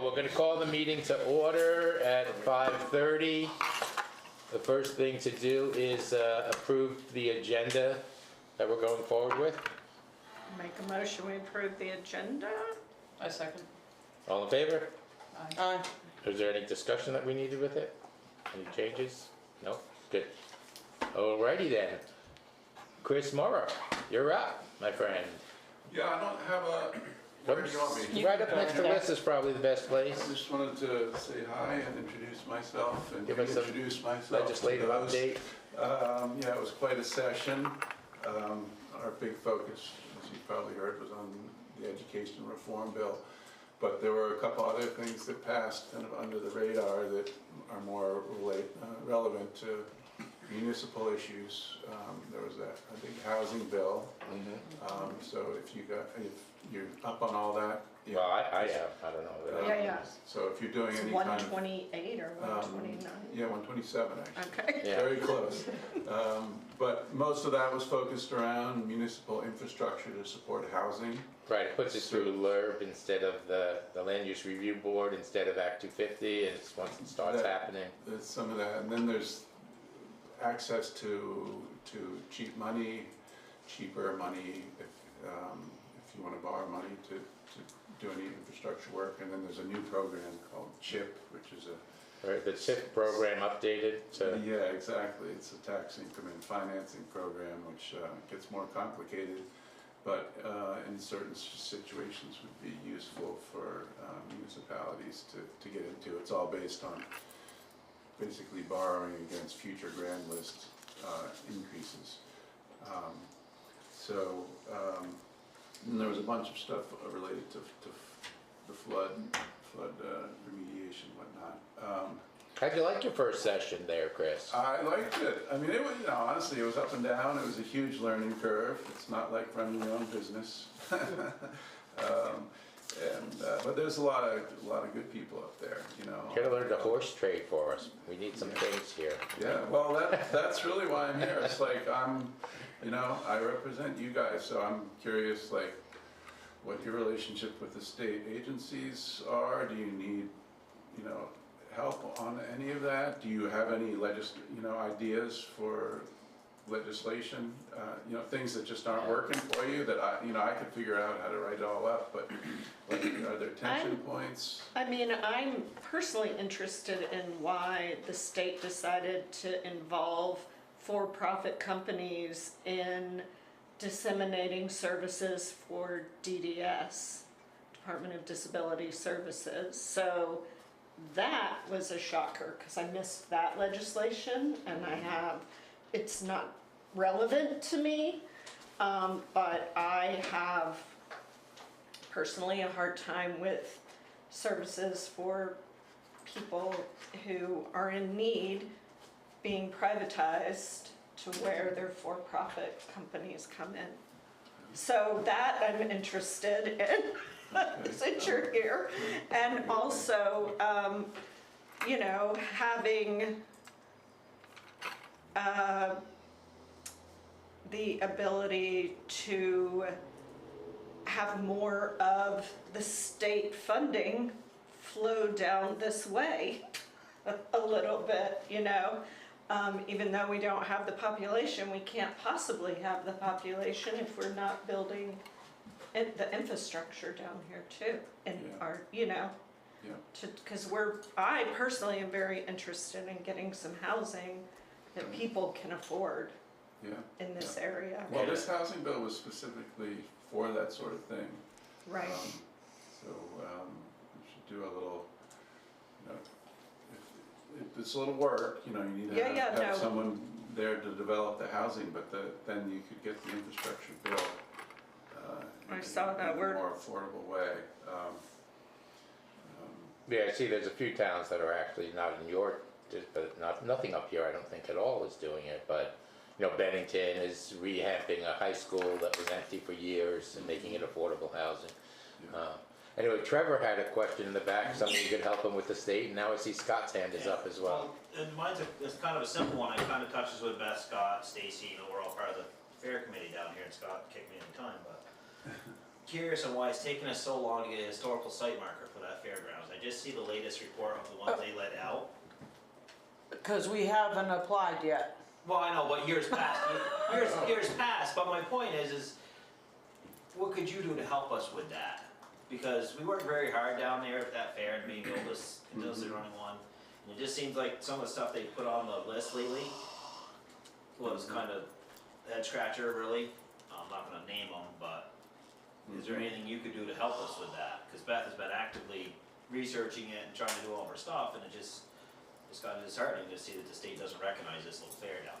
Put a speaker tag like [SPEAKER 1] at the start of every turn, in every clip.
[SPEAKER 1] We're going to call the meeting to order at 5:30. The first thing to do is approve the agenda that we're going forward with.
[SPEAKER 2] Make a motion, we approve the agenda.
[SPEAKER 3] I second.
[SPEAKER 1] All in favor?
[SPEAKER 3] Aye.
[SPEAKER 1] Is there any discussion that we needed with it? Any changes? No? Good. Alrighty then. Chris Morrow, you're up, my friend.
[SPEAKER 4] Yeah, I don't have a, where do you want me?
[SPEAKER 1] Right up next to Liz is probably the best
[SPEAKER 4] I
[SPEAKER 1] place.
[SPEAKER 4] just wanted to say hi and introduce myself and
[SPEAKER 1] Give us some
[SPEAKER 4] introduce myself.
[SPEAKER 1] Legislative
[SPEAKER 4] to those.
[SPEAKER 1] update.
[SPEAKER 4] Yeah, it was quite a session. Our big focus, as you probably heard, was on the education reform bill. But there were a couple other things that passed kind of under the radar that are more relevant to municipal issues. There was a big housing bill. So if you're up on all that. Yeah.
[SPEAKER 1] Well, I have, I don't know.
[SPEAKER 2] Yeah.
[SPEAKER 4] So if you're doing
[SPEAKER 2] It's
[SPEAKER 4] any kind of.
[SPEAKER 2] 128 or 129.
[SPEAKER 4] Yeah, 127 actually.
[SPEAKER 2] Okay.
[SPEAKER 1] Yeah.
[SPEAKER 4] Very close. But most of that was focused around municipal infrastructure to support housing.
[SPEAKER 1] Right, it puts it through LURB instead of the Land Use Review Board instead of Act 250, and it's once it starts happening.
[SPEAKER 4] There's some of that, and then there's access to cheaper money if you want to borrow money to do any infrastructure work. And then there's a new program called CHIP, which is a
[SPEAKER 1] Right, the TIP program updated to,
[SPEAKER 4] yeah, exactly. It's a tax increment financing program, which gets more complicated, but in certain situations would be useful for municipalities to get into. It's all based on basically borrowing against future grand list increases. And there was a bunch of stuff related to the flood remediation and whatnot.
[SPEAKER 1] how'd you like your first session there, Chris?
[SPEAKER 4] I liked it. I mean, it was, honestly, it was up and down. It was a huge learning curve. It's not like running your own business. But there's a lot of good people up there,
[SPEAKER 1] You gotta learn the horse trade for us. We need some things here.
[SPEAKER 4] Yeah, well, that's really why I'm here. It's like I represent you guys, so I'm curious, like, what your relationship with the state agencies are. Do you need, help on any of that? Do you have any ideas for legislation? Things that just aren't working for you that I could figure out how to write it all up, but like, are there tension points?
[SPEAKER 2] I mean, I'm personally interested in why the state decided to involve for-profit companies in disseminating services for DDS, Department of Disability Services. So that was a shocker because I missed that legislation, and it's not relevant to me, but I have personally a hard time with services for people who are in need being privatized to where their for-profit companies come in. So that I'm interested in, since you're here. And also, having the ability to have more of the state funding flow down this way a little bit, even though we don't have the population, we can't possibly have the population if we're not building the infrastructure down here too. And because I personally am very interested in getting some housing that people can afford in this area.
[SPEAKER 4] Well, this housing bill was specifically for that sort of thing.
[SPEAKER 2] Right.
[SPEAKER 4] We should do a little, it's a little work, you need to have someone there to develop the housing, but then you could get the infrastructure built
[SPEAKER 2] I saw that
[SPEAKER 4] in a
[SPEAKER 2] word.
[SPEAKER 4] more affordable way.
[SPEAKER 1] Yeah, I see there's a few towns that are actually not in your, but nothing up here I don't think at all is doing it, but Bennington is rehabbing a high school that was empty for years and making it affordable housing. Anyway, Trevor had a question in the back, something you could help him with the state, and now I see Scott's hand is up as well.
[SPEAKER 5] And mine's it's kind of a simple one. It kind of touches with Beth, Scott, Stacy. We're all part of the fair committee down here, and Scott kicked me any time. But curious on why it's taken us so long to get a historical site marker for that fairgrounds. I just see the latest report of the ones they let out.
[SPEAKER 3] Because we haven't applied yet.
[SPEAKER 5] Well, I know, but years past, years past, but my point is what could you do to help us with that? Because we worked very hard down there at that fair and being able to continuously running one. And it just seems like some of the stuff they put on the list lately was kind of head scratcher, really. I'm not gonna name them, but is there anything you could do to help us with that? Because Beth has been actively researching it and trying to do all of her stuff, and it's kind of disheartening to see that the state doesn't recognize this little fair down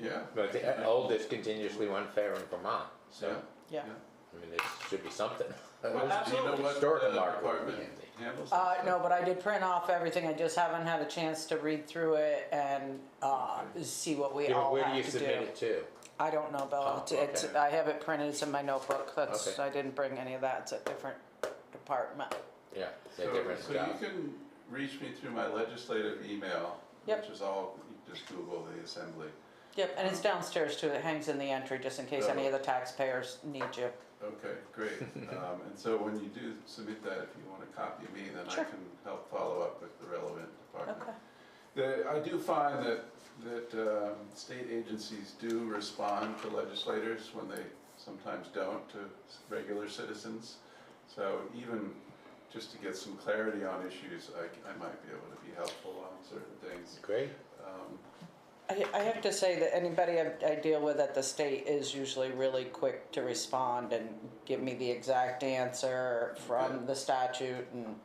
[SPEAKER 5] here.
[SPEAKER 4] Yeah.
[SPEAKER 1] But the oldest continuously run fair in Vermont, so,
[SPEAKER 3] Yeah.
[SPEAKER 1] I mean, it should be something.
[SPEAKER 4] Do you know
[SPEAKER 5] Absolutely.
[SPEAKER 4] what
[SPEAKER 1] Historical
[SPEAKER 4] the
[SPEAKER 1] marker would be
[SPEAKER 4] department
[SPEAKER 1] handy.
[SPEAKER 4] handles?
[SPEAKER 3] No, but I did print off everything, I just haven't had a chance to read through it and, see what we
[SPEAKER 1] You know,
[SPEAKER 3] all
[SPEAKER 1] where do
[SPEAKER 3] have
[SPEAKER 1] you
[SPEAKER 3] to
[SPEAKER 1] submit
[SPEAKER 3] do.
[SPEAKER 1] it to?
[SPEAKER 3] I don't know, Bella,
[SPEAKER 1] Oh, okay.
[SPEAKER 3] I have it printed, it's in my notebook, that's,
[SPEAKER 1] Okay.
[SPEAKER 3] I didn't bring any of that, it's a different department.
[SPEAKER 1] Yeah, they're different
[SPEAKER 4] So
[SPEAKER 1] stuff.
[SPEAKER 4] you can reach me through my legislative email,
[SPEAKER 3] Yep.
[SPEAKER 4] which is all, you just Google the assembly.
[SPEAKER 3] Yep, and it's downstairs too, it hangs in the entry, just in case any of the taxpayers need you.
[SPEAKER 4] Okay, great. And so when you do submit that, if you want a copy of me, then I
[SPEAKER 3] Sure.
[SPEAKER 4] can help follow up with the relevant department.
[SPEAKER 3] Okay.
[SPEAKER 4] I do find that state agencies do respond to legislators when they sometimes don't to regular citizens. So even just to get some clarity on issues, I might be able to be helpful on certain things.
[SPEAKER 1] Great.
[SPEAKER 3] I have to say that anybody I deal with at the state is usually really quick to respond and give me the exact answer from the statute and,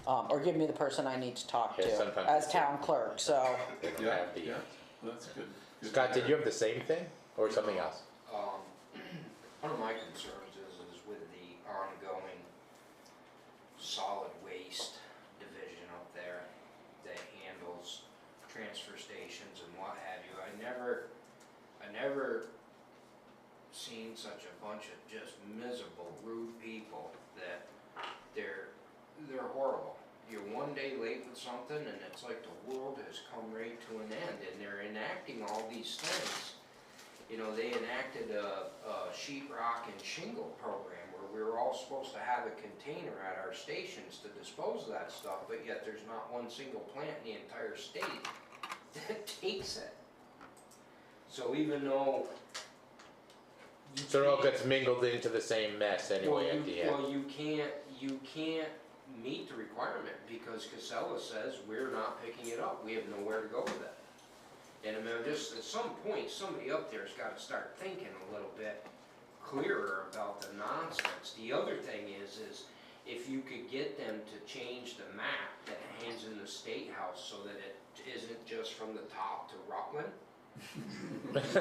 [SPEAKER 3] or give me the person I need to talk
[SPEAKER 1] Yeah,
[SPEAKER 3] to
[SPEAKER 1] sometimes
[SPEAKER 3] as
[SPEAKER 1] it's-
[SPEAKER 3] town clerk, so.
[SPEAKER 1] They don't
[SPEAKER 4] Yeah,
[SPEAKER 1] have the,
[SPEAKER 4] yeah, that's good. Good to
[SPEAKER 1] Scott, did
[SPEAKER 4] hear.
[SPEAKER 1] you have the same thing or something else?
[SPEAKER 6] One of my concerns is with the ongoing solid waste division up there that handles transfer stations and what have you. I never seen such a bunch of just miserable, rude people that they're horrible. You're one day late with something and it's like the world has come right to an end, and they're enacting all these things. You know, they enacted a sheetrock and shingle program where we were all supposed to have a container at our stations to dispose of that stuff, but yet there's not one single plant in the entire state that takes it. So even though
[SPEAKER 1] So it all gets mingled into the same mess anyway at the end.
[SPEAKER 6] well, you can't meet the requirement because Casella says we're not picking it up. We have nowhere to go with it. And I mean, just at some point, somebody up there's got to start thinking a little bit clearer about the nonsense. The other thing is if you could get them to change the map that hangs in the State House so that it isn't just from the top to Rutland. If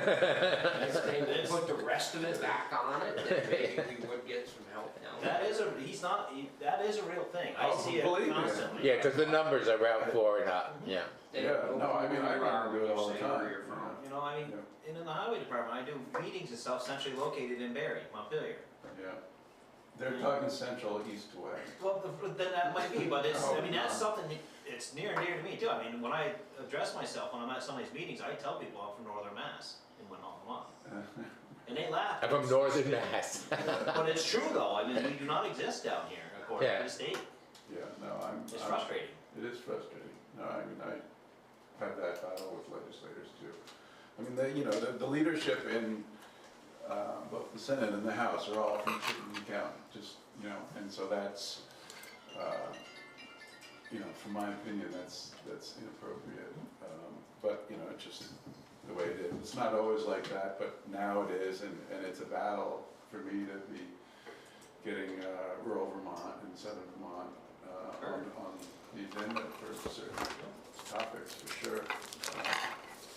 [SPEAKER 6] they put the rest of it back on it, then maybe we would get some help down there.
[SPEAKER 5] That is a real thing. I
[SPEAKER 4] Oh,
[SPEAKER 5] see it
[SPEAKER 4] believe me.
[SPEAKER 5] constantly.
[SPEAKER 1] Yeah, because the numbers are Route 4 and up, yeah.
[SPEAKER 6] They
[SPEAKER 4] Yeah,
[SPEAKER 6] don't
[SPEAKER 4] no,
[SPEAKER 6] know
[SPEAKER 4] I mean,
[SPEAKER 6] who
[SPEAKER 4] I
[SPEAKER 6] you
[SPEAKER 4] run
[SPEAKER 6] are
[SPEAKER 4] into
[SPEAKER 6] when
[SPEAKER 4] it
[SPEAKER 6] you
[SPEAKER 4] all the
[SPEAKER 6] say
[SPEAKER 4] time.
[SPEAKER 6] where you're from.
[SPEAKER 5] You know, I mean, and in the highway department, I do meetings and stuff centrally located in Barry, Montpelier.
[SPEAKER 4] Yeah. They're talking central, east to west.
[SPEAKER 5] Well, then that might be, but it's, I mean, that's
[SPEAKER 4] Oh,
[SPEAKER 5] something, it's near and dear to me too. I mean, when I address myself, when I'm at some of these meetings, I tell people I'm from Northern Mass in Winhall Select. And they laugh.
[SPEAKER 1] I'm from Northern Mass.
[SPEAKER 5] But it's true though, I mean, we do not exist down here according
[SPEAKER 1] Yeah.
[SPEAKER 5] to the state.
[SPEAKER 4] Yeah, no,
[SPEAKER 5] It's frustrating.
[SPEAKER 4] It is frustrating. No, I mean, I have that battle with legislators too. I mean, the leadership in both the Senate and the House are all from Chittenden County, just, and so that's, from my opinion, that's inappropriate. But, it's just the way it is. It's not always like that, but now it is, and it's a battle for me to be getting rural Vermont and southern Vermont on the agenda for certain topics, for sure.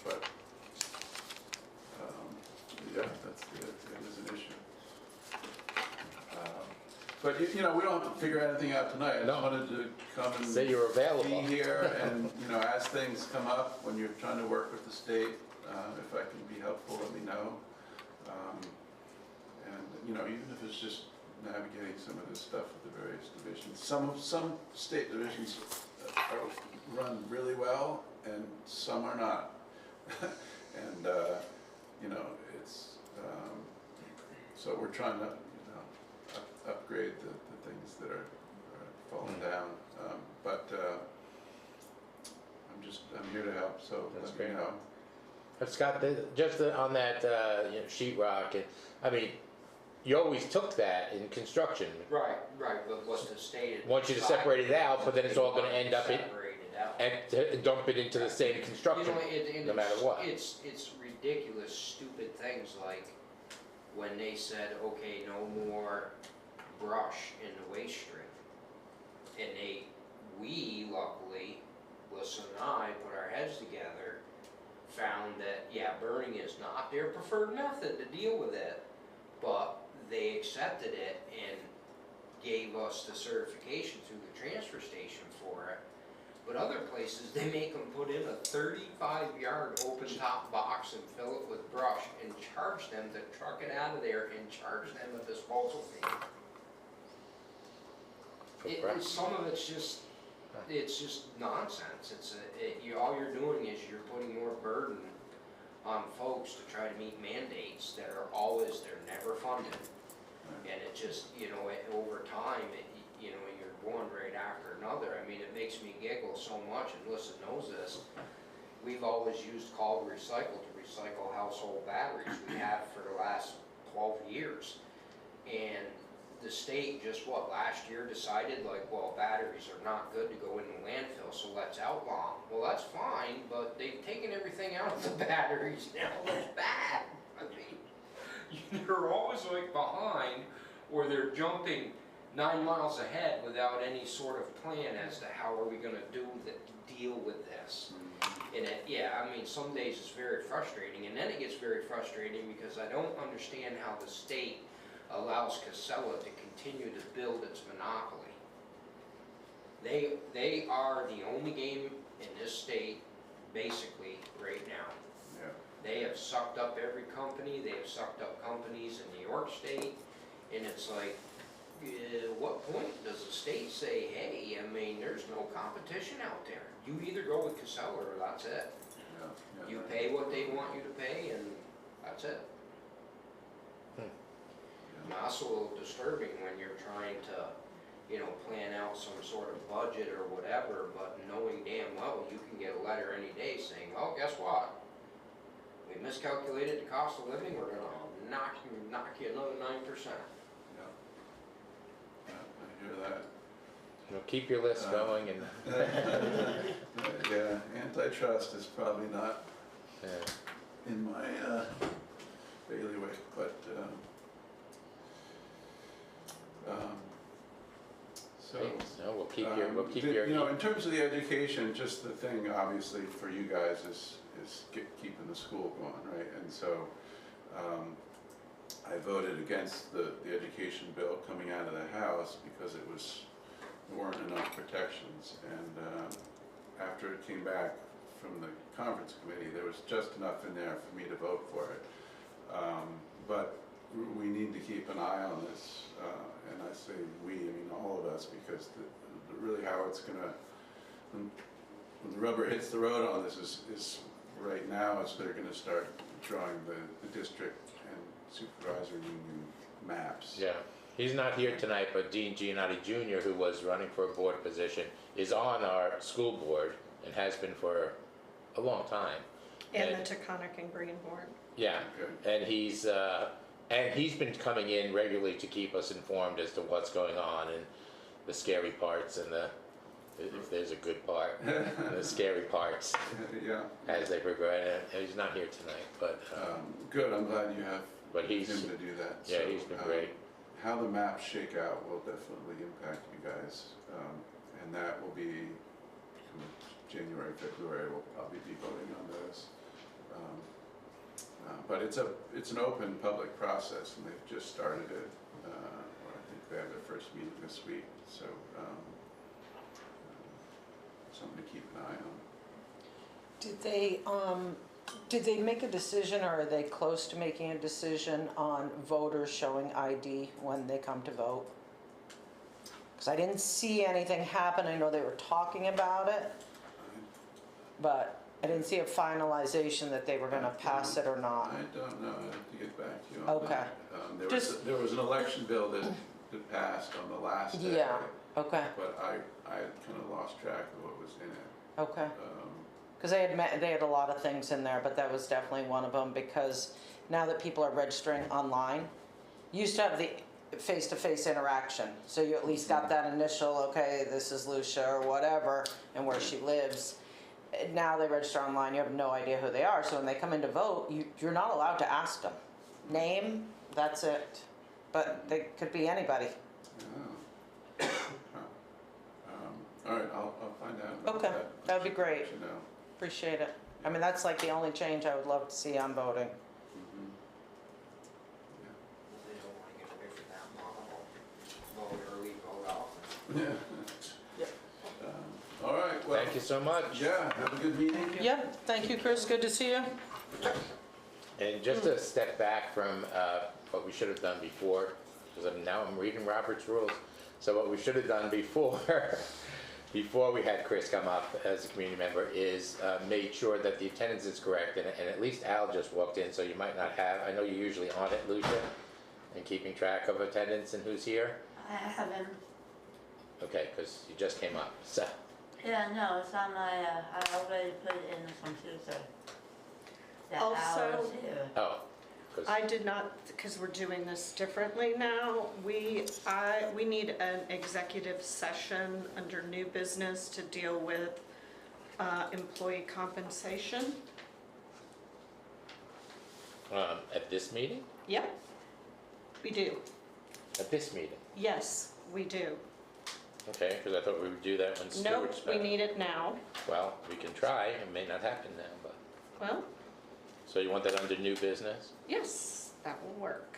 [SPEAKER 4] But, yeah, it is an issue. But, we don't have to figure anything out tonight. I just
[SPEAKER 1] No.
[SPEAKER 4] wanted to come and
[SPEAKER 1] Say you're available.
[SPEAKER 4] be here and, as things come up, when you're trying to work with the state, if I can be helpful, let me know. And, even if it's just navigating some of this stuff with the various divisions. Some state divisions are run really well and some are not. And, it's, so we're trying to, upgrade the things that are falling down. But I'm here to help, so
[SPEAKER 1] That's
[SPEAKER 4] let me
[SPEAKER 1] great.
[SPEAKER 4] know.
[SPEAKER 1] Scott, on that, sheetrock, I mean, you always took that in construction.
[SPEAKER 6] Right, but what's the state?
[SPEAKER 1] Want you to separate it out, but then it's all gonna end up in,
[SPEAKER 6] Separate it out.
[SPEAKER 1] and to dump it into the same construction, no matter what.
[SPEAKER 6] It's ridiculous, stupid things like when they said, okay, no more brush in the waste stream. And we luckily, Melissa and I put our heads together, found that, yeah, burning is not their preferred method to deal with it, but they accepted it and gave us the certification through the transfer station for it. But other places, they make them put in a 35-yard open top box and fill it with brush and charge them to truck it out of there and charge them a disposal fee. Some of it's just nonsense. All you're doing is you're putting more burden on folks to try to meet mandates that are they're never funded. And it just, over time, you're one right after another. I mean, it makes me giggle so much, and Melissa knows this. We've always used Call to Recycle to recycle household batteries. We have for the last 12 years. And the state just, last year decided batteries are not good to go in the landfill, so let's outlaw them. Well, that's fine, but they've taken everything out of the batteries now. It's bad. I mean, they're always behind, or they're jumping 9 miles ahead without any sort of plan as to how are we gonna deal with this. And some days it's very frustrating, and then it gets very frustrating because I don't understand how the state allows Casella to continue to build its monopoly. They are the only game in this state, basically, right now.
[SPEAKER 4] Yeah.
[SPEAKER 6] They have sucked up every company, they have sucked up companies in New York State, and it's what point does the state say, hey, there's no competition out there. You either go with Casella or that's it.
[SPEAKER 4] Yeah.
[SPEAKER 6] You pay what they want you to pay and that's it. And also a little disturbing when you're trying to, plan out some sort of budget or whatever, but knowing damn well you can get a letter any day saying, well, guess what? We miscalculated the cost of living, we're gonna knock you another 9%.
[SPEAKER 4] I hear that.
[SPEAKER 1] Keep your list going and,
[SPEAKER 4] Yeah, antitrust is probably not in my bailiwick, but
[SPEAKER 1] we'll keep your.
[SPEAKER 4] In terms of the education, just the thing, obviously, for you guys is keeping the school going, right? And so, I voted against the education bill coming out of the House because there weren't enough protections. And after it came back from the conference committee, there was just enough in there for me to vote for it. But we need to keep an eye on this, and I say we, all of us, because really how it's gonna, when the rubber hits the road on this is right now is they're gonna start drawing the district and supervisor union maps.
[SPEAKER 1] Yeah, he's not here tonight, but Dean Giannotti Jr., who was running for a board position, is on our school board and has been for a long time.
[SPEAKER 2] And the Taconic and Green Board.
[SPEAKER 1] Yeah,
[SPEAKER 4] Okay.
[SPEAKER 1] and he's been coming in regularly to keep us informed as to what's going on and the scary parts and if there's a good part, and the scary parts
[SPEAKER 4] Yeah.
[SPEAKER 1] as they progress. And he's not here tonight, but
[SPEAKER 4] Good, I'm glad you have
[SPEAKER 1] But he's-
[SPEAKER 4] him to do that.
[SPEAKER 1] yeah,
[SPEAKER 4] So,
[SPEAKER 1] he's been great.
[SPEAKER 4] How the maps shake out will definitely impact you guys, and that will be January, February. We'll probably be voting on those. But it's an open public process, and they've just started it. I think they have their first meeting this week, so something to keep an eye on.
[SPEAKER 3] Did they make a decision, or are they close to making a decision on voters showing ID when they come to vote? Because I didn't see anything happen. I know they were talking about it, but I didn't see a finalization that they were going to pass it or not.
[SPEAKER 4] I don't know. I have to get back to you on
[SPEAKER 3] Okay.
[SPEAKER 4] that. There was an election bill that it passed on the last day.
[SPEAKER 3] Yeah, okay,
[SPEAKER 4] But I kind of lost track of what was in it.
[SPEAKER 3] okay. Because they had a lot of things in there, but that was definitely one of them, because now that people are registering online, you used to have the face-to-face interaction, so you at least got that initial, okay, this is Lucia or whatever, and where she lives. Now they register online, you have no idea who they are, so when they come in to vote, you're not allowed to ask them. Name, that's it. But they could be anybody.
[SPEAKER 4] Oh. All right, I'll find out about
[SPEAKER 3] Okay,
[SPEAKER 4] that.
[SPEAKER 3] that would be great.
[SPEAKER 4] Let you know.
[SPEAKER 3] Appreciate it. I mean, that's like the only change I would love to see on voting.
[SPEAKER 4] Mhm.
[SPEAKER 6] They don't wanna get away from that model. Vote early, vote often.
[SPEAKER 4] Yeah.
[SPEAKER 3] Yep.
[SPEAKER 4] All right, well.
[SPEAKER 1] Thank you so much.
[SPEAKER 4] Yeah, have a good meeting.
[SPEAKER 3] Yep, thank you, Chris, good to see you.
[SPEAKER 1] And just to step back from what we should have done before, because now I'm reading Robert's rules. So what we should have done before, before we had Chris come up as a community member, is made sure that the attendance is correct. And at least Al just walked in, so you might not have. I know you're usually on it, Lucia, and keeping track of attendance and who's here.
[SPEAKER 7] I haven't.
[SPEAKER 1] Okay, because you just came up. So
[SPEAKER 7] Yeah, no, it's on my, I already put it in the computer. That
[SPEAKER 2] Also-
[SPEAKER 7] hours here.
[SPEAKER 1] oh, because
[SPEAKER 2] I did not, because we're doing this differently now, we need an executive session under new business to deal with employee compensation.
[SPEAKER 1] at this meeting,
[SPEAKER 2] Yep, we do.
[SPEAKER 1] at this meeting.
[SPEAKER 2] Yes, we do.
[SPEAKER 1] Okay, because I thought we would do that when
[SPEAKER 2] Nope,
[SPEAKER 1] Stuart's
[SPEAKER 2] we
[SPEAKER 1] back.
[SPEAKER 2] need it now.
[SPEAKER 1] Well, we can try. It may not happen now, but
[SPEAKER 2] Well,
[SPEAKER 1] so you want that under new business?
[SPEAKER 2] yes, that will work.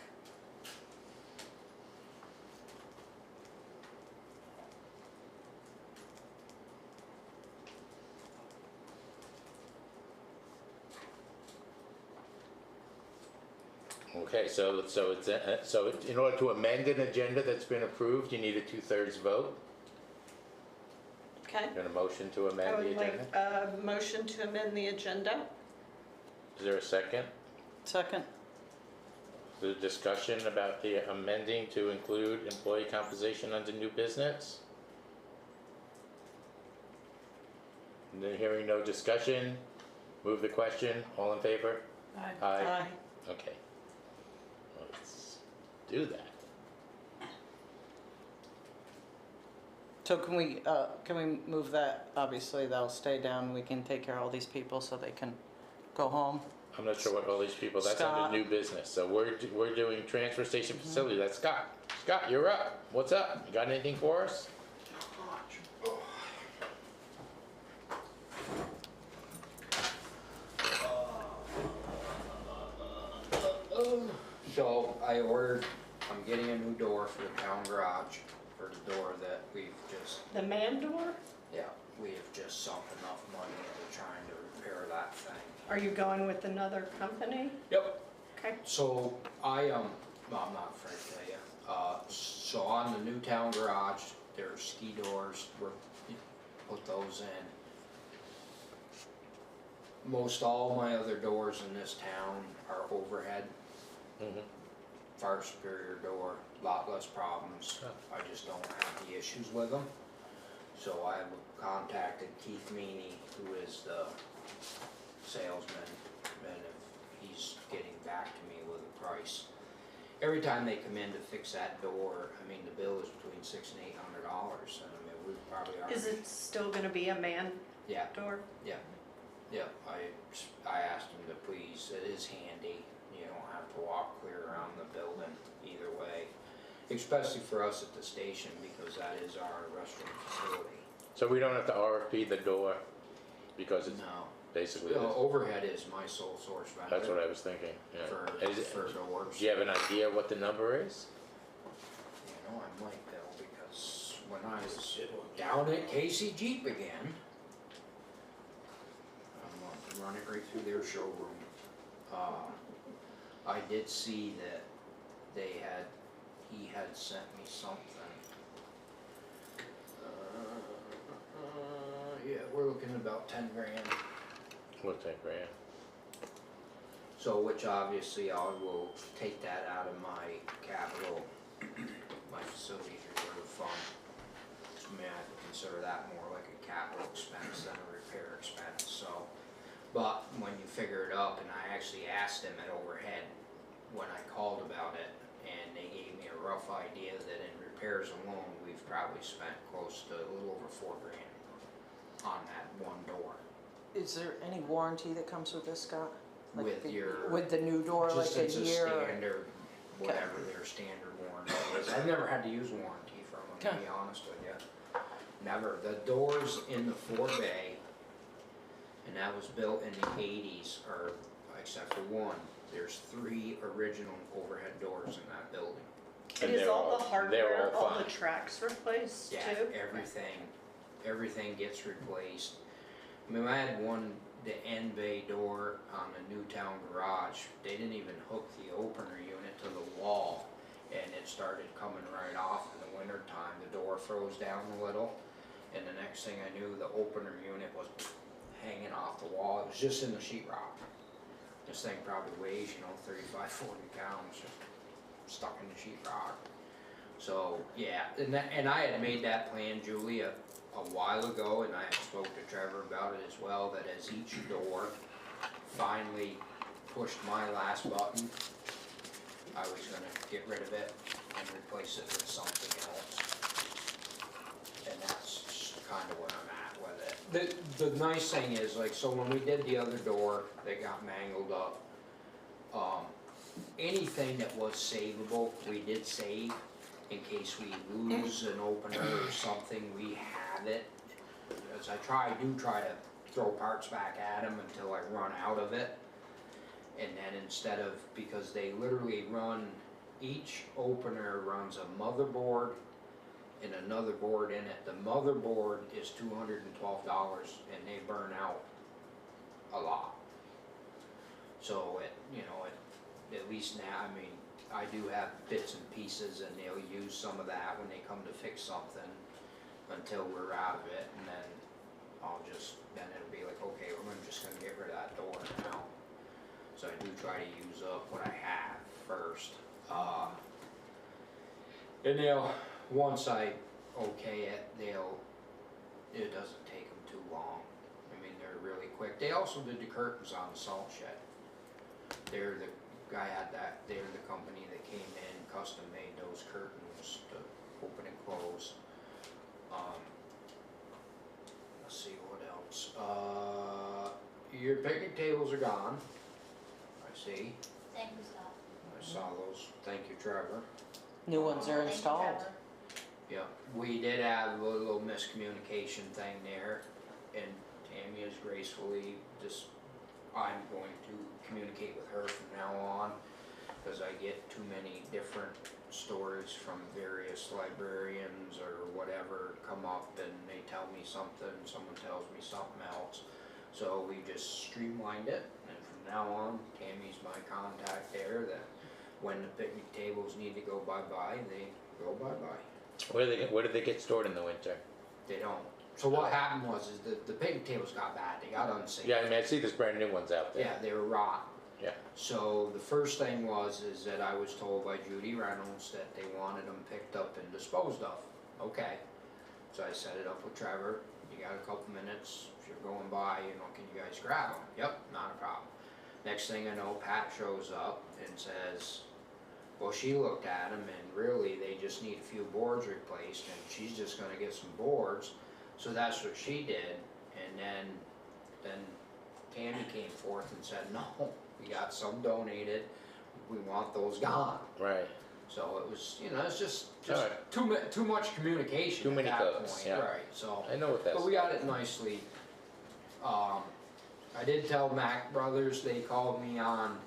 [SPEAKER 1] Okay, so in order to amend an agenda that's been approved, you need a 2/3 vote.
[SPEAKER 2] Okay?
[SPEAKER 1] You want a motion to
[SPEAKER 2] I
[SPEAKER 1] amend the
[SPEAKER 2] would like
[SPEAKER 1] agenda?
[SPEAKER 2] a motion to amend the agenda.
[SPEAKER 1] Is there a second?
[SPEAKER 3] Second.
[SPEAKER 1] The discussion about the amending to include employee compensation under new business? And then hearing no discussion, move the question, all in favor? Aye. Okay. Let's do that.
[SPEAKER 3] So can we move that? Obviously, they'll stay down, we can take care of all these people so they can go home.
[SPEAKER 1] I'm not sure what all these people, that's
[SPEAKER 3] Scott.
[SPEAKER 1] under new business, so we're doing transfer station facility, that's Scott. Scott, you're up, what's up, you got anything for us?
[SPEAKER 6] So I'm getting a new door for the town garage, for the door that we've just,
[SPEAKER 2] The man door?
[SPEAKER 6] yeah, we have just sunk enough money into trying to repair that thing.
[SPEAKER 2] Are you going with another company?
[SPEAKER 6] Yep.
[SPEAKER 2] Okay.
[SPEAKER 6] So well, I'm not afraid to tell you. So on the new town garage, there's ski doors, put those in. Most all my other doors in this town are overhead.
[SPEAKER 1] Mhm.
[SPEAKER 6] Far superior door, lot less problems.
[SPEAKER 1] Oh.
[SPEAKER 6] I just don't have the issues with them. So I contacted Keith Meany, who is the salesman, and if he's getting back to me with a price. Every time they come in to fix that door, I mean, the bill is between $600 and $800, and I mean, we probably are.
[SPEAKER 2] Is it still gonna be a man
[SPEAKER 6] Yeah,
[SPEAKER 2] door?
[SPEAKER 6] yeah. I asked him to please, it is handy, you don't have to walk clear around the building either way. Especially for us at the station, because that is our restroom facility.
[SPEAKER 1] So we don't have to RFP the door, because it's
[SPEAKER 6] No,
[SPEAKER 1] basically,
[SPEAKER 6] overhead is my sole source vendor.
[SPEAKER 1] that's what I was thinking, yeah.
[SPEAKER 6] For doors.
[SPEAKER 1] Do you have an idea what the number is?
[SPEAKER 6] You know, I might Bill, because when I was down at Casey Jeep again, I'm gonna run it right through their showroom. I did see that he had sent me something. Yeah, we're looking at about 10 grand.
[SPEAKER 1] What's that, grand?
[SPEAKER 6] So, which obviously I will take that out of my capital my facilities reserve fund. I mean, I would consider that more like a capital expense than a repair expense, so. But when you figure it up, and I actually asked them at overhead when I called about it, and they gave me a rough idea that in repairs alone, we've probably spent close to a little over $4,000 on that one door.
[SPEAKER 3] Is there any warranty that comes with this, Scott? Like
[SPEAKER 6] With your-
[SPEAKER 3] with the new door, like
[SPEAKER 6] Just
[SPEAKER 3] a
[SPEAKER 6] it's a
[SPEAKER 3] year? or-
[SPEAKER 6] standard, whatever their standard warranty is. I've never had to use warranty from them, to be honest with you. Never. The doors in the 4-bay, and that was built in the 80s, or except for one, there's 3 original overhead doors in that building.
[SPEAKER 2] And
[SPEAKER 1] And
[SPEAKER 2] is
[SPEAKER 1] they're
[SPEAKER 2] all the
[SPEAKER 1] they're
[SPEAKER 2] hardware, all the
[SPEAKER 1] fine.
[SPEAKER 2] tracks replaced too?
[SPEAKER 6] Yeah, everything gets replaced. I mean, I had the end bay door on the Newtown garage, they didn't even hook the opener unit to the wall, and it started coming right off in the winter time. The door froze down a little, and the next thing I knew, the opener unit was hanging off the wall. It was just in the sheetrock. This thing probably weighs, 35, 40 pounds, just stuck in the sheetrock. So, yeah, and I had made that plan, Julie, a while ago, and I had spoke to Trevor about it as well, that as each door finally pushed my last button, I was gonna get rid of it and replace it with something else. And that's kind of where I'm at with it. The nice thing is, like, so when we did the other door that got mangled up, anything that was savable, we did save. In case we lose an opener or something, we have it. As I do try to throw parts back at them until I run out of it. And then instead of, because they literally each opener runs a motherboard and another board in it. The motherboard is $212 and they burn out a lot. So at least now, I mean, I do have bits and pieces, and they'll use some of that when they come to fix something until we're out of it, and then then it'll be like, okay, we're just gonna get rid of that door now. So I do try to use up what I have first. And once I okay it, it doesn't take them too long. I mean, they're really quick. They also did the curtains on the salt shed. They're the company that came in, custom made those curtains to open and close. Let's see what else. Your picnic tables are gone. I see.
[SPEAKER 7] Thank you, Scott.
[SPEAKER 6] I saw those. Thank you, Trevor.
[SPEAKER 3] New ones are
[SPEAKER 7] Thank you,
[SPEAKER 3] installed.
[SPEAKER 7] Trevor.
[SPEAKER 6] Yeah, we did have a little miscommunication thing there, and Tammy is gracefully I'm going to communicate with her from now on, because I get too many different stories from various librarians or whatever come up, and they tell me something, someone tells me something else. So we just streamlined it, and from now on, Tammy's my contact there, that when the picnic tables need to go bye-bye, they go bye-bye.
[SPEAKER 1] Where did they get stored in the winter?
[SPEAKER 6] They don't. So what happened was the picnic tables got bad, they got unsafe.
[SPEAKER 1] Yeah, I mean, I see there's brand new ones out there.
[SPEAKER 6] Yeah, they were rotten.
[SPEAKER 1] Yeah.
[SPEAKER 6] So the first thing is that I was told by Judy Reynolds that they wanted them picked up and disposed of. Okay. So I set it up with Trevor. You got a couple minutes. If you're going by, can you guys grab them? Yep, not a problem. Next thing I know, Pat shows up and says, well, she looked at them and really they just need a few boards replaced, and she's just gonna get some boards. So that's what she did. And then Tammy came forth and said, no, we got some donated, we want those gone.
[SPEAKER 1] Right.
[SPEAKER 6] So it was, it's just
[SPEAKER 1] Alright.
[SPEAKER 6] too much communication
[SPEAKER 1] Too many
[SPEAKER 6] at that
[SPEAKER 1] codes,
[SPEAKER 6] point,
[SPEAKER 1] yeah.
[SPEAKER 6] right, so.
[SPEAKER 1] I know what that's.
[SPEAKER 6] But we got it nicely. I did tell Mac Brothers, they called me on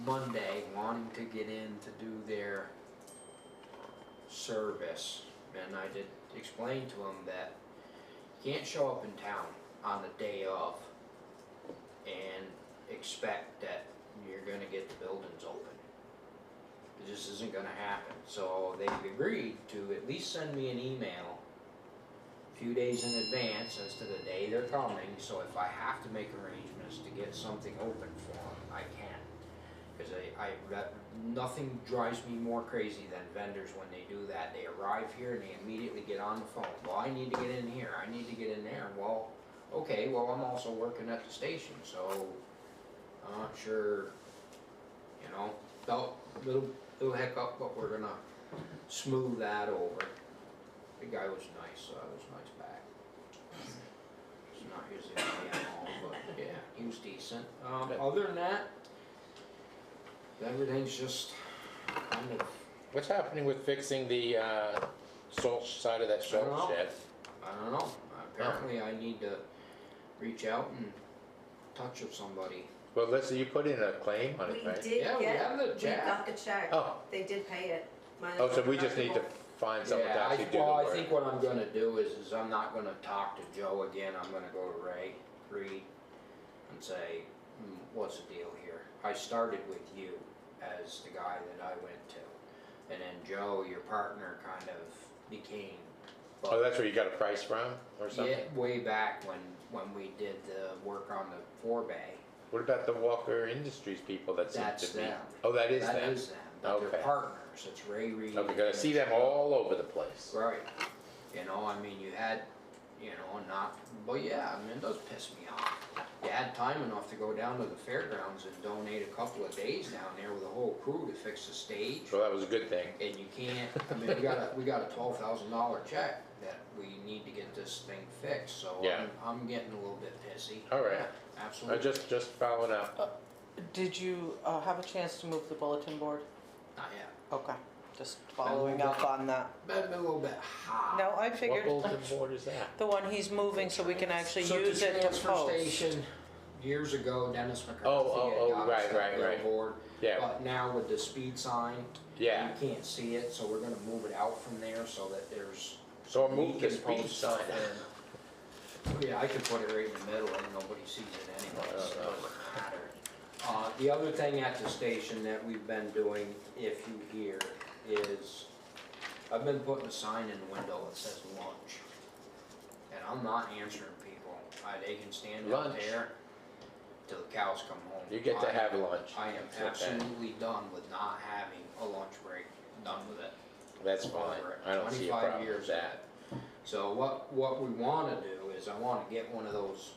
[SPEAKER 6] Monday wanting to get in to do their service. And I did explain to them that you can't show up in town on the day of and expect that you're gonna get the buildings open. It just isn't gonna happen. So they've agreed to at least send me an email a few days in advance as to the day they're coming, so if I have to make arrangements to get something open for them, I can. Cause nothing drives me more crazy than vendors when they do that. They arrive here and they immediately get on the phone. Well, I need to get in here, I need to get in there. Well, okay, well, I'm also working at the station, so I'm not sure, you know, little hiccup, but we're gonna smooth that over. The guy was nice, so it was nice back. It's not usually me at all, but yeah, he was decent. Other than that, everything's just kind of,
[SPEAKER 1] What's happening with fixing the salt side of that
[SPEAKER 6] I don't
[SPEAKER 1] salt
[SPEAKER 6] know.
[SPEAKER 1] shed?
[SPEAKER 6] I don't know. Apparently I need to reach out and touch with somebody.
[SPEAKER 1] Well, listen, you put in a claim on it,
[SPEAKER 8] We
[SPEAKER 1] right?
[SPEAKER 8] did
[SPEAKER 6] Yeah, we have the
[SPEAKER 8] get, we
[SPEAKER 6] check.
[SPEAKER 8] got the check.
[SPEAKER 1] Oh.
[SPEAKER 8] They did pay it. Minus
[SPEAKER 1] Oh, so
[SPEAKER 8] the
[SPEAKER 1] we just need to
[SPEAKER 8] deductible.
[SPEAKER 1] find someone to
[SPEAKER 6] Yeah,
[SPEAKER 1] actually do the
[SPEAKER 6] well, I
[SPEAKER 1] work.
[SPEAKER 6] think what I'm gonna do is I'm not gonna talk to Joe again, I'm gonna go to Ray Reed and say, what's the deal here? I started with you as the guy that I went to, and then Joe, your partner, kind of became.
[SPEAKER 1] Oh, that's where you got a price from, or something?
[SPEAKER 6] Yeah, way back when we did the work on the 4-bay.
[SPEAKER 1] What about the Walker Industries people that seem
[SPEAKER 6] That's
[SPEAKER 1] to be?
[SPEAKER 6] them.
[SPEAKER 1] Oh, that is
[SPEAKER 6] That
[SPEAKER 1] them?
[SPEAKER 6] is them, but they're
[SPEAKER 1] Okay.
[SPEAKER 6] partners, it's Ray Reed.
[SPEAKER 1] Okay, because I see them all over the place.
[SPEAKER 6] Right, you know, I mean, you had, you know, not, but yeah, I mean, it does piss me off. You had time enough to go down to the fairgrounds and donate a couple of days down there with a whole crew to fix the stage.
[SPEAKER 1] So that was a good thing.
[SPEAKER 6] And you can't, I mean, we got a $12,000 check that we need to get this thing fixed, so
[SPEAKER 1] Yeah.
[SPEAKER 6] I'm getting a little bit pissy.
[SPEAKER 1] All right.
[SPEAKER 6] Yeah, absolutely.
[SPEAKER 1] Just following up.
[SPEAKER 3] Did you have a chance to move the bulletin board?
[SPEAKER 6] Not yet.
[SPEAKER 3] Okay, just following up on that.
[SPEAKER 6] Been a little bit hot.
[SPEAKER 3] No, I
[SPEAKER 1] What
[SPEAKER 3] figured
[SPEAKER 1] bulletin board is that?
[SPEAKER 3] the one he's moving so we can actually
[SPEAKER 6] So
[SPEAKER 3] use
[SPEAKER 6] the
[SPEAKER 3] it to
[SPEAKER 6] transfer
[SPEAKER 3] post.
[SPEAKER 6] station, years ago, Dennis McCarthy
[SPEAKER 1] Oh,
[SPEAKER 6] had got us
[SPEAKER 1] right,
[SPEAKER 6] that
[SPEAKER 1] right, right.
[SPEAKER 6] billboard.
[SPEAKER 1] Yeah,
[SPEAKER 6] But now with the speed sign,
[SPEAKER 1] yeah.
[SPEAKER 6] you can't see it, so we're gonna move it out from there so that there's.
[SPEAKER 1] So
[SPEAKER 6] we
[SPEAKER 1] move the
[SPEAKER 6] can
[SPEAKER 1] speed
[SPEAKER 6] post
[SPEAKER 1] sign.
[SPEAKER 6] stuff in. Yeah, I could put it right in the middle and nobody sees it anyway, so it doesn't matter. The other thing at the station that we've been doing, if you hear, is I've been putting a sign in the window that says lunch. And I'm not answering people. They can stand up
[SPEAKER 1] Lunch.
[SPEAKER 6] there till the cows come home.
[SPEAKER 1] You get to have lunch.
[SPEAKER 6] I am
[SPEAKER 1] It's okay.
[SPEAKER 6] absolutely done with not having a lunch break, done with it.
[SPEAKER 1] That's fine.
[SPEAKER 6] Over it.
[SPEAKER 1] I don't see a
[SPEAKER 6] 25
[SPEAKER 1] problem
[SPEAKER 6] years
[SPEAKER 1] with that.
[SPEAKER 6] So what we wanna do is I wanna get one of those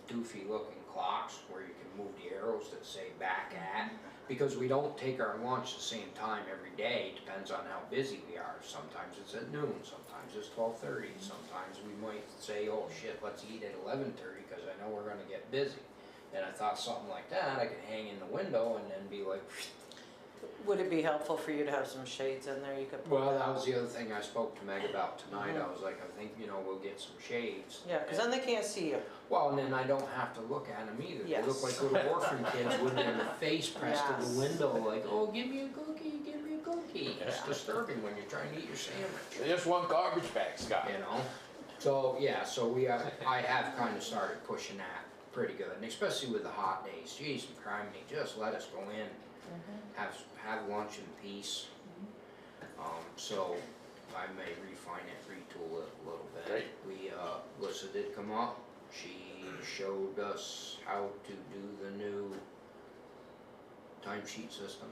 [SPEAKER 6] doofy looking clocks where you can move the arrows that say back at, because we don't take our lunch the same time every day, depends on how busy we are. Sometimes it's at noon, sometimes it's 12:30, sometimes we might say, oh shit, let's eat at 11:30, cause I know we're gonna get busy. And I thought something like that, I could hang in the window and then be like,
[SPEAKER 3] Would it be helpful for you to have some shades in there you could put?
[SPEAKER 6] well, that was the other thing I spoke to Meg about tonight. I was like, I think, you know, we'll get some shades.
[SPEAKER 3] Yeah, because then they can't see you.
[SPEAKER 6] Well, and then I don't have to look at them either. They look
[SPEAKER 3] Yes.
[SPEAKER 6] like little orphan kids with their face pressed to
[SPEAKER 3] Yes.
[SPEAKER 6] the window, like, oh, give me a cookie, give me a cookie. It's
[SPEAKER 1] Yeah.
[SPEAKER 6] disturbing when you're trying to eat your sandwich,
[SPEAKER 1] Just one garbage bag, Scott.
[SPEAKER 6] you know? So, yeah, so I have kind of started pushing that pretty good, and especially with the hot days. Jeez, criminy, just let us go in, have lunch in peace. So I may refine it, retool it a little bit.
[SPEAKER 1] Great.
[SPEAKER 6] Lissa did come up, she showed us how to do the new timesheet system,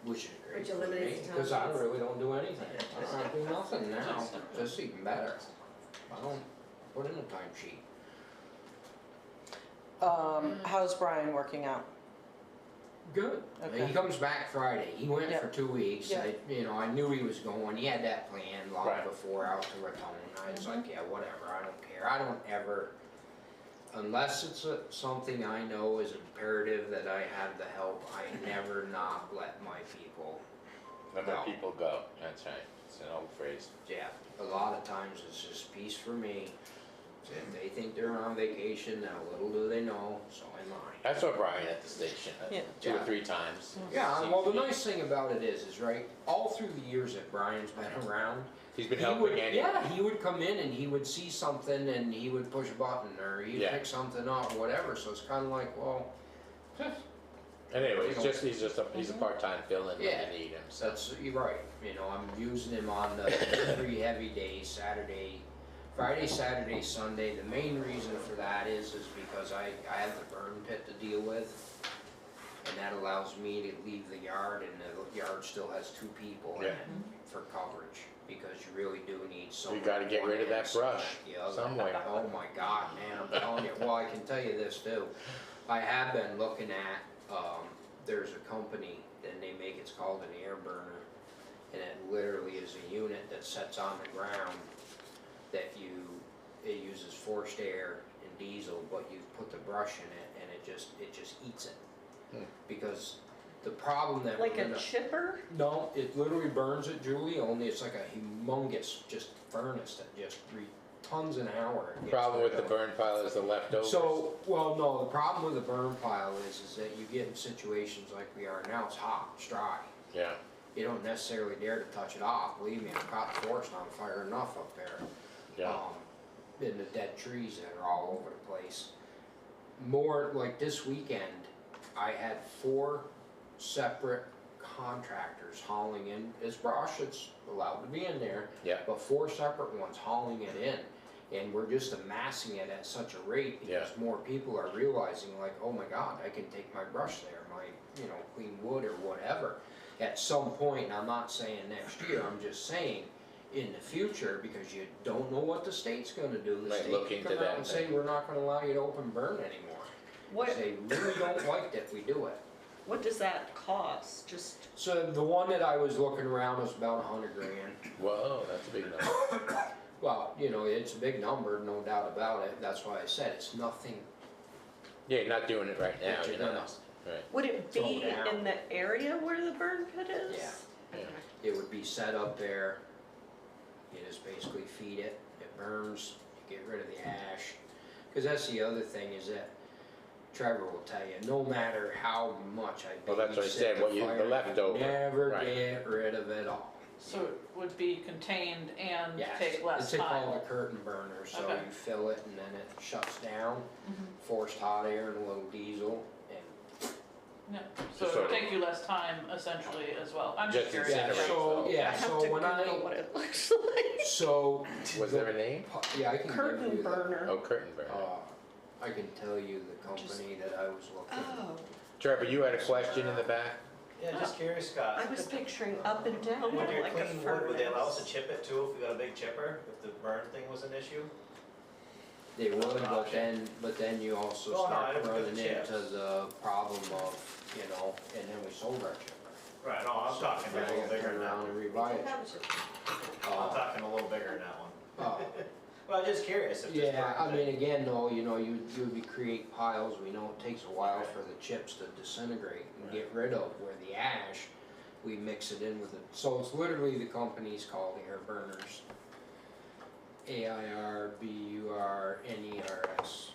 [SPEAKER 6] which is great
[SPEAKER 8] Which
[SPEAKER 6] for me,
[SPEAKER 8] eliminates the
[SPEAKER 6] cause I
[SPEAKER 8] timesheets.
[SPEAKER 6] really don't do anything. I don't do nothing now, that's even better. I don't put in a timesheet.
[SPEAKER 3] How's Brian working out?
[SPEAKER 6] Good.
[SPEAKER 3] Okay.
[SPEAKER 6] He comes back Friday. He went
[SPEAKER 3] Yeah.
[SPEAKER 6] for 2 weeks.
[SPEAKER 3] Yeah.
[SPEAKER 6] I knew he was going. He had that plan long
[SPEAKER 1] Right.
[SPEAKER 6] before out to Raton. I was like, yeah, whatever. I don't care. I don't ever, unless it's something I know is imperative that I have the help, I never not let my people.
[SPEAKER 1] Let
[SPEAKER 6] No.
[SPEAKER 1] the people go. That's right. It's an old phrase.
[SPEAKER 6] Yeah, a lot of times it's just peace for me. If they think they're on vacation, now little do they know, so am I.
[SPEAKER 1] I saw Brian at the station
[SPEAKER 3] Yeah.
[SPEAKER 1] 2 or
[SPEAKER 6] Yeah.
[SPEAKER 1] 3 times.
[SPEAKER 6] Yeah, well, the nice thing about it is right, all through the years that Brian's been around,
[SPEAKER 1] He's been
[SPEAKER 6] he
[SPEAKER 1] helping
[SPEAKER 6] would,
[SPEAKER 1] anyway.
[SPEAKER 6] yeah, he would come in and he would see something and he would push a button or he'd
[SPEAKER 1] Yeah.
[SPEAKER 6] pick something up, whatever, so it's kinda like, well,
[SPEAKER 1] Anyway, he's a part-time fill-in when
[SPEAKER 6] Yeah.
[SPEAKER 1] you need him, so.
[SPEAKER 6] that's, you're right, I'm using him on the 3 heavy days, Friday, Saturday, Sunday. The main reason for that is because I have the burn pit to deal with. And that allows me to leave the yard, and the yard still has 2 people in
[SPEAKER 1] Yeah.
[SPEAKER 6] it for coverage, because you really do need someone.
[SPEAKER 1] You gotta get
[SPEAKER 6] on
[SPEAKER 1] rid of
[SPEAKER 6] one
[SPEAKER 1] that
[SPEAKER 6] end,
[SPEAKER 1] brush
[SPEAKER 6] the other.
[SPEAKER 1] somewhere.
[SPEAKER 6] Oh my God, man, I'm telling you, well, I can tell you this too, I have been looking at, there's a company, and they make, it's called an air burner, and it literally is a unit that sits on the ground that it uses forced air and diesel, but you put the brush in it and it just eats it.
[SPEAKER 1] Hmm.
[SPEAKER 6] Because the problem that
[SPEAKER 2] Like
[SPEAKER 6] we're
[SPEAKER 2] a
[SPEAKER 6] gonna-
[SPEAKER 2] chipper?
[SPEAKER 6] No, it literally burns it, Julie, only it's like a humongous just furnace that just tons an hour. it gets
[SPEAKER 1] Problem with
[SPEAKER 6] rid
[SPEAKER 1] the
[SPEAKER 6] of.
[SPEAKER 1] burn pile is the leftovers.
[SPEAKER 6] So, well, no, the problem with the burn pile is that you get in situations like we are now, it's hot, it's dry.
[SPEAKER 1] Yeah,
[SPEAKER 6] You don't necessarily dare to touch it off, believe me, I've caught the forest on fire enough up there.
[SPEAKER 1] yeah.
[SPEAKER 6] In the dead trees that are all over the place. More like this weekend, I had 4 separate contractors hauling in, it's brush, it's allowed to be in there.
[SPEAKER 1] Yeah.
[SPEAKER 6] But 4 separate ones hauling it in, and we're just amassing it at such a rate because more people are realizing like, oh my God, I can take my brush there, my, clean wood or whatever. At some point, and I'm not saying next year, I'm just saying in the future, because you don't know what the state's gonna do. The
[SPEAKER 1] Might
[SPEAKER 6] state
[SPEAKER 1] look
[SPEAKER 6] could
[SPEAKER 1] into
[SPEAKER 6] come
[SPEAKER 1] that
[SPEAKER 6] out and say,
[SPEAKER 1] thing.
[SPEAKER 6] we're not gonna allow you to open burn anymore.
[SPEAKER 2] What,
[SPEAKER 6] They really don't like that we do it.
[SPEAKER 2] what does that cost? Just,
[SPEAKER 6] So the one that I was looking around was about $100 grand.
[SPEAKER 1] Whoa, that's a big number.
[SPEAKER 6] Well, it's a big number, no doubt about it. That's why I said it's nothing.
[SPEAKER 1] Yeah, you're not doing it right now,
[SPEAKER 6] that
[SPEAKER 1] you
[SPEAKER 6] you
[SPEAKER 1] know.
[SPEAKER 6] know.
[SPEAKER 1] Right.
[SPEAKER 2] would it
[SPEAKER 6] Throw
[SPEAKER 2] be
[SPEAKER 6] down.
[SPEAKER 2] in the area where the burn pit is?
[SPEAKER 6] Yeah.
[SPEAKER 1] Yeah.
[SPEAKER 6] It would be set up there. You just basically feed it. It burns. You get rid of the ash. Because that's the other thing is that Trevor will tell you, no matter how much I
[SPEAKER 1] Well, that's what I
[SPEAKER 6] babysit
[SPEAKER 1] said,
[SPEAKER 6] the
[SPEAKER 1] the
[SPEAKER 6] fire,
[SPEAKER 1] leftover,
[SPEAKER 6] you never
[SPEAKER 1] right.
[SPEAKER 6] get rid of it all.
[SPEAKER 8] So it would be contained and
[SPEAKER 6] Yes.
[SPEAKER 8] take less
[SPEAKER 6] It's called
[SPEAKER 8] time.
[SPEAKER 6] a curtain burner, so
[SPEAKER 8] Okay.
[SPEAKER 6] you fill it and then it shuts down,
[SPEAKER 8] Mhm.
[SPEAKER 6] forced hot air and a little diesel, and
[SPEAKER 8] Yeah, so
[SPEAKER 1] Just
[SPEAKER 8] it
[SPEAKER 1] sort
[SPEAKER 8] would
[SPEAKER 1] of-
[SPEAKER 8] take you less time essentially as well. I'm
[SPEAKER 1] Just
[SPEAKER 8] just curious.
[SPEAKER 6] yeah,
[SPEAKER 1] incinerate.
[SPEAKER 6] so,
[SPEAKER 2] I
[SPEAKER 6] yeah,
[SPEAKER 2] have
[SPEAKER 6] so
[SPEAKER 2] to
[SPEAKER 6] when
[SPEAKER 2] Google what it looks like.
[SPEAKER 6] so.
[SPEAKER 1] Was there a name?
[SPEAKER 6] Yeah, I can give
[SPEAKER 2] Curtain
[SPEAKER 6] you the,
[SPEAKER 2] burner.
[SPEAKER 1] Oh, curtain burner.
[SPEAKER 6] I can tell you the company that I was looking.
[SPEAKER 2] Oh,
[SPEAKER 1] Trevor, you had a question in the back?
[SPEAKER 5] Yeah, just curious, Scott.
[SPEAKER 2] I was picturing up and down
[SPEAKER 5] When you're
[SPEAKER 2] like a
[SPEAKER 5] cleaning wood, would they allow us to
[SPEAKER 2] furnace.
[SPEAKER 5] chip it too if we got a big chipper, if the burn thing was an issue?
[SPEAKER 6] They would, but
[SPEAKER 5] Option.
[SPEAKER 6] then you also
[SPEAKER 5] Oh, no, I
[SPEAKER 6] start
[SPEAKER 5] don't get
[SPEAKER 6] running
[SPEAKER 5] the chips.
[SPEAKER 6] into the problem of, and then we sold our chipper.
[SPEAKER 5] Right, no, I'm talking a
[SPEAKER 6] Now you
[SPEAKER 5] little
[SPEAKER 6] gotta
[SPEAKER 5] bigger
[SPEAKER 6] turn
[SPEAKER 5] than that
[SPEAKER 6] around
[SPEAKER 5] one.
[SPEAKER 6] and rebuy it.
[SPEAKER 5] I'm
[SPEAKER 6] Uh,
[SPEAKER 5] talking a little bigger than that one.
[SPEAKER 6] uh,
[SPEAKER 5] Well, I'm just curious if this
[SPEAKER 6] Yeah,
[SPEAKER 5] burn
[SPEAKER 6] I mean,
[SPEAKER 5] thing.
[SPEAKER 6] again, though, you would be create piles, we know it takes a while for the chips to disintegrate and get rid of, where the ash, we mix it in with it. So it's literally the company's called Air Burners. AIRBURNERS.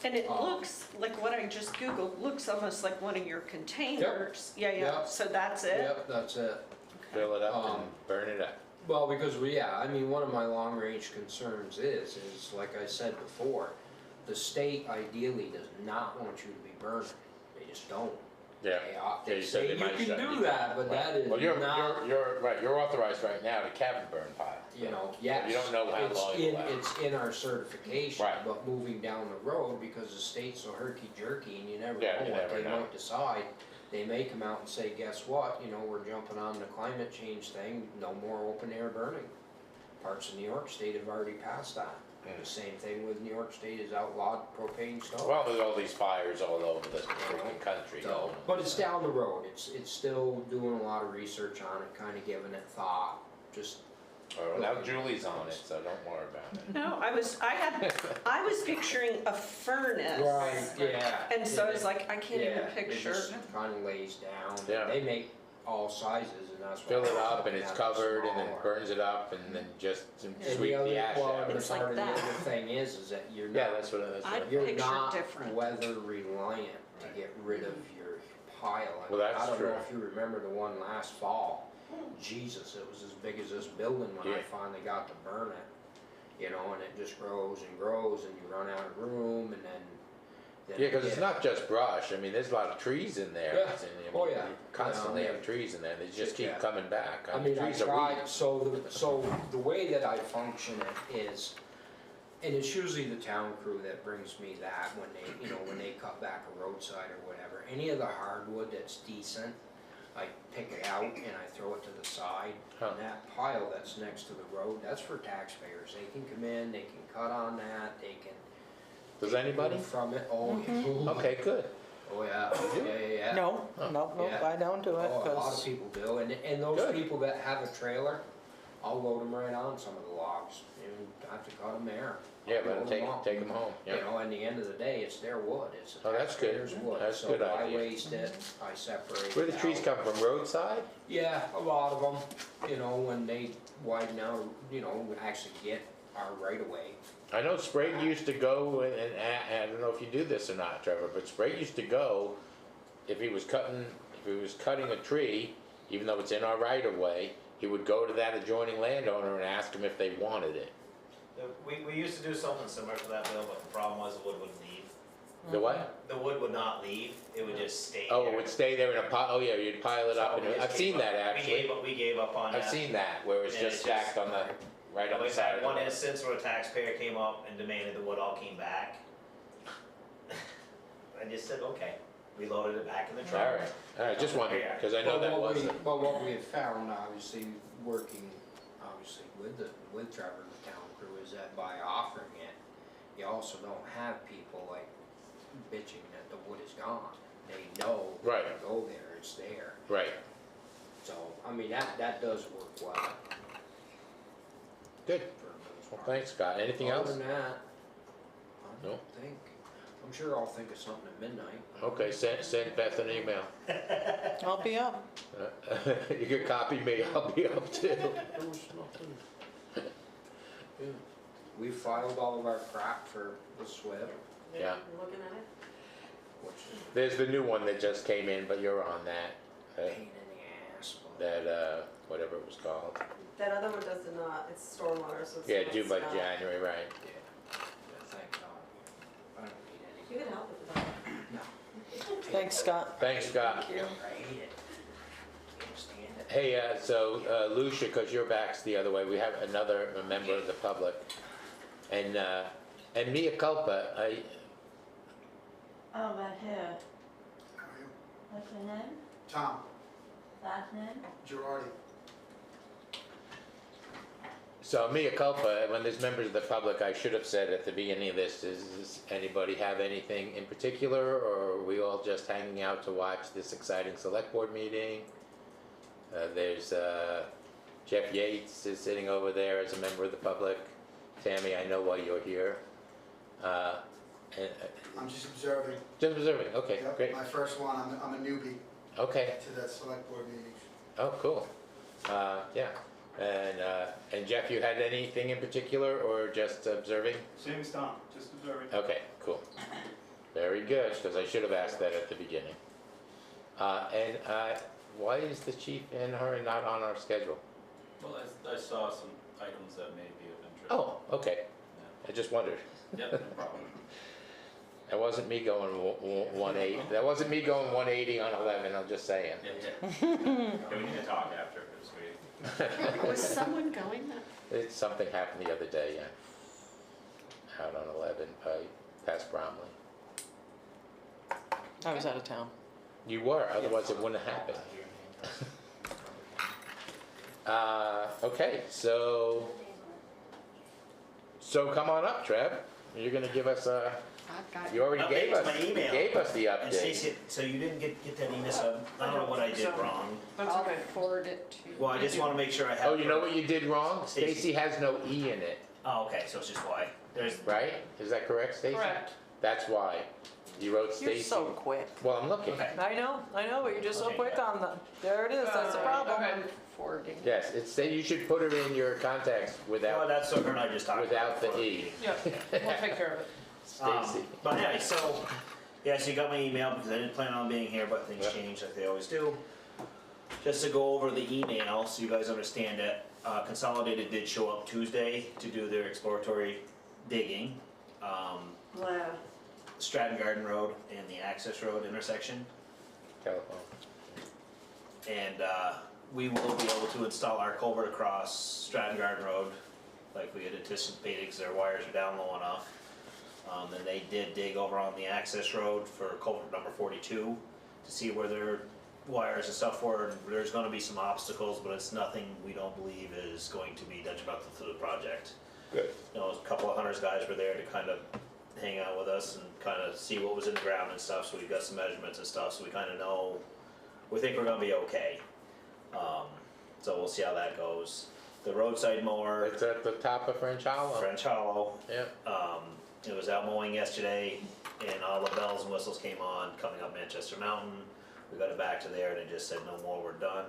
[SPEAKER 2] And it
[SPEAKER 6] Oh.
[SPEAKER 2] looks, like what I just Googled, looks almost like one of your containers. Yeah, yeah,
[SPEAKER 6] Yep.
[SPEAKER 2] so that's it?
[SPEAKER 6] Yep, that's it.
[SPEAKER 1] Fill it up and
[SPEAKER 6] Um,
[SPEAKER 1] burn it up.
[SPEAKER 6] Well, because one of my long-range concerns is like I said before, the state ideally does not want you to be burning. They just don't.
[SPEAKER 1] Yeah.
[SPEAKER 6] They
[SPEAKER 1] Yeah, you said
[SPEAKER 6] say
[SPEAKER 1] they
[SPEAKER 6] you
[SPEAKER 1] might
[SPEAKER 6] can
[SPEAKER 1] shut
[SPEAKER 6] do
[SPEAKER 1] you
[SPEAKER 6] that, but
[SPEAKER 1] Right.
[SPEAKER 6] that is
[SPEAKER 1] Well, you're
[SPEAKER 6] not.
[SPEAKER 1] right, you're authorized right now to cabin burn pile.
[SPEAKER 6] Yes.
[SPEAKER 1] You don't know how
[SPEAKER 6] it's
[SPEAKER 1] long
[SPEAKER 6] in,
[SPEAKER 1] it'll last.
[SPEAKER 6] it's in our certification,
[SPEAKER 1] Right.
[SPEAKER 6] but moving down the road, because the state's so herky-jerky and you never
[SPEAKER 1] Yeah,
[SPEAKER 6] know
[SPEAKER 1] you
[SPEAKER 6] what
[SPEAKER 1] never
[SPEAKER 6] they
[SPEAKER 1] know.
[SPEAKER 6] might decide, they may come out and say, guess what, we're jumping on the climate change thing, no more open air burning. Parts of New York State have already passed that.
[SPEAKER 1] Mm.
[SPEAKER 6] The same thing with New York State has outlawed propane stove.
[SPEAKER 1] Well, there's all these fires all over the freaking country.
[SPEAKER 6] So, but it's down the road, it's still doing a lot of research on it, kinda giving it thought, just.
[SPEAKER 1] Oh, now Julie's on it, so don't worry about it.
[SPEAKER 2] No, I was picturing a furnace.
[SPEAKER 6] Yeah.
[SPEAKER 2] And so I was like, I can't even
[SPEAKER 6] Yeah,
[SPEAKER 2] picture.
[SPEAKER 6] it just kinda lays down.
[SPEAKER 1] Yeah.
[SPEAKER 6] They make all sizes and that's why.
[SPEAKER 1] Fill it
[SPEAKER 6] I was
[SPEAKER 1] up and
[SPEAKER 6] looking
[SPEAKER 1] it's
[SPEAKER 6] at the
[SPEAKER 1] covered and then
[SPEAKER 6] smaller.
[SPEAKER 1] burns it up and then just
[SPEAKER 6] And
[SPEAKER 1] sweep the ash out.
[SPEAKER 2] It's like
[SPEAKER 6] part of the
[SPEAKER 2] that.
[SPEAKER 6] other thing is that you're
[SPEAKER 1] Yeah,
[SPEAKER 6] not,
[SPEAKER 1] that's what it is.
[SPEAKER 2] I-
[SPEAKER 6] you're
[SPEAKER 2] picture
[SPEAKER 6] not
[SPEAKER 2] different.
[SPEAKER 6] weather reliant to get rid of your pile.
[SPEAKER 1] Well, that's
[SPEAKER 6] I don't
[SPEAKER 1] true.
[SPEAKER 6] know if you remember the one last fall. Jesus, it was as big as this building when I
[SPEAKER 1] Yeah.
[SPEAKER 6] finally got to burn it. And it just grows and grows and you run out of room and then.
[SPEAKER 1] Yeah, because it's not just brush. I mean, there's a lot of trees in there.
[SPEAKER 6] Yeah.
[SPEAKER 1] And, I mean,
[SPEAKER 6] Oh, yeah.
[SPEAKER 1] you constantly
[SPEAKER 6] Yeah.
[SPEAKER 1] have trees in there. They just keep
[SPEAKER 6] Yeah.
[SPEAKER 1] coming back.
[SPEAKER 6] I mean, I
[SPEAKER 1] trees are
[SPEAKER 6] tried,
[SPEAKER 1] weeds.
[SPEAKER 6] so the way that I function it is, And it's usually the town crew that brings me that when they, you know, when they cut back a roadside or whatever. Any of the hardwood that's decent, I pick it out and I throw it to the side.
[SPEAKER 1] Huh.
[SPEAKER 6] And that pile that's next to the road, that's for taxpayers. They can come in, they can cut on that, they can.
[SPEAKER 1] Does
[SPEAKER 6] take
[SPEAKER 1] anybody?
[SPEAKER 6] wood from it, oh, yeah.
[SPEAKER 1] Okay, good.
[SPEAKER 6] Oh, yeah, yeah.
[SPEAKER 3] No, no,
[SPEAKER 6] Yeah.
[SPEAKER 3] I don't do it,
[SPEAKER 6] Oh, a lot of
[SPEAKER 3] 'cause
[SPEAKER 6] people do, and those
[SPEAKER 1] Good.
[SPEAKER 6] people that have a trailer, I'll load them right on some of the logs, and I have to cut them there.
[SPEAKER 1] Yeah,
[SPEAKER 6] Load
[SPEAKER 1] but
[SPEAKER 6] 'em
[SPEAKER 1] take
[SPEAKER 6] off.
[SPEAKER 1] them home,
[SPEAKER 6] You
[SPEAKER 1] yeah.
[SPEAKER 6] know, in the end of the day, it's their wood, it's the
[SPEAKER 1] Oh, that's good.
[SPEAKER 6] taxpayers' wood.
[SPEAKER 1] That's a good
[SPEAKER 6] So I
[SPEAKER 1] idea.
[SPEAKER 6] waste it, I separate
[SPEAKER 1] Where do
[SPEAKER 6] it
[SPEAKER 1] the trees
[SPEAKER 6] out.
[SPEAKER 1] come from, roadside?
[SPEAKER 6] Yeah, a lot of them, you know, when they widen out, you know, we actually get our right of way.
[SPEAKER 1] I know Sprague used to go, and I don't know if you do this or not, Trevor, but Sprague used to go, if he was cutting a tree, even though it's in our right of way, he would go to that adjoining landowner and ask him if they wanted it.
[SPEAKER 5] We used to do something similar to that, Bill, but the problem was the wood wouldn't leave.
[SPEAKER 1] The what?
[SPEAKER 5] The wood would not leave, it would just stay there.
[SPEAKER 1] Oh, it would stay there in a pile, oh yeah, you'd pile it up,
[SPEAKER 5] So we
[SPEAKER 1] and
[SPEAKER 5] just
[SPEAKER 1] I've seen
[SPEAKER 5] gave
[SPEAKER 1] that
[SPEAKER 5] up-
[SPEAKER 1] actually.
[SPEAKER 5] We gave up on that.
[SPEAKER 1] I've seen that, where it's
[SPEAKER 5] And
[SPEAKER 1] just
[SPEAKER 5] it's just-
[SPEAKER 1] stacked on the, right on the
[SPEAKER 5] We've
[SPEAKER 1] side
[SPEAKER 5] had
[SPEAKER 1] of the
[SPEAKER 5] one
[SPEAKER 1] road.
[SPEAKER 5] instance where a taxpayer came up and demanded the wood all came back. I just said, okay, we loaded it back in the truck.
[SPEAKER 1] Alright, just wondered, cause I know
[SPEAKER 6] But
[SPEAKER 1] that
[SPEAKER 6] what we-
[SPEAKER 1] wasn't,
[SPEAKER 6] But what we have found, obviously, working, obviously, with Trevor and the town crew, is that by offering it, you also don't have people like bitching that the wood is gone. They know, they
[SPEAKER 1] Right.
[SPEAKER 6] can go there, it's there.
[SPEAKER 1] right,
[SPEAKER 6] So, I mean, that does work well
[SPEAKER 1] good.
[SPEAKER 6] for the most
[SPEAKER 1] Well,
[SPEAKER 6] part.
[SPEAKER 1] thanks, Scott. Anything
[SPEAKER 6] Other
[SPEAKER 1] else?
[SPEAKER 6] than that, I
[SPEAKER 1] No?
[SPEAKER 6] don't think, I'm sure I'll think of something at midnight.
[SPEAKER 1] Okay, send Beth an email.
[SPEAKER 3] I'll be up.
[SPEAKER 1] You can copy me, I'll be up too.
[SPEAKER 6] There was nothing. Yeah. We filed all of our crap for the SWIP,
[SPEAKER 1] Yeah.
[SPEAKER 7] Looking at it?
[SPEAKER 6] which is
[SPEAKER 1] There's the new one that just came in, but you're on that,
[SPEAKER 6] a pain in the ass, but.
[SPEAKER 1] whatever it was called.
[SPEAKER 9] That other one does not, it's stormwater, so it's
[SPEAKER 1] Yeah,
[SPEAKER 9] not
[SPEAKER 1] due by
[SPEAKER 9] Scott.
[SPEAKER 1] January, right.
[SPEAKER 6] Yeah, thank God. I don't need
[SPEAKER 9] You
[SPEAKER 6] any.
[SPEAKER 9] can help with that.
[SPEAKER 6] No.
[SPEAKER 3] Thanks, Scott.
[SPEAKER 1] Thanks, Scott.
[SPEAKER 6] I hate it. Can't stand it.
[SPEAKER 1] Hey, Lucia, cause your back's the other way, we have another member of the public. And mea culpa,
[SPEAKER 7] Oh, right here.
[SPEAKER 10] How are you?
[SPEAKER 7] What's your name?
[SPEAKER 10] Tom
[SPEAKER 7] Last name?
[SPEAKER 10] Girardi.
[SPEAKER 1] so mea culpa, when there's members of the public, I should have said at the beginning of this, does anybody have anything in particular, or are we all just hanging out to watch this exciting select board meeting? There's Jeff Yates is sitting over there as a member of the public. Tammy, I know why you're here. And,
[SPEAKER 10] I'm just observing.
[SPEAKER 1] just observing, okay,
[SPEAKER 10] Yep,
[SPEAKER 1] great,
[SPEAKER 10] my first one, I'm a newbie
[SPEAKER 1] okay,
[SPEAKER 10] to that select board meeting.
[SPEAKER 1] oh, cool. Yeah, and Jeff, you had anything in particular, or just observing?
[SPEAKER 11] Same as Tom, just observing.
[SPEAKER 1] Okay, cool. Very good, because I should have asked that at the beginning. Why is the chief and her not on our schedule?
[SPEAKER 11] Well, I saw some items that may be of interest.
[SPEAKER 1] Oh, okay, I just wondered.
[SPEAKER 11] Yep, no problem.
[SPEAKER 1] That wasn't me going 180, that wasn't me going 180 on 11, I'm just saying.
[SPEAKER 11] Yeah, we need to talk after, because we.
[SPEAKER 2] Was someone going that?
[SPEAKER 1] It's something happened the other day, yeah. Out on 11, past Bromley.
[SPEAKER 3] I was out of town.
[SPEAKER 1] You were, otherwise it wouldn't have happened. Okay, so come on up, Trev. You're gonna give us
[SPEAKER 2] I've got
[SPEAKER 1] you already
[SPEAKER 5] Update
[SPEAKER 1] gave
[SPEAKER 5] to
[SPEAKER 1] us,
[SPEAKER 5] my email.
[SPEAKER 1] gave us the
[SPEAKER 5] And
[SPEAKER 1] update.
[SPEAKER 5] Stacy, so you didn't get that email, so I don't know what I did
[SPEAKER 8] so.
[SPEAKER 5] wrong.
[SPEAKER 8] That's
[SPEAKER 2] I'll
[SPEAKER 8] okay.
[SPEAKER 2] forward it to.
[SPEAKER 5] Well, I just wanna make sure I have.
[SPEAKER 1] Oh, you know what you did wrong?
[SPEAKER 5] Stacy.
[SPEAKER 1] Stacy has no E in it,
[SPEAKER 5] Oh, okay, so it's just why. There's,
[SPEAKER 1] right? Is that correct, Stacy?
[SPEAKER 8] Correct.
[SPEAKER 1] That's why. You wrote
[SPEAKER 3] You're
[SPEAKER 1] Stacy.
[SPEAKER 3] so quick.
[SPEAKER 1] Well, I'm looking.
[SPEAKER 5] okay.
[SPEAKER 3] I know, but you're just so
[SPEAKER 5] Okay.
[SPEAKER 3] quick on the, there it is, that's the problem.
[SPEAKER 8] Okay.
[SPEAKER 2] Forwarding.
[SPEAKER 1] Yes, you should put her in your contacts
[SPEAKER 5] Well,
[SPEAKER 1] without,
[SPEAKER 5] that's what her and I just talked about.
[SPEAKER 1] without the
[SPEAKER 5] before.
[SPEAKER 1] E.
[SPEAKER 8] Yep, we'll take care of it.
[SPEAKER 1] Stacy.
[SPEAKER 5] But anyway, so, yeah, so you got my email because I didn't plan on being here, but things
[SPEAKER 1] Yep.
[SPEAKER 5] change like they always do. Just to go over the email so you guys understand it, Consolidated did show up Tuesday to do their exploratory digging.
[SPEAKER 7] Where?
[SPEAKER 5] Stratton Garden Road and the Access Road intersection.
[SPEAKER 1] Telephone.
[SPEAKER 5] And we will be able to install our culvert across Stratton Garden Road like we had anticipated, because their wires are down low enough. And they did dig over on the access road for culvert number 42 to see where their wires and stuff were. And there's gonna be some obstacles, but it's nothing we don't believe is going to be detrimental to the project.
[SPEAKER 1] Good.
[SPEAKER 5] You know, a couple of hunters guys were there to kind of hang out with us and kind of see what was in the ground and stuff, so we got some measurements and stuff, so we kind of know, we think we're gonna be okay. So we'll see how that goes. The roadside mower,
[SPEAKER 1] It's at the top of French Hollow.
[SPEAKER 5] French Hollow,
[SPEAKER 1] Yeah.
[SPEAKER 5] it was out mowing yesterday, and all the bells and whistles came on coming up Manchester Mountain. We got it back to there, and it just said no more, we're done.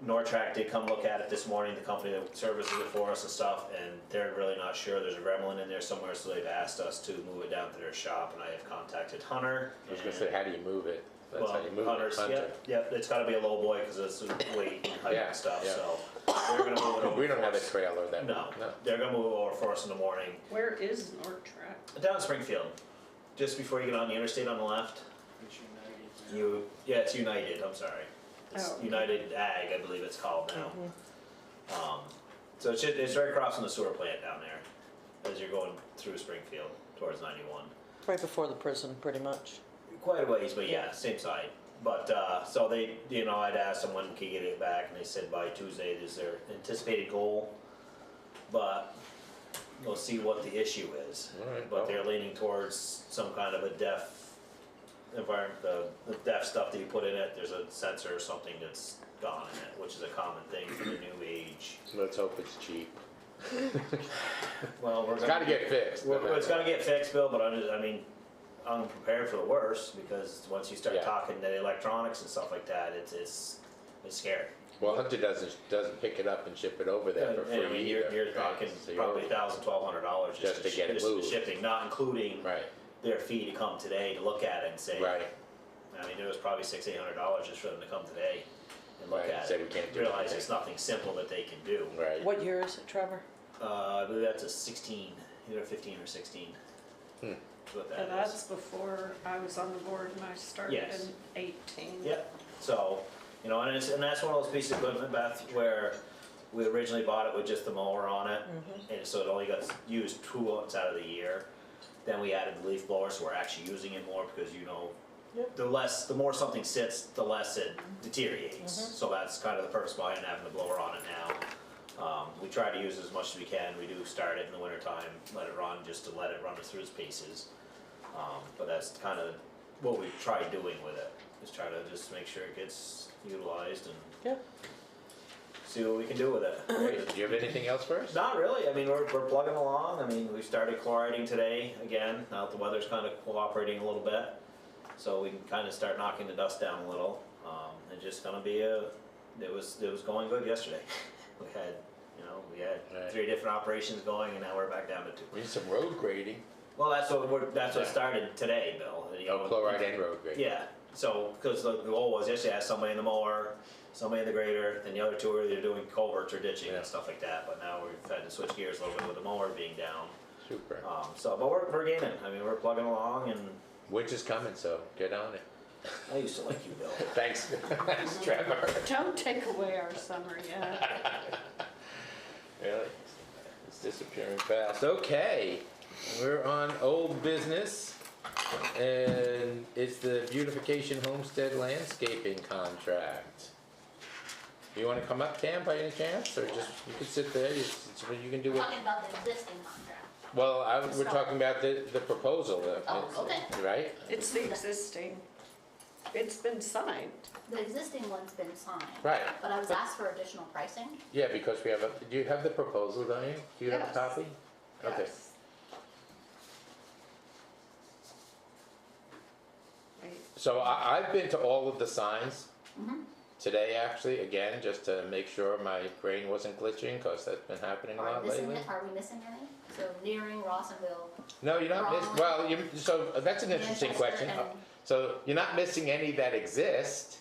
[SPEAKER 5] Nortrack did come look at it this morning, the company that services it for us and stuff, and they're really not sure. There's a gremlin in there somewhere, so they've asked us to move it down to their shop, and I have contacted Hunter.
[SPEAKER 1] I was gonna say, how do you move it? That's how you move
[SPEAKER 5] Hunter's,
[SPEAKER 1] it. Hunter.
[SPEAKER 5] yep, it's gotta be a low boy, cause it's weight and height
[SPEAKER 1] Yeah,
[SPEAKER 5] and stuff,
[SPEAKER 1] yeah.
[SPEAKER 5] so they're gonna move it over.
[SPEAKER 1] We don't
[SPEAKER 5] for
[SPEAKER 1] have a
[SPEAKER 5] us.
[SPEAKER 1] trailer that.
[SPEAKER 5] No, they're gonna move it over for us in the morning.
[SPEAKER 2] Where is Nortrack?
[SPEAKER 5] Down in Springfield, just before you get on the interstate on the left. It's United, I'm sorry. It's
[SPEAKER 2] Oh, okay.
[SPEAKER 5] United Ag, I believe it's called now. So it's right across from the sewer plant down there, as you're going through Springfield towards 91.
[SPEAKER 3] Right before the prison, pretty much.
[SPEAKER 5] Quite a ways, but yeah, same side. But, so they, you know, I'd asked them when can you get it back, and they said by Tuesday is their anticipated goal. But we'll see what the issue is.
[SPEAKER 1] All right,
[SPEAKER 5] But
[SPEAKER 1] well.
[SPEAKER 5] they're leaning towards some kind of a deaf environment, the deaf stuff that you put in it, there's a sensor or something that's gone in it, which is a common thing for the new age.
[SPEAKER 1] Let's hope it's cheap.
[SPEAKER 5] Well, we're
[SPEAKER 1] It's gotta get fixed.
[SPEAKER 5] It's gonna get fixed, Bill, but I'm prepared for the worst, because once you start
[SPEAKER 1] Yeah.
[SPEAKER 5] talking the electronics and stuff like that, it's scary.
[SPEAKER 1] Well, Hunter doesn't pick it up and ship it over there for
[SPEAKER 5] And, I
[SPEAKER 1] free
[SPEAKER 5] mean,
[SPEAKER 1] either.
[SPEAKER 5] you're
[SPEAKER 1] right?
[SPEAKER 5] talking
[SPEAKER 1] So you're-
[SPEAKER 5] probably $1,000-$1,200
[SPEAKER 1] Just to get it
[SPEAKER 5] just the
[SPEAKER 1] moved.
[SPEAKER 5] shipping, not including
[SPEAKER 1] Right,
[SPEAKER 5] their fee to come today to look at it and say.
[SPEAKER 1] right.
[SPEAKER 5] I mean, it was probably $600-$800 just for them to come today and look
[SPEAKER 1] Right,
[SPEAKER 5] at
[SPEAKER 1] said
[SPEAKER 5] it.
[SPEAKER 1] we can't do
[SPEAKER 5] Realize
[SPEAKER 1] anything.
[SPEAKER 5] it's nothing simple that they can do.
[SPEAKER 1] Right.
[SPEAKER 3] What year is it, Trevor?
[SPEAKER 5] I believe that's a 16, either 15 or 16.
[SPEAKER 1] Hmm.
[SPEAKER 5] Is what that
[SPEAKER 2] And
[SPEAKER 5] is.
[SPEAKER 2] that's before I was on the board and I started
[SPEAKER 5] Yes.
[SPEAKER 2] in 18.
[SPEAKER 5] Yep, so, you know, and that's one of those pieces of equipment, Beth, where we originally bought it with just the mower on it, and so it only got used 2 months out of the year. Then we added the leaf blower, so we're actually using it more, because you know, the more something sits, the less it deteriorates. So that's kind of the purpose behind having the blower on it now. We try to use it as much as we can. We do start it in the wintertime, let it run, just to let it run through its paces. But that's kind of what we try doing with it, is try to just make sure it gets utilized and
[SPEAKER 3] Yeah.
[SPEAKER 5] see what we can do with it.
[SPEAKER 1] Great. Do you have anything else for us?
[SPEAKER 5] Not really, I mean, we're plugging along. I mean, we started chloriding today again, now that the weather's kind of cooperating a little bit. So we can kind of start knocking the dust down a little. It's just gonna be it was going good yesterday. We had
[SPEAKER 1] Right.
[SPEAKER 5] 3 different operations going, and now we're back down to 2.
[SPEAKER 1] We need some road grading.
[SPEAKER 5] Well, that's what
[SPEAKER 1] Yeah.
[SPEAKER 5] started today, Bill. You know,
[SPEAKER 1] Chloride and road grading.
[SPEAKER 5] Yeah, so, because the goal was yesterday, I had somebody in the mower, somebody in the grader, then the other 2 are either doing culverts or ditching
[SPEAKER 1] Yeah.
[SPEAKER 5] and stuff like that, but now we've had to switch gears a little bit with the mower being down.
[SPEAKER 1] Super.
[SPEAKER 5] But we're gaining, I mean, we're plugging along, and
[SPEAKER 1] Winter's coming, so get on it.
[SPEAKER 5] I used to like you, Bill.
[SPEAKER 1] Thanks. Thanks, Trevor.
[SPEAKER 2] Don't take away our summer yet.
[SPEAKER 1] Really? It's disappearing fast. Okay, we're on old business. And it's the beautification homestead landscaping contract. You wanna come up, Tam, by any chance, or just, you can sit there, you can do it.
[SPEAKER 12] Talking about the existing contract.
[SPEAKER 1] Well, we're talking about the proposal,
[SPEAKER 12] Oh, okay.
[SPEAKER 1] right?
[SPEAKER 2] It's the existing, it's been signed.
[SPEAKER 12] The existing one's been signed.
[SPEAKER 1] Right.
[SPEAKER 12] But I was asked for additional pricing.
[SPEAKER 1] Yeah, because we have do you have the proposal, don't you? Do you have a
[SPEAKER 2] Yes.
[SPEAKER 1] copy? Okay.
[SPEAKER 2] Yes. Wait,
[SPEAKER 1] So I've been to all of the signs
[SPEAKER 12] Mhm.
[SPEAKER 1] today, actually, again, just to make sure my brain wasn't glitching, because that's been happening a lot lately.
[SPEAKER 12] Are we missing any? So Nearing, Rossville,
[SPEAKER 1] No, you're not missing, well, so that's an interesting
[SPEAKER 12] Manchester,
[SPEAKER 1] question.
[SPEAKER 12] and
[SPEAKER 1] So you're not missing any that exist,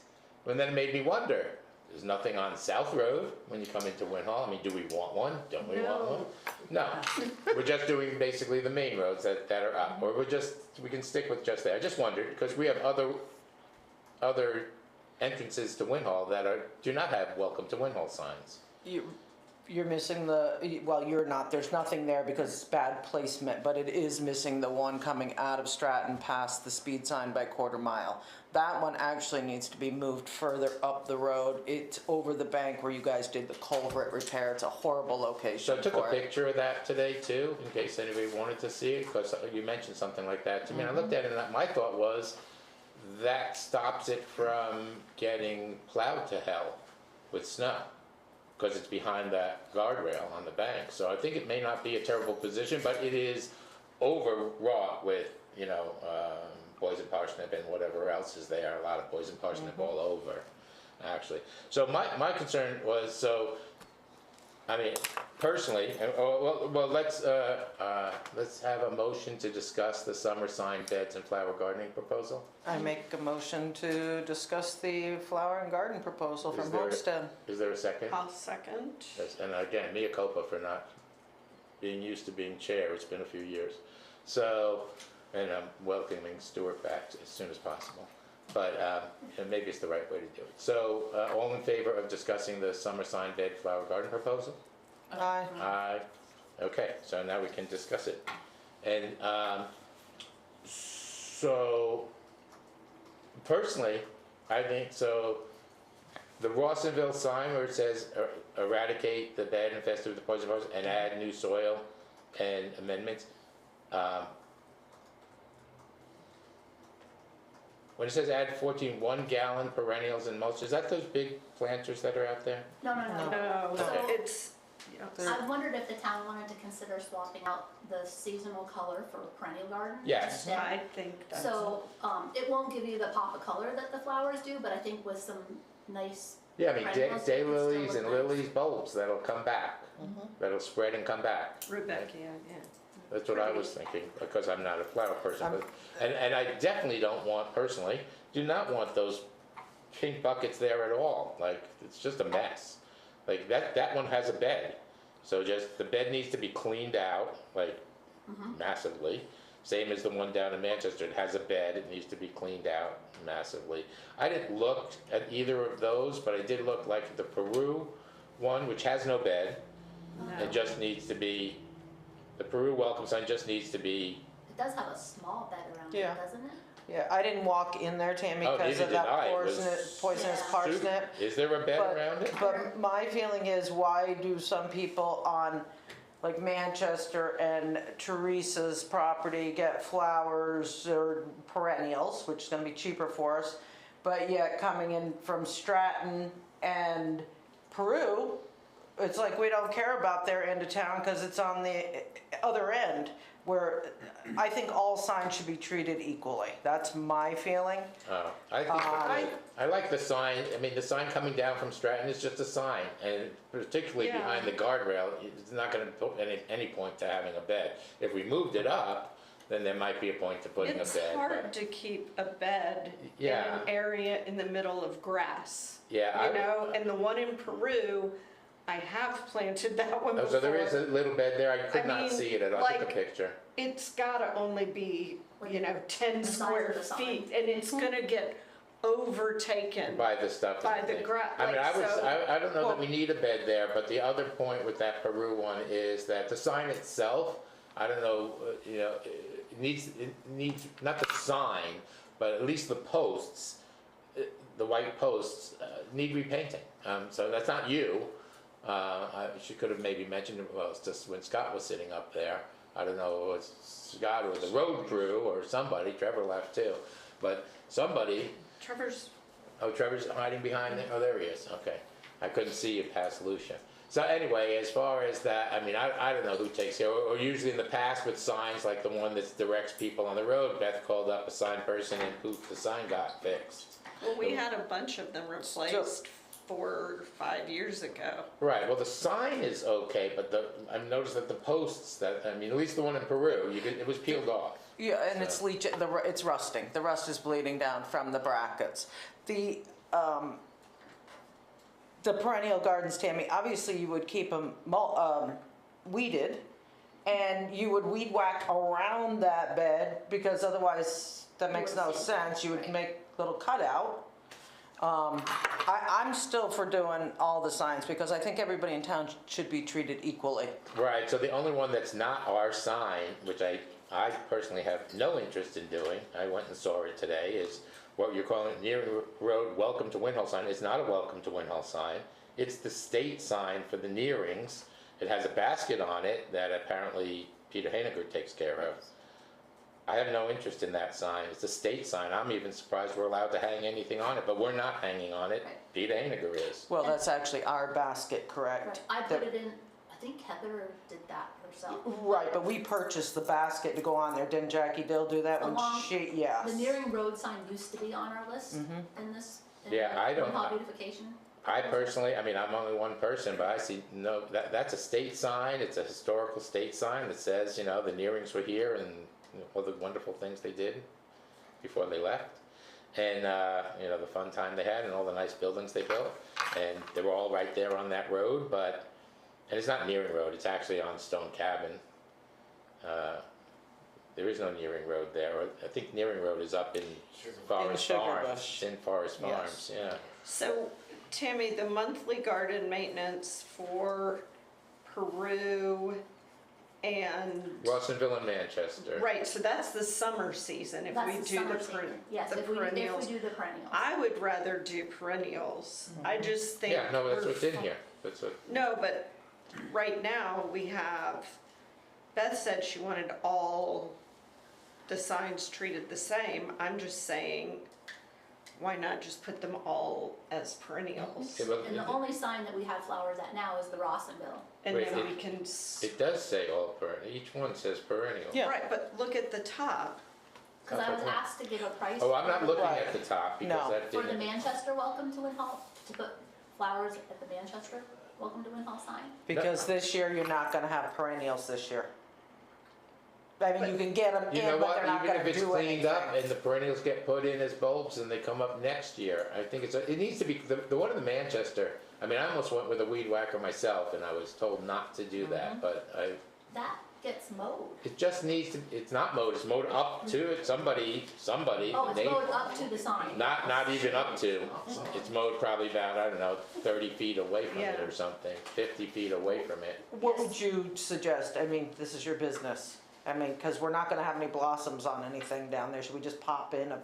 [SPEAKER 1] and then it made me wonder, there's nothing on South Road when you come into Winhall, I mean, do we want one, don't we want one? No, we're just doing basically the main roads that are up, or we can stick with just that, I just wondered, because we have other entrances to Winhall that do not have welcome to Winhall signs.
[SPEAKER 3] You're missing well, you're not, there's nothing there because it's bad placement, but it is missing the one coming out of Stratton past the speed sign by quarter mile. That one actually needs to be moved further up the road. It's over the bank where you guys did the culvert repair. It's a horrible location
[SPEAKER 1] So I took a
[SPEAKER 3] for it.
[SPEAKER 1] picture of that today too, in case anybody wanted to see it, because you mentioned something like that to me. I looked at it and my thought was, that stops it from getting plowed to hell with snow, because it's behind that guardrail on the bank. So I think it may not be a terrible position, but it is overwrought with, poison parsnip and whatever else is there. A lot of poison parsnip all over, actually. So my concern was, personally, let's have a motion to discuss the summer sign beds and flower gardening proposal.
[SPEAKER 3] I make a motion to discuss the flower and garden proposal from Homestead.
[SPEAKER 1] Is there a second?
[SPEAKER 2] I'll second.
[SPEAKER 1] Yes, and again, mea culpa for not being used to being chair. It's been a few years. So, and I'm welcoming Stuart back as soon as possible. But and maybe it's the right way to do it. So, all in favor of discussing the summer sign bed flower garden proposal?
[SPEAKER 3] Aye.
[SPEAKER 1] Aye. Okay, so now we can discuss it. And so, personally, I think so. The Rawsonville sign where it says eradicate the bed infested with the poison virus and add new soil and amendments. When it says add 14 1-gallon perennials and mulch, is that those big planters that are out there?
[SPEAKER 12] No.
[SPEAKER 2] No,
[SPEAKER 12] So-
[SPEAKER 2] it's,
[SPEAKER 12] I wondered if the town wanted to consider swapping out the seasonal color for perennial garden.
[SPEAKER 1] Yes.
[SPEAKER 12] instead.
[SPEAKER 2] I think that's.
[SPEAKER 12] So, it won't give you the pop of color that the flowers do, but I think with some nice,
[SPEAKER 1] Yeah, I mean
[SPEAKER 12] Perennials,
[SPEAKER 1] day
[SPEAKER 12] it can still
[SPEAKER 1] lilies
[SPEAKER 12] look
[SPEAKER 1] and
[SPEAKER 12] nice.
[SPEAKER 1] lilies bulbs that'll come back, that'll spread and come back.
[SPEAKER 2] Rebecca, yeah.
[SPEAKER 1] That's what I was thinking, because I'm not a flower person, but, and I definitely don't want, personally, do not want those pink buckets there at all, like, it's just a mess. Like, that one has a bed, so just, the bed needs to be cleaned out, like, massively. Same as the one down in Manchester, it has a bed, it needs to be cleaned out massively. I didn't look at either of those, but I did look like the Peru one, which has no bed,
[SPEAKER 2] No.
[SPEAKER 1] it just needs to be, the Peru welcome sign just needs to be,
[SPEAKER 12] it does have a small bed around
[SPEAKER 3] Yeah.
[SPEAKER 12] it, doesn't it?
[SPEAKER 3] Yeah, I didn't walk in there, Tammy,
[SPEAKER 1] Oh,
[SPEAKER 3] because
[SPEAKER 1] neither
[SPEAKER 3] of
[SPEAKER 1] did
[SPEAKER 3] that
[SPEAKER 1] I. It was
[SPEAKER 3] poisonous
[SPEAKER 12] Yeah.
[SPEAKER 3] parsnip.
[SPEAKER 1] is there a bed
[SPEAKER 3] But-
[SPEAKER 1] around it?
[SPEAKER 3] But my feeling is, why do some people on like Manchester and Teresa's property get flowers or perennials, which is gonna be cheaper for us, but yet coming in from Stratton and Peru, it's like we don't care about their end of town because it's on the other end, where I think all signs should be treated equally. That's my feeling.
[SPEAKER 1] Oh, I think, I like the sign, I mean, the sign coming down from Stratton is just a sign, and particularly
[SPEAKER 2] Yeah.
[SPEAKER 1] behind the guardrail, it's not gonna put any point to having a bed. If we moved it up, then there might be a point to putting a
[SPEAKER 2] It's
[SPEAKER 1] bed,
[SPEAKER 2] hard
[SPEAKER 1] but,
[SPEAKER 2] to keep a bed in
[SPEAKER 1] Yeah.
[SPEAKER 2] an area in the middle of grass.
[SPEAKER 1] yeah.
[SPEAKER 2] You know, and the one in Peru, I have planted that one
[SPEAKER 1] Oh,
[SPEAKER 2] before.
[SPEAKER 1] so there is a little bed there, I could
[SPEAKER 2] I
[SPEAKER 1] not
[SPEAKER 2] mean,
[SPEAKER 1] see it, I took a
[SPEAKER 2] like-
[SPEAKER 1] picture.
[SPEAKER 2] It's gotta only be, 10
[SPEAKER 12] The size
[SPEAKER 2] square
[SPEAKER 12] of the sign.
[SPEAKER 2] feet, and it's gonna get overtaken
[SPEAKER 1] By the stuff.
[SPEAKER 2] by
[SPEAKER 1] and
[SPEAKER 2] the
[SPEAKER 1] thing.
[SPEAKER 2] grass.
[SPEAKER 1] I mean, I don't know that
[SPEAKER 3] Well-
[SPEAKER 1] we need a bed there, but the other point with that Peru one is that the sign itself, I don't know, it needs, not the sign, but at least the posts, the white posts, need repainting. So that's not you. She could have maybe mentioned it, well, it's just when Scott was sitting up there. I don't know, it was Scott or the road crew or somebody, Trevor left too, but somebody.
[SPEAKER 2] Trevor's,
[SPEAKER 1] Oh, Trevor's hiding behind there? Oh, there he is, okay. I couldn't see you past Lucia. So anyway, as far as that, I mean, I don't know who takes care, or usually in the past with signs like the one that directs people on the road, Beth called up a sign person and poof, the sign got fixed.
[SPEAKER 2] well, we had a bunch of them replaced 4 or 5 years ago.
[SPEAKER 1] Right, well, the sign is okay, but I've noticed that the posts at least the one in Peru, it was peeled off.
[SPEAKER 3] Yeah, and it's leaching, it's rusting. The rust is bleeding down from the brackets. The perennial gardens, Tammy, obviously you would keep them weeded, and you would weed whack around that bed, because otherwise that makes no sense. You would make little cutout. I I'm still for doing all the signs because I think everybody in town should be treated equally.
[SPEAKER 1] Right, so the only one that's not our sign, which I personally have no interest in doing, I went and saw it today, is what you're calling Nearing Road Welcome to Winhall sign. It's not a Welcome to Winhall sign. It's the state sign for the Nearings. It has a basket on it that apparently Peter Hainiger takes care of. I have no interest in that sign. It's a state sign. I'm even surprised we're allowed to hang anything on it, but we're not hanging on it. Peter Hainiger is.
[SPEAKER 3] Well, that's actually our basket, correct?
[SPEAKER 12] I put it in, I think Heather did that herself.
[SPEAKER 3] Right, but we purchased the basket to go on there. Didn't Jackie Dill do that when
[SPEAKER 12] Along-
[SPEAKER 3] she, yes.
[SPEAKER 12] The Nearing Road sign used to be on our list in this, in
[SPEAKER 1] Yeah, I don't-
[SPEAKER 12] Winhall beautification.
[SPEAKER 1] I personally, I mean, I'm only one person, but I see no, that's a state sign. It's a historical state sign that says, you know, the Nearings were here and all the wonderful things they did before they left. And, you know, the fun time they had and all the nice buildings they built. And they were all right there on that road, but, and it's not Nearing Road, it's actually on Stone Cabin. There is no Nearing Road there. I think Nearing Road is up in Forest
[SPEAKER 3] Sugar
[SPEAKER 1] Farms.
[SPEAKER 3] Bush.
[SPEAKER 1] In Forest
[SPEAKER 3] Yes.
[SPEAKER 1] Farms, yeah.
[SPEAKER 2] So, Tammy, the monthly garden maintenance for Peru and,
[SPEAKER 1] Rawsonville and Manchester.
[SPEAKER 2] right, so that's the summer season if we
[SPEAKER 12] That's the
[SPEAKER 2] do
[SPEAKER 12] summer
[SPEAKER 2] the
[SPEAKER 12] season. Yes,
[SPEAKER 2] the
[SPEAKER 12] if we
[SPEAKER 2] perennials.
[SPEAKER 12] do the perennials.
[SPEAKER 2] I would rather do perennials. I just think.
[SPEAKER 1] Yeah, no, that's
[SPEAKER 2] we're
[SPEAKER 1] what's in
[SPEAKER 2] fu-
[SPEAKER 1] here. That's what,
[SPEAKER 2] No, but right now we have, Beth said she wanted all the signs treated the same. I'm just saying, why not just put them all as perennials?
[SPEAKER 1] yeah, but
[SPEAKER 12] And the only sign that we have flowers at now is the Rawsonville.
[SPEAKER 2] And
[SPEAKER 1] Wait,
[SPEAKER 2] then
[SPEAKER 1] it-
[SPEAKER 2] we can,
[SPEAKER 1] it does say all perennial, each one says perennial.
[SPEAKER 3] Yeah.
[SPEAKER 2] right, but look at the top.
[SPEAKER 12] Cause I was asked to give a price.
[SPEAKER 1] Oh, I'm not looking
[SPEAKER 3] Right.
[SPEAKER 1] at the top because
[SPEAKER 3] No.
[SPEAKER 1] that
[SPEAKER 12] For the
[SPEAKER 1] didn't,
[SPEAKER 12] Manchester Welcome to Winhall, to put flowers at the Manchester Welcome to Winhall sign.
[SPEAKER 3] Because this year you're not gonna have perennials this year. I mean, you can get them
[SPEAKER 1] you know
[SPEAKER 3] in, but
[SPEAKER 1] what,
[SPEAKER 3] they're not
[SPEAKER 1] even
[SPEAKER 3] gonna
[SPEAKER 1] if it's
[SPEAKER 3] do
[SPEAKER 1] cleaned up
[SPEAKER 3] anything.
[SPEAKER 1] and the perennials get put in as bulbs and they come up next year, I think it needs to be, the one in the Manchester, I mean, I almost went with a weed whacker myself and I was told not to do that, but
[SPEAKER 12] That gets mowed.
[SPEAKER 1] it just needs to, it's not mowed, it's mowed up to it, somebody,
[SPEAKER 12] Oh, it's
[SPEAKER 1] they,
[SPEAKER 12] mowed up to the sign.
[SPEAKER 1] not even up to, it's mowed probably about, I don't know, 30 feet away from it
[SPEAKER 2] Yeah.
[SPEAKER 1] or something, 50 feet away from it.
[SPEAKER 3] What would you suggest? I mean, this is your business. I mean, cause we're not gonna have any blossoms on anything down there. Should we just pop in a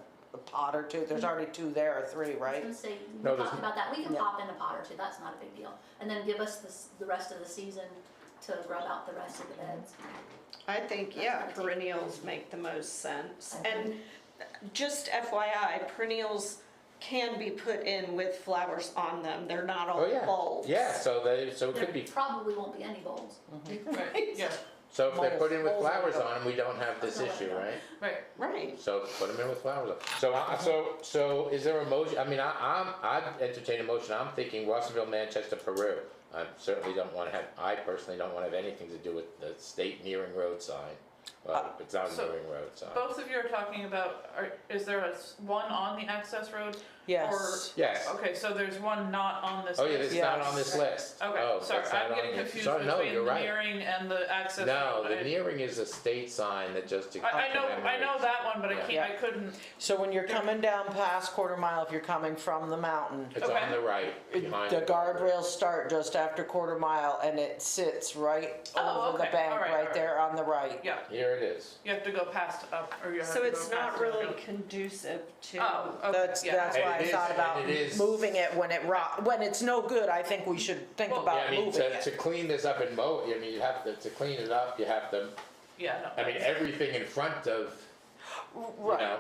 [SPEAKER 3] pot or two? There's already 2 there, or 3,
[SPEAKER 12] I was
[SPEAKER 3] right?
[SPEAKER 12] gonna say,
[SPEAKER 1] No,
[SPEAKER 12] we
[SPEAKER 1] there's-
[SPEAKER 12] talked about that, we can
[SPEAKER 3] Yeah.
[SPEAKER 12] pop in a pot or two, that's not a big deal. And then give us the rest of the season to rub out the rest of the beds.
[SPEAKER 2] I think, yeah, perennials make the most sense. And just FYI, perennials can be put in with flowers on them. They're not all
[SPEAKER 1] Oh, yeah,
[SPEAKER 2] bulbs.
[SPEAKER 1] yeah, so it
[SPEAKER 12] There
[SPEAKER 1] could be,
[SPEAKER 12] probably won't be any bulbs.
[SPEAKER 8] Right, yeah,
[SPEAKER 1] so if they're put in with
[SPEAKER 3] Moles.
[SPEAKER 1] flowers on them, we don't have this
[SPEAKER 12] Moles.
[SPEAKER 1] issue, right?
[SPEAKER 8] right.
[SPEAKER 2] Right.
[SPEAKER 1] So put them in with flowers on. So is there a motion, I mean, I'd entertain a motion, I'm thinking Russellville, Manchester, Peru. I certainly don't wanna have, I personally don't wanna have anything to do with the state Nearing Road sign. Well, it's not a
[SPEAKER 8] So,
[SPEAKER 1] Nearing Road sign.
[SPEAKER 8] Both of you are talking about, is there one on the access road?
[SPEAKER 3] Yes.
[SPEAKER 1] Yes.
[SPEAKER 8] Okay, so there's one not on this
[SPEAKER 1] Oh,
[SPEAKER 8] list?
[SPEAKER 1] yeah, it's not on this list.
[SPEAKER 8] Okay,
[SPEAKER 1] Oh,
[SPEAKER 8] sorry,
[SPEAKER 1] that's not
[SPEAKER 8] I'm
[SPEAKER 1] on
[SPEAKER 8] getting
[SPEAKER 1] here.
[SPEAKER 8] confused
[SPEAKER 1] Sorry, no,
[SPEAKER 8] between
[SPEAKER 1] you're
[SPEAKER 8] the
[SPEAKER 1] right.
[SPEAKER 8] nearing and the access
[SPEAKER 1] No,
[SPEAKER 8] road.
[SPEAKER 1] the Nearing is a state sign that just to
[SPEAKER 8] I know
[SPEAKER 1] commemorates-
[SPEAKER 8] that one, but I
[SPEAKER 1] Yeah.
[SPEAKER 8] can't,
[SPEAKER 3] Yeah.
[SPEAKER 8] I couldn't,
[SPEAKER 3] So when you're coming down past Quarter Mile, if you're coming from the mountain,
[SPEAKER 1] It's
[SPEAKER 8] Okay.
[SPEAKER 1] on the right, behind.
[SPEAKER 3] the guardrails start just after Quarter Mile and it sits right
[SPEAKER 8] Oh,
[SPEAKER 3] over the
[SPEAKER 8] okay.
[SPEAKER 3] bank,
[SPEAKER 8] All right,
[SPEAKER 3] right
[SPEAKER 8] all
[SPEAKER 3] there on the right.
[SPEAKER 8] yeah,
[SPEAKER 1] Here it is.
[SPEAKER 8] you have to go past up, or you have to
[SPEAKER 2] So
[SPEAKER 8] go
[SPEAKER 2] it's
[SPEAKER 8] past
[SPEAKER 2] not
[SPEAKER 8] the
[SPEAKER 2] really
[SPEAKER 8] road.
[SPEAKER 2] conducive to.
[SPEAKER 8] Oh, okay,
[SPEAKER 3] That's
[SPEAKER 8] yeah.
[SPEAKER 3] why
[SPEAKER 1] And
[SPEAKER 3] I
[SPEAKER 1] it
[SPEAKER 3] thought
[SPEAKER 1] is-
[SPEAKER 3] about
[SPEAKER 1] and it is-
[SPEAKER 3] moving it when it's no good. I think we should think
[SPEAKER 8] Well,
[SPEAKER 1] Yeah,
[SPEAKER 3] about
[SPEAKER 1] I mean,
[SPEAKER 3] moving
[SPEAKER 1] to
[SPEAKER 3] it.
[SPEAKER 1] clean this up and mow, I mean, you have to clean it up, you have to,
[SPEAKER 8] Yeah, no.
[SPEAKER 1] I mean, everything in front of, you
[SPEAKER 3] Right.
[SPEAKER 1] know,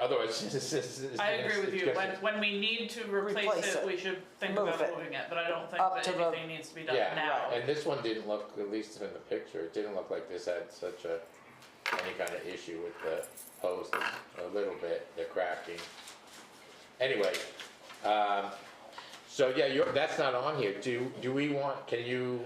[SPEAKER 1] otherwise it's.
[SPEAKER 8] I agree with you, when we need to replace
[SPEAKER 3] Replace
[SPEAKER 8] it,
[SPEAKER 3] it.
[SPEAKER 8] we should think
[SPEAKER 3] Move
[SPEAKER 8] about
[SPEAKER 3] it.
[SPEAKER 8] moving it, but I don't think
[SPEAKER 3] Up
[SPEAKER 8] that
[SPEAKER 3] to the-
[SPEAKER 8] anything needs to be done
[SPEAKER 1] Yeah,
[SPEAKER 8] now.
[SPEAKER 1] and this one didn't look, at least in the picture, it didn't look like this had such any kind of issue with the posts, a little bit, the cracking. Anyway, so yeah, that's not on here, do we want, can you,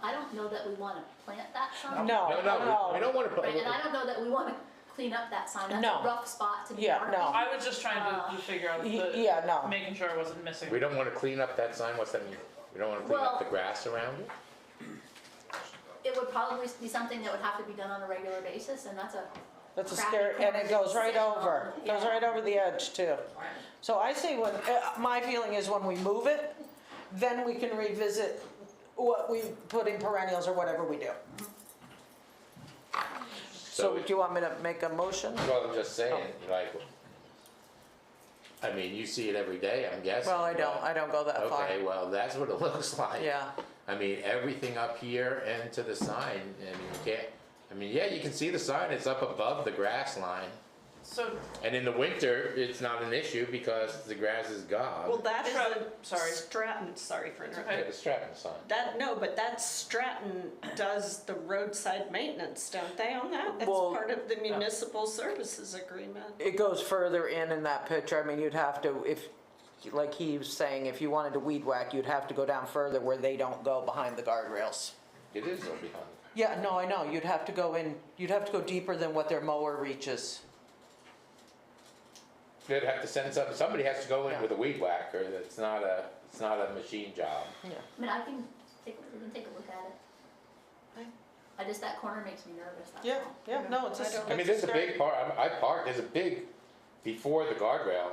[SPEAKER 12] I don't know that we wanna plant that sign.
[SPEAKER 3] No,
[SPEAKER 1] no,
[SPEAKER 3] no.
[SPEAKER 1] we don't wanna put.
[SPEAKER 12] Right, and I don't know that we wanna clean up that sign, that's
[SPEAKER 3] No.
[SPEAKER 12] a rough spot to be
[SPEAKER 3] Yeah,
[SPEAKER 12] marking.
[SPEAKER 3] no.
[SPEAKER 8] I was just trying to figure out
[SPEAKER 3] Yeah, no.
[SPEAKER 8] making sure I wasn't missing.
[SPEAKER 1] We don't wanna clean up that sign, what's that mean? We don't wanna clean up the
[SPEAKER 12] Well-
[SPEAKER 1] grass around it?
[SPEAKER 12] It would probably be something that would have to be done on a regular basis, and that's a
[SPEAKER 3] That's a
[SPEAKER 12] crappy
[SPEAKER 3] scary, and
[SPEAKER 12] corner
[SPEAKER 3] it goes
[SPEAKER 12] to
[SPEAKER 3] right
[SPEAKER 12] sit on.
[SPEAKER 3] over, goes
[SPEAKER 12] Yeah.
[SPEAKER 3] right over the edge too. So I say when, my feeling is when we move it, then we can revisit what we put in perennials or whatever we do. So do you want me to make a motion?
[SPEAKER 1] Well, I'm just saying, like, I mean, you see it every day, I'm guessing.
[SPEAKER 3] Well, I
[SPEAKER 1] but-
[SPEAKER 3] don't go that far.
[SPEAKER 1] Okay, well, that's what it looks like.
[SPEAKER 3] Yeah,
[SPEAKER 1] I mean, everything up here and to the sign, I mean, you can't, I mean, yeah, you can see the sign, it's up above the grass line.
[SPEAKER 8] So,
[SPEAKER 1] And in the winter, it's not an issue because the grass is gone.
[SPEAKER 2] Well, that is a
[SPEAKER 8] Sorry.
[SPEAKER 2] Stratton, sorry for interrupting.
[SPEAKER 1] Yeah, the Stratton sign.
[SPEAKER 2] But that Stratton does the roadside maintenance, don't they, on that? That's
[SPEAKER 3] Well-
[SPEAKER 2] part of the municipal services agreement.
[SPEAKER 3] it goes further in that picture. I mean, you'd have to, if, like he was saying, if you wanted to weed whack, you'd have to go down further where they don't go behind the guardrails.
[SPEAKER 1] It is over behind.
[SPEAKER 3] Yeah, no, I know, you'd have to go in, you'd have to go deeper than what their mower reaches.
[SPEAKER 1] They'd have to send somebody has to go in
[SPEAKER 3] Yeah.
[SPEAKER 1] with a weed whacker, it's not a machine job.
[SPEAKER 3] Yeah.
[SPEAKER 12] I mean, we can take a look at it. That corner makes me nervous, that's
[SPEAKER 3] Yeah,
[SPEAKER 12] all.
[SPEAKER 3] yeah, no, it's
[SPEAKER 2] I
[SPEAKER 3] a.
[SPEAKER 2] don't-
[SPEAKER 1] I mean, there's a big part, I parked, there's a big, before the guardrail,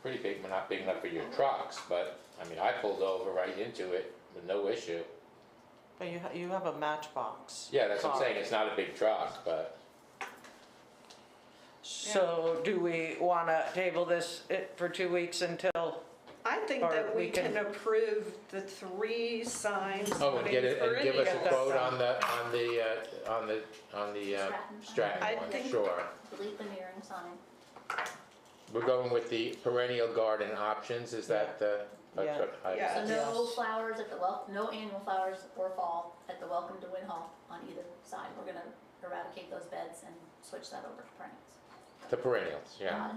[SPEAKER 1] pretty big, but not big enough for your trucks, but, I mean, I pulled over right into it with no issue.
[SPEAKER 3] But you have a matchbox.
[SPEAKER 1] Yeah, that's what I'm
[SPEAKER 3] car.
[SPEAKER 1] saying, it's not a big truck, but,
[SPEAKER 3] So do we wanna table this for 2 weeks until,
[SPEAKER 2] I think
[SPEAKER 3] Or
[SPEAKER 2] that
[SPEAKER 3] we
[SPEAKER 2] we
[SPEAKER 3] can-
[SPEAKER 2] can approve the 3 signs.
[SPEAKER 1] oh, and get it, and give us a
[SPEAKER 3] Perennial.
[SPEAKER 1] quote on the Stratton
[SPEAKER 2] I
[SPEAKER 1] one,
[SPEAKER 2] think-
[SPEAKER 1] sure.
[SPEAKER 12] Delete the mirroring sign.
[SPEAKER 1] We're going with the perennial garden options, is that the? that's
[SPEAKER 3] Yeah.
[SPEAKER 1] what I-
[SPEAKER 2] Yeah.
[SPEAKER 12] So no
[SPEAKER 3] Yes.
[SPEAKER 12] flowers at the no annual flowers or fall at the Welcome to Winhall on either side. We're gonna eradicate those beds and switch that over to perennials.
[SPEAKER 1] The perennials, yeah.
[SPEAKER 12] Got it.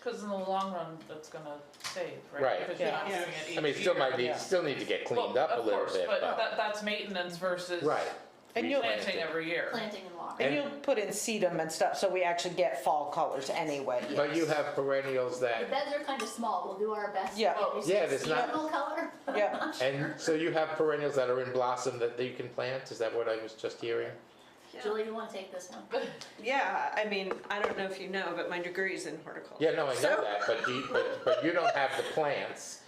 [SPEAKER 8] because in the long run, that's gonna save, right?
[SPEAKER 1] Right.
[SPEAKER 8] Because you're not
[SPEAKER 2] Yeah.
[SPEAKER 8] doing it each
[SPEAKER 1] I mean, it still might
[SPEAKER 8] year.
[SPEAKER 1] need, still need to get cleaned
[SPEAKER 8] Well,
[SPEAKER 1] up a
[SPEAKER 8] of
[SPEAKER 1] little
[SPEAKER 8] course,
[SPEAKER 1] bit,
[SPEAKER 8] but
[SPEAKER 1] but,
[SPEAKER 8] that's maintenance versus
[SPEAKER 1] right.
[SPEAKER 3] And you'll-
[SPEAKER 8] planting
[SPEAKER 1] Replanting.
[SPEAKER 8] every year.
[SPEAKER 12] Planting and water.
[SPEAKER 3] and you'll put in sedum and stuff, so we actually get fall colors anyway.
[SPEAKER 1] But you
[SPEAKER 3] yes.
[SPEAKER 1] have perennials
[SPEAKER 12] The
[SPEAKER 1] that,
[SPEAKER 12] beds are kind of small. We'll do our best.
[SPEAKER 3] Yeah.
[SPEAKER 12] to get you
[SPEAKER 1] Yeah,
[SPEAKER 12] some
[SPEAKER 1] it's not-
[SPEAKER 12] seasonal color.
[SPEAKER 3] Yeah,
[SPEAKER 1] and so you have perennials that are in blossom that you can plant, is that what I was just hearing?
[SPEAKER 2] Yeah.
[SPEAKER 12] Julie, you want to take this one?
[SPEAKER 2] Yeah, I mean, I don't know if you know, but my degree is in horticulture.
[SPEAKER 1] Yeah, no, I know
[SPEAKER 2] So-
[SPEAKER 1] that, but you don't have the plants.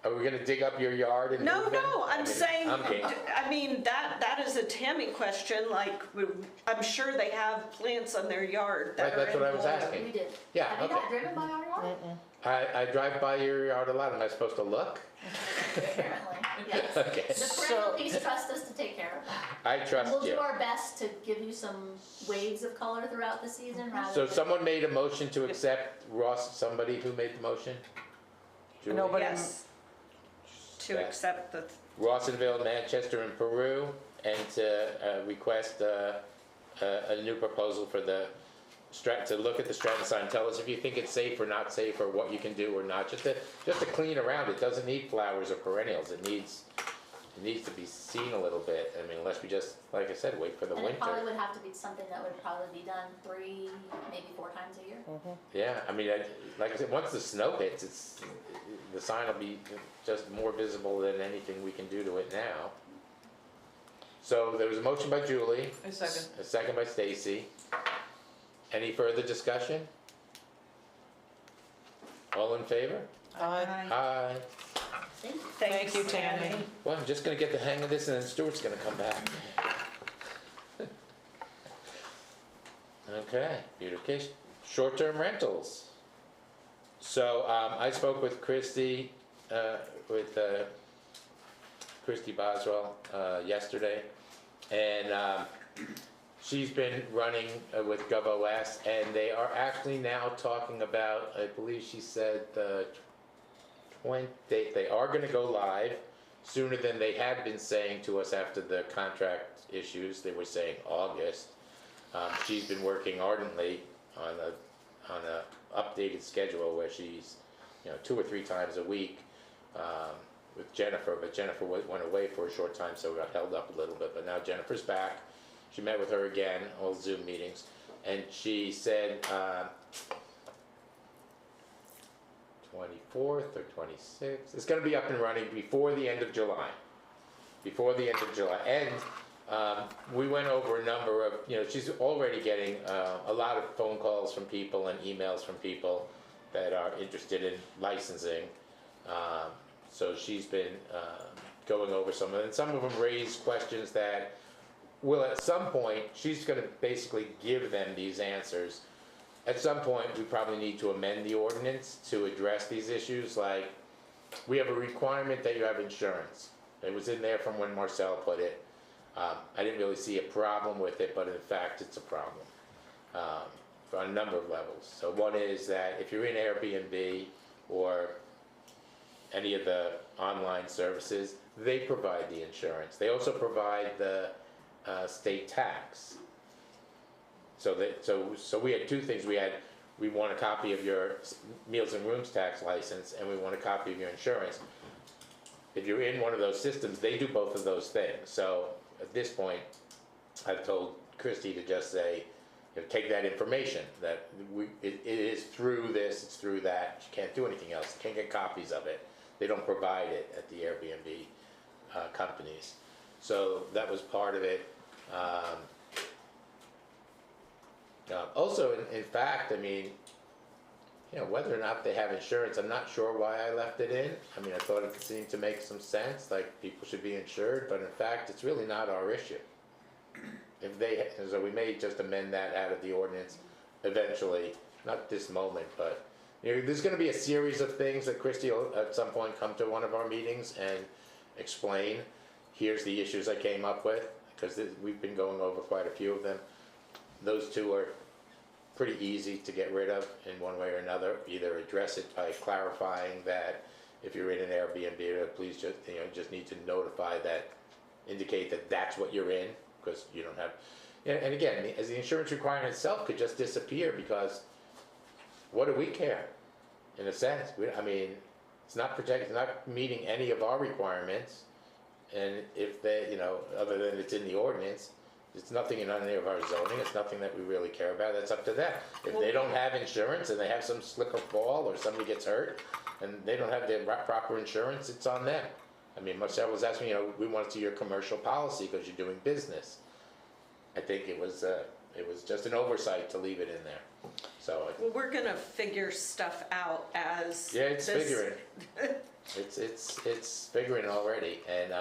[SPEAKER 1] Are we gonna dig up your yard and
[SPEAKER 2] No,
[SPEAKER 1] move them?
[SPEAKER 2] no,
[SPEAKER 1] I
[SPEAKER 2] I'm
[SPEAKER 1] mean,
[SPEAKER 2] saying,
[SPEAKER 1] I'm game.
[SPEAKER 2] I mean, that is a Tammy question, like, I'm sure they have plants on their yard that
[SPEAKER 1] Right,
[SPEAKER 2] are
[SPEAKER 1] that's what I
[SPEAKER 2] in
[SPEAKER 1] was
[SPEAKER 2] bloom.
[SPEAKER 1] asking.
[SPEAKER 12] We did.
[SPEAKER 1] Yeah,
[SPEAKER 12] Have you
[SPEAKER 1] okay.
[SPEAKER 12] not driven by our yard?
[SPEAKER 1] I drive by your yard a lot, am I supposed to look?
[SPEAKER 12] Apparently, yes.
[SPEAKER 1] Okay,
[SPEAKER 12] The perennial piece, trust us to take care of that.
[SPEAKER 1] I
[SPEAKER 12] And
[SPEAKER 1] trust
[SPEAKER 12] we'll do
[SPEAKER 1] you.
[SPEAKER 12] our best to give you some waves of color throughout the season rather
[SPEAKER 1] So
[SPEAKER 12] than.
[SPEAKER 1] someone made a motion to accept, Ross, somebody who made the motion? Julie?
[SPEAKER 3] Nobody-
[SPEAKER 2] Yes. To
[SPEAKER 1] Yeah.
[SPEAKER 2] accept the,
[SPEAKER 1] Rawsonville, Manchester, and Peru, and to request a new proposal for the to look at the Stratton sign. Tell us if you think it's safe or not safe, or what you can do or not. Just to clean around. It doesn't need flowers or perennials. It needs to be seen a little bit. I mean, unless we just, like I said, wait for the
[SPEAKER 12] And it probably
[SPEAKER 1] winter.
[SPEAKER 12] would have to be something that would probably be done 3, maybe 4 times a year.
[SPEAKER 1] Yeah, I mean, like I said, once the snow hits, the sign will be just more visible than anything we can do to it now. So there was a motion by Julie,
[SPEAKER 8] A second.
[SPEAKER 1] a second by Stacy. Any further discussion? All in favor?
[SPEAKER 3] Aye.
[SPEAKER 1] Aye.
[SPEAKER 12] Thank you.
[SPEAKER 3] Thank you, Tammy.
[SPEAKER 1] Well, I'm just gonna get the hang of this and then Stuart's gonna come back. Okay, beautification, short-term rentals. So, I spoke with Christy Boswell, yesterday, and, she's been running with GovOS, and they are actually now talking about, I believe she said, they are gonna go live sooner than they had been saying to us after the contract issues. They were saying August. She's been working ardently on a updated schedule where she's, 2 or 3 times a week with Jennifer, but Jennifer went away for a short time, so it got held up a little bit. But now Jennifer's back. She met with her again, all Zoom meetings, and she said 24th or 26th. It's going to be up and running before the end of July. Before the end of July. And we went over a number of, she's already getting a lot of phone calls from people and emails from people that are interested in licensing. So she's been going over some of them, and some of them raise questions that will at some point, she's gonna basically give them these answers. At some point, we probably need to amend the ordinance to address these issues, like, we have a requirement that you have insurance. It was in there from when Marcel put it. I didn't really see a problem with it, but in fact, it's a problem, on a number of levels. So one is that if you're in Airbnb or any of the online services, they provide the insurance. They also provide the state tax. So we had two things. We want a copy of your meals and rooms tax license, and we want a copy of your insurance. If you're in one of those systems, they do both of those things. So at this point, I've told Christie to just say, take that information, that it is through this, it's through that, you can't do anything else, you can't get copies of it. They don't provide it at the Airbnb companies. So that was part of it. Also, in fact, I mean, whether or not they have insurance, I'm not sure why I left it in. I mean, I thought it seemed to make some sense, like people should be insured, but in fact, it's really not our issue. So we may just amend that out of the ordinance eventually, not this moment, but there's going to be a series of things that Christie will at some point come to one of our meetings and explain. Here's the issues I came up with, because we've been going over quite a few of them. Those two are pretty easy to get rid of in one way or another. Either address it by clarifying that if you're in an Airbnb, please just need to notify that, indicate that that's what you're in, because you don't have, and again, as the insurance requirement itself could just disappear, because what do we care? In a sense, I mean, it's not protecting, it's not meeting any of our requirements, and if they, other than it's in the ordinance, it's nothing in any of our zoning, it's nothing that we really care about, that's up to them. If they don't have insurance and they have some slip or fall, or somebody gets hurt, and they don't have the proper insurance, it's on them. I mean, Marcel was asking, we want to see your commercial policy because you're doing business. I think it was just an oversight to leave it in there. So
[SPEAKER 2] Well, we're gonna figure stuff out as
[SPEAKER 1] yeah, it's figuring. It's figuring already, and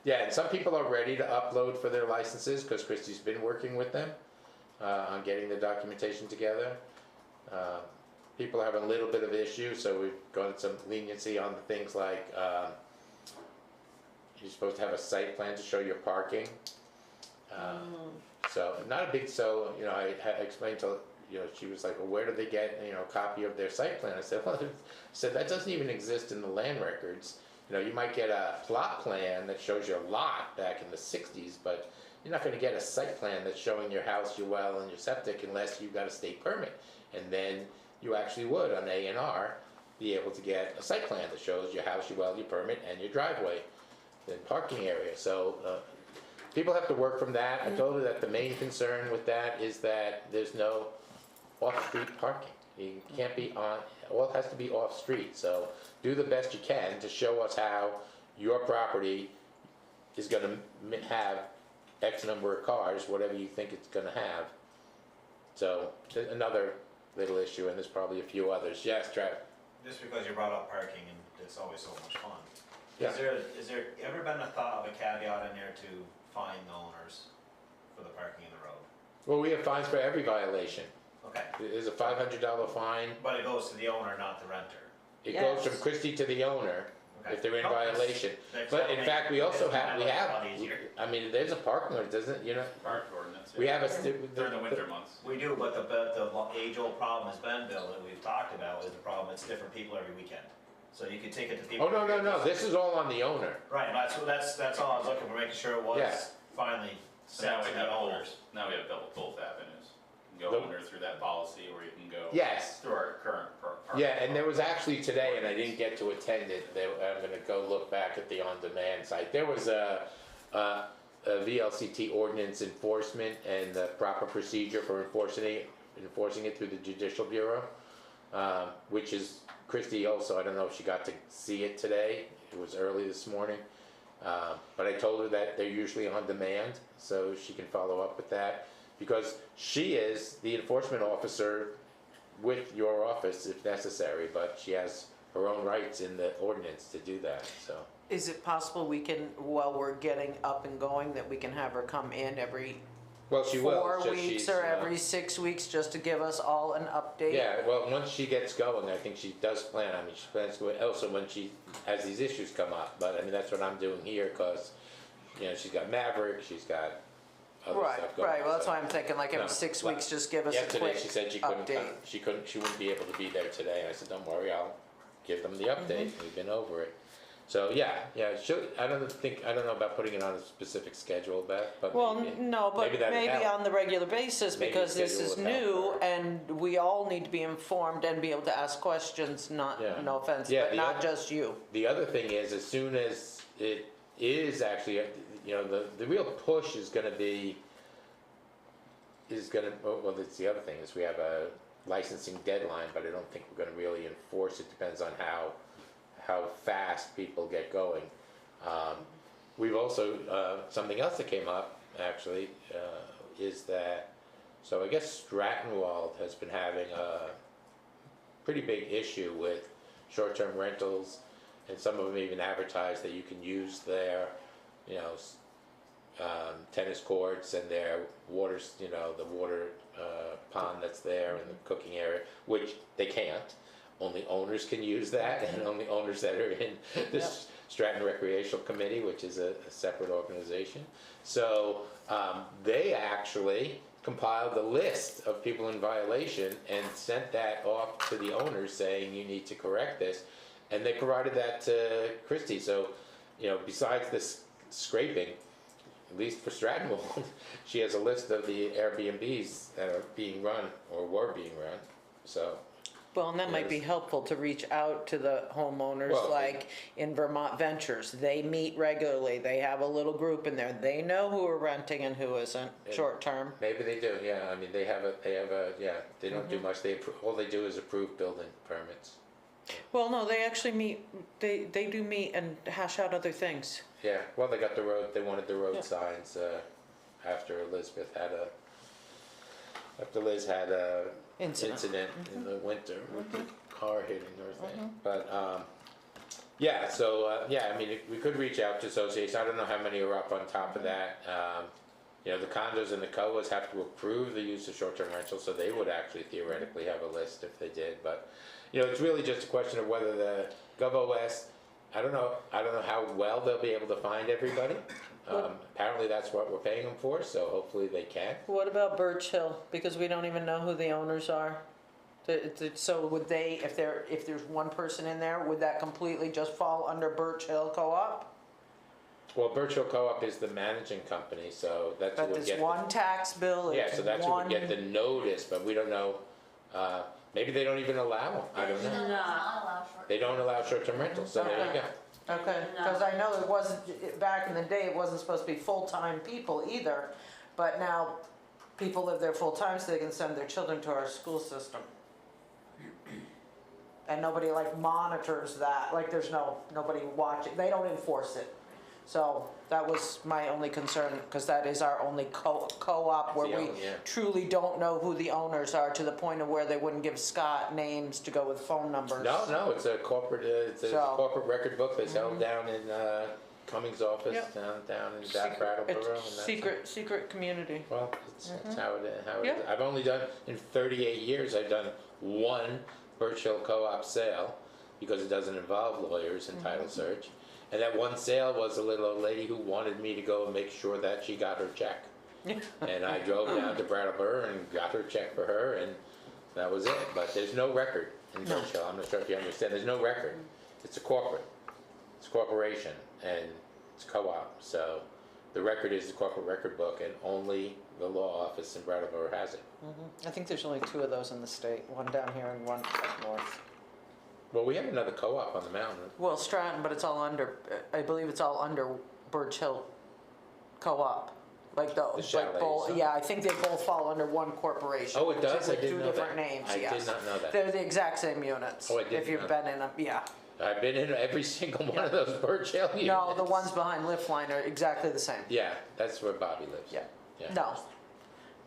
[SPEAKER 1] and some people are ready to upload for their licenses because Christie's been working with them on getting the documentation together. People have a little bit of issue, so we've got some leniency on the things like you're supposed to have a site plan to show your parking. So not a big, I explained to, she was like, well, where do they get, a copy of their site plan? I said, that doesn't even exist in the land records. You might get a plot plan that shows your lot back in the 60s, but you're not going to get a site plan that's showing your house, your well, and your septic unless you got a state permit. And then you actually would, on A&R, be able to get a site plan that shows your house, your well, your permit, and your driveway, and parking area. So people have to work from that. I told her that the main concern with that is that there's no off-street parking. You can't be on, well, it has to be off-street. So do the best you can to show us how your property is going to have X number of cars, whatever you think it's going to have. So another little issue, and there's probably a few others. Yes, Trav?
[SPEAKER 5] Just because you brought up parking, and it's always so much fun.
[SPEAKER 1] Yeah.
[SPEAKER 5] Is there ever been a thought of a caveat in there to fine the owners for the parking in the road?
[SPEAKER 1] Well, we have fines for every violation.
[SPEAKER 5] Okay,
[SPEAKER 1] There's a $500 fine.
[SPEAKER 5] but it goes to the owner, not the renter.
[SPEAKER 1] It goes from
[SPEAKER 2] Yes.
[SPEAKER 1] Christie to the owner
[SPEAKER 5] Okay.
[SPEAKER 1] if they're in
[SPEAKER 5] Oh, that's-
[SPEAKER 1] violation.
[SPEAKER 5] that's-
[SPEAKER 1] But in fact, we also have,
[SPEAKER 5] a lot easier.
[SPEAKER 1] I mean, there's a parking lot, doesn't,
[SPEAKER 11] Park ordinance.
[SPEAKER 1] we
[SPEAKER 11] yeah.
[SPEAKER 1] have
[SPEAKER 11] During the winter months.
[SPEAKER 5] We do, but the age-old problem has been, Bill, that we've talked about, is the problem, it's different people every weekend. So you could take it to people.
[SPEAKER 1] Oh, no, this is all on the owner.
[SPEAKER 5] Right, that's all I was looking for, making sure it was
[SPEAKER 1] Yeah.
[SPEAKER 5] finally
[SPEAKER 11] So now
[SPEAKER 5] set
[SPEAKER 11] we
[SPEAKER 5] to
[SPEAKER 11] have
[SPEAKER 5] the
[SPEAKER 11] both,
[SPEAKER 5] owners.
[SPEAKER 11] now we have both avenues. You can go
[SPEAKER 1] The-
[SPEAKER 11] under through that policy, or you can go
[SPEAKER 1] Yes.
[SPEAKER 11] through our current parking.
[SPEAKER 1] Yeah, and there was actually today, and I didn't get to attend it, I'm gonna go look back at the on-demand site. There was a VLCT ordinance enforcement and the proper procedure for enforcing it through the Judicial Bureau, which is Christie also, I don't know if she got to see it today, it was early this morning. But I told her that they're usually on demand, so she can follow up with that, because she is the enforcement officer with your office if necessary, but she has her own rights in the ordinance to do that, so.
[SPEAKER 3] Is it possible we can, while we're getting up and going, that we can have her come in every
[SPEAKER 1] Well, she will.
[SPEAKER 3] 4
[SPEAKER 1] it's just
[SPEAKER 3] weeks
[SPEAKER 1] she's,
[SPEAKER 3] or every 6 weeks just to give us all an update?
[SPEAKER 1] Yeah, well, once she gets going, I think she does plan, I mean, she plans to, also when she has these issues come up, but I mean, that's what I'm doing here, cause, you know, she's got Maverick, she's got other
[SPEAKER 3] Right,
[SPEAKER 1] stuff going.
[SPEAKER 3] right, well, that's
[SPEAKER 1] so.
[SPEAKER 3] why I'm thinking like every
[SPEAKER 1] No,
[SPEAKER 3] 6
[SPEAKER 1] like,
[SPEAKER 3] weeks, just give us a
[SPEAKER 1] Yesterday,
[SPEAKER 3] quick
[SPEAKER 1] she said she couldn't come,
[SPEAKER 3] update.
[SPEAKER 1] she wouldn't be able to be there today, I said, don't worry, I'll give them the update,
[SPEAKER 3] Mm-hmm.
[SPEAKER 1] we've been over it. So, yeah, I don't know about putting it on a specific schedule, Beth, but
[SPEAKER 3] Well,
[SPEAKER 1] maybe.
[SPEAKER 3] no, but
[SPEAKER 1] that'd
[SPEAKER 3] maybe
[SPEAKER 1] help.
[SPEAKER 3] on the regular basis,
[SPEAKER 1] Maybe
[SPEAKER 3] because this
[SPEAKER 1] schedule
[SPEAKER 3] is
[SPEAKER 1] would help
[SPEAKER 3] new
[SPEAKER 1] her.
[SPEAKER 3] and we all need to be informed and be able to ask questions, not,
[SPEAKER 1] Yeah.
[SPEAKER 3] no offense,
[SPEAKER 1] Yeah,
[SPEAKER 3] but
[SPEAKER 1] the
[SPEAKER 3] not
[SPEAKER 1] other-
[SPEAKER 3] just you.
[SPEAKER 1] The other thing is, as soon as it is actually, you know, the real push is gonna be, well, that's the other thing, is we have a licensing deadline, but I don't think we're gonna really enforce it, depends on how fast people get going. We've also, something else that came up, actually, is that, so I guess Strattonwald has been having a pretty big issue with short-term rentals, and some of them even advertise that you can use their, you know, tennis courts and their waters, you know, the water pond that's there and the cooking area, which they can't. Only owners can use that, and only owners that are in this Stratton Recreational Committee, which is a separate organization. So they actually compiled a list of people in violation and sent that off to the owners saying you need to correct this. And they provided that to Christie. So, you know, besides this scraping, at least for Strattonwald, she has a list of the Airbnbs that are being run or were being run. So.
[SPEAKER 3] Well, and that might be
[SPEAKER 1] Yes.
[SPEAKER 3] helpful to reach out to the homeowners,
[SPEAKER 1] Well,
[SPEAKER 3] like in Vermont Ventures. They meet regularly, they have a little group in there, they know who are renting and who isn't,
[SPEAKER 1] Yeah.
[SPEAKER 3] short term.
[SPEAKER 1] Maybe they do, yeah, I mean, they have a, yeah, they don't do much, all they do is approve building permits.
[SPEAKER 3] Well, no, they actually meet, they do meet and hash out other things.
[SPEAKER 1] Yeah, well, they got the road, they wanted the road
[SPEAKER 3] Yeah.
[SPEAKER 1] signs, after Liz had a incident in the winter with the car hitting her thing. But, yeah, so, yeah, I mean, we could reach out to associations, I don't know how many are up on top of that. You know, the condos and the COAs have to approve the use of short-term rentals, so they would actually theoretically have a list if they did, but, you know, it's really just a question of whether the GovOS, I don't know how well they'll be able to find everybody. Apparently that's what we're paying them for, so hopefully they can.
[SPEAKER 3] What about Birch Hill? Because we don't even know who the owners are. So would they, if there's one person in there, would that completely just fall under Birch Hill Co-op?
[SPEAKER 1] Well, Birch Hill Co-op is the managing company, so that's who
[SPEAKER 3] But
[SPEAKER 1] would
[SPEAKER 3] it's
[SPEAKER 1] get.
[SPEAKER 3] one tax bill,
[SPEAKER 1] Yeah,
[SPEAKER 3] it's
[SPEAKER 1] so that's who would
[SPEAKER 3] one,
[SPEAKER 1] get the notice, but we don't know, maybe they don't even allow them, I don't know.
[SPEAKER 12] It's not allowed short.
[SPEAKER 1] They don't allow short-term rentals, so there you go.
[SPEAKER 3] okay,
[SPEAKER 12] No.
[SPEAKER 3] because I know it wasn't, back in the day, it wasn't supposed to be full-time people either, but now people live there full-time so they can send their children to our school system. And nobody like monitors that, like there's nobody watching, they don't enforce it. So that was my only concern, because that is our only co-op where
[SPEAKER 1] The
[SPEAKER 3] we
[SPEAKER 1] only, yeah.
[SPEAKER 3] truly don't know who the owners are, to the point of where they wouldn't give Scott names to go with phone numbers.
[SPEAKER 1] No, it's a corporate, it's a
[SPEAKER 3] So-
[SPEAKER 1] corporate record book that's held down in, Cummings' office,
[SPEAKER 3] Yep.
[SPEAKER 1] down in
[SPEAKER 3] Secret-
[SPEAKER 1] Brattleboro, and
[SPEAKER 3] It's
[SPEAKER 1] that's.
[SPEAKER 3] secret community.
[SPEAKER 1] Well, that's how it is.
[SPEAKER 3] Yeah.
[SPEAKER 1] I've only done, in 38 years, I've done one Birch Hill Co-op sale, because it doesn't involve lawyers and title search. And that one sale was a little old lady who wanted me to go and make sure that she got her check. And I drove down to Brattleboro and got her check for her, and that was it. But there's no record in Birch Hill, I'm not sure if you understand, there's no record. It's a corporate, it's a corporation, and it's co-op, so the record is the corporate record book, and only the law office in Brattleboro has it.
[SPEAKER 3] I think there's only 2 of those in the state, one down here and one up north.
[SPEAKER 1] Well, we have another co-op on the mountain.
[SPEAKER 3] Well, Stratton, but it's all under, I believe it's all under Birch Hill Co-op. Like
[SPEAKER 1] The
[SPEAKER 3] like
[SPEAKER 1] chalets,
[SPEAKER 3] both,
[SPEAKER 1] huh?
[SPEAKER 3] yeah, I think they both fall under one corporation.
[SPEAKER 1] Oh, it does? I
[SPEAKER 3] With
[SPEAKER 1] didn't
[SPEAKER 3] 2
[SPEAKER 1] know
[SPEAKER 3] different
[SPEAKER 1] that.
[SPEAKER 3] names,
[SPEAKER 1] I
[SPEAKER 3] yes.
[SPEAKER 1] did not know that.
[SPEAKER 3] They're the exact same units.
[SPEAKER 1] Oh, I didn't
[SPEAKER 3] If you've
[SPEAKER 1] know
[SPEAKER 3] been in them, yeah.
[SPEAKER 1] I've been in every single one of those Birch Hill units.
[SPEAKER 3] No, the ones behind Liftline are exactly the same.
[SPEAKER 1] Yeah, that's where Bobby lives.
[SPEAKER 3] Yeah.
[SPEAKER 1] Yeah.
[SPEAKER 3] No,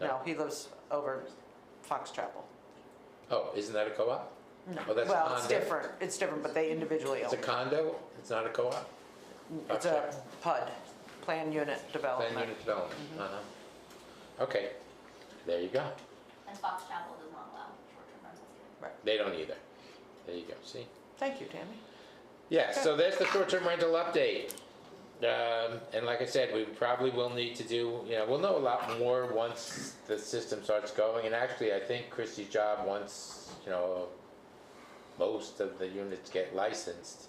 [SPEAKER 3] no, he lives over Fox Chapel.
[SPEAKER 1] Oh, isn't that a co-op?
[SPEAKER 3] No.
[SPEAKER 1] Oh, that's
[SPEAKER 3] Well, it's
[SPEAKER 1] condo?
[SPEAKER 3] different, but they individually
[SPEAKER 1] It's
[SPEAKER 3] own
[SPEAKER 1] a
[SPEAKER 3] it.
[SPEAKER 1] condo, it's not a co-op?
[SPEAKER 3] It's a PUD, Plan Unit Development.
[SPEAKER 1] Planned unit development, uh-huh. Okay, there you go.
[SPEAKER 12] And Fox Chapel does not allow short-term rentals either.
[SPEAKER 1] They don't either. There you go, see?
[SPEAKER 3] Thank you, Tammy.
[SPEAKER 1] Yeah, so there's the short-term rental update. And like I said, we probably will need to do, we'll know a lot more once the system starts going. And actually, I think Christie's job, once, most of the units get licensed,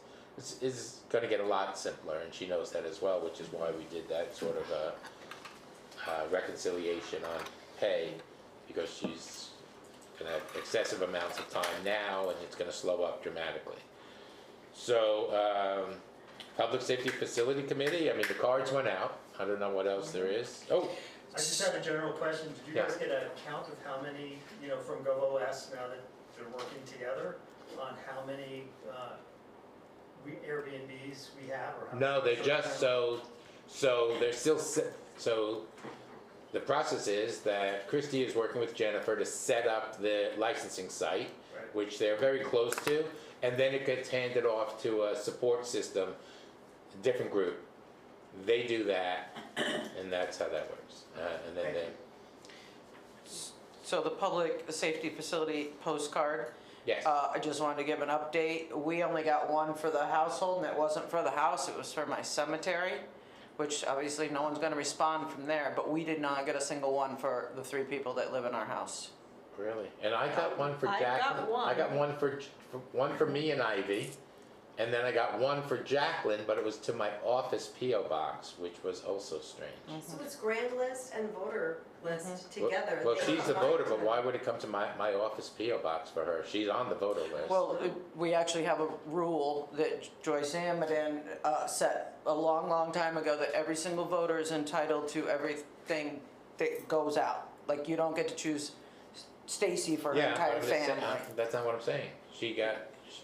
[SPEAKER 1] is gonna get a lot simpler, and she knows that as well, which is why we did that sort of reconciliation on pay, because she's gonna have excessive amounts of time now, and it's gonna slow up dramatically. So, Public Safety Facility Committee, the cards went out. I don't know what else there is. Oh,
[SPEAKER 13] I just have a general question. Did you guys get a count of how many, from GovOS now that they're working together, on how many Airbnbs we have? Or how
[SPEAKER 1] no,
[SPEAKER 13] many
[SPEAKER 1] they're just, so they're still, so the process is that Christie is working with Jennifer to set up the licensing site,
[SPEAKER 13] Right.
[SPEAKER 1] which they're very close to, and then it gets handed off to a support system, a different group. They do that, and that's how that works. And then they,
[SPEAKER 3] So the Public Safety Facility postcard,
[SPEAKER 1] yes,
[SPEAKER 3] I just wanted to give an update. We only got one for the household, and it wasn't for the house, it was for my cemetery, which obviously no one's gonna respond from there, but we did not get a single one for the 3 people that live in our house.
[SPEAKER 1] really. And I got one for
[SPEAKER 2] I
[SPEAKER 1] Jacqueline.
[SPEAKER 2] got one.
[SPEAKER 1] I got one for me and Ivy. And then I got one for Jacqueline, but it was to my office P.O. box, which was also strange.
[SPEAKER 9] So it's grand list and voter list together.
[SPEAKER 1] Well,
[SPEAKER 9] They
[SPEAKER 1] she's the
[SPEAKER 9] combine
[SPEAKER 1] voter, but
[SPEAKER 9] to-
[SPEAKER 1] why would it come to my office P.O. box for her? She's on the voter list.
[SPEAKER 3] Well, we actually have a rule that Joyce Amidon set a long, long time ago, that every single voter is entitled to everything that goes out. Like, you don't get to choose Stacy for her
[SPEAKER 1] Yeah,
[SPEAKER 3] entire
[SPEAKER 1] I'm just saying,
[SPEAKER 3] family.
[SPEAKER 1] that's not what I'm saying. She got,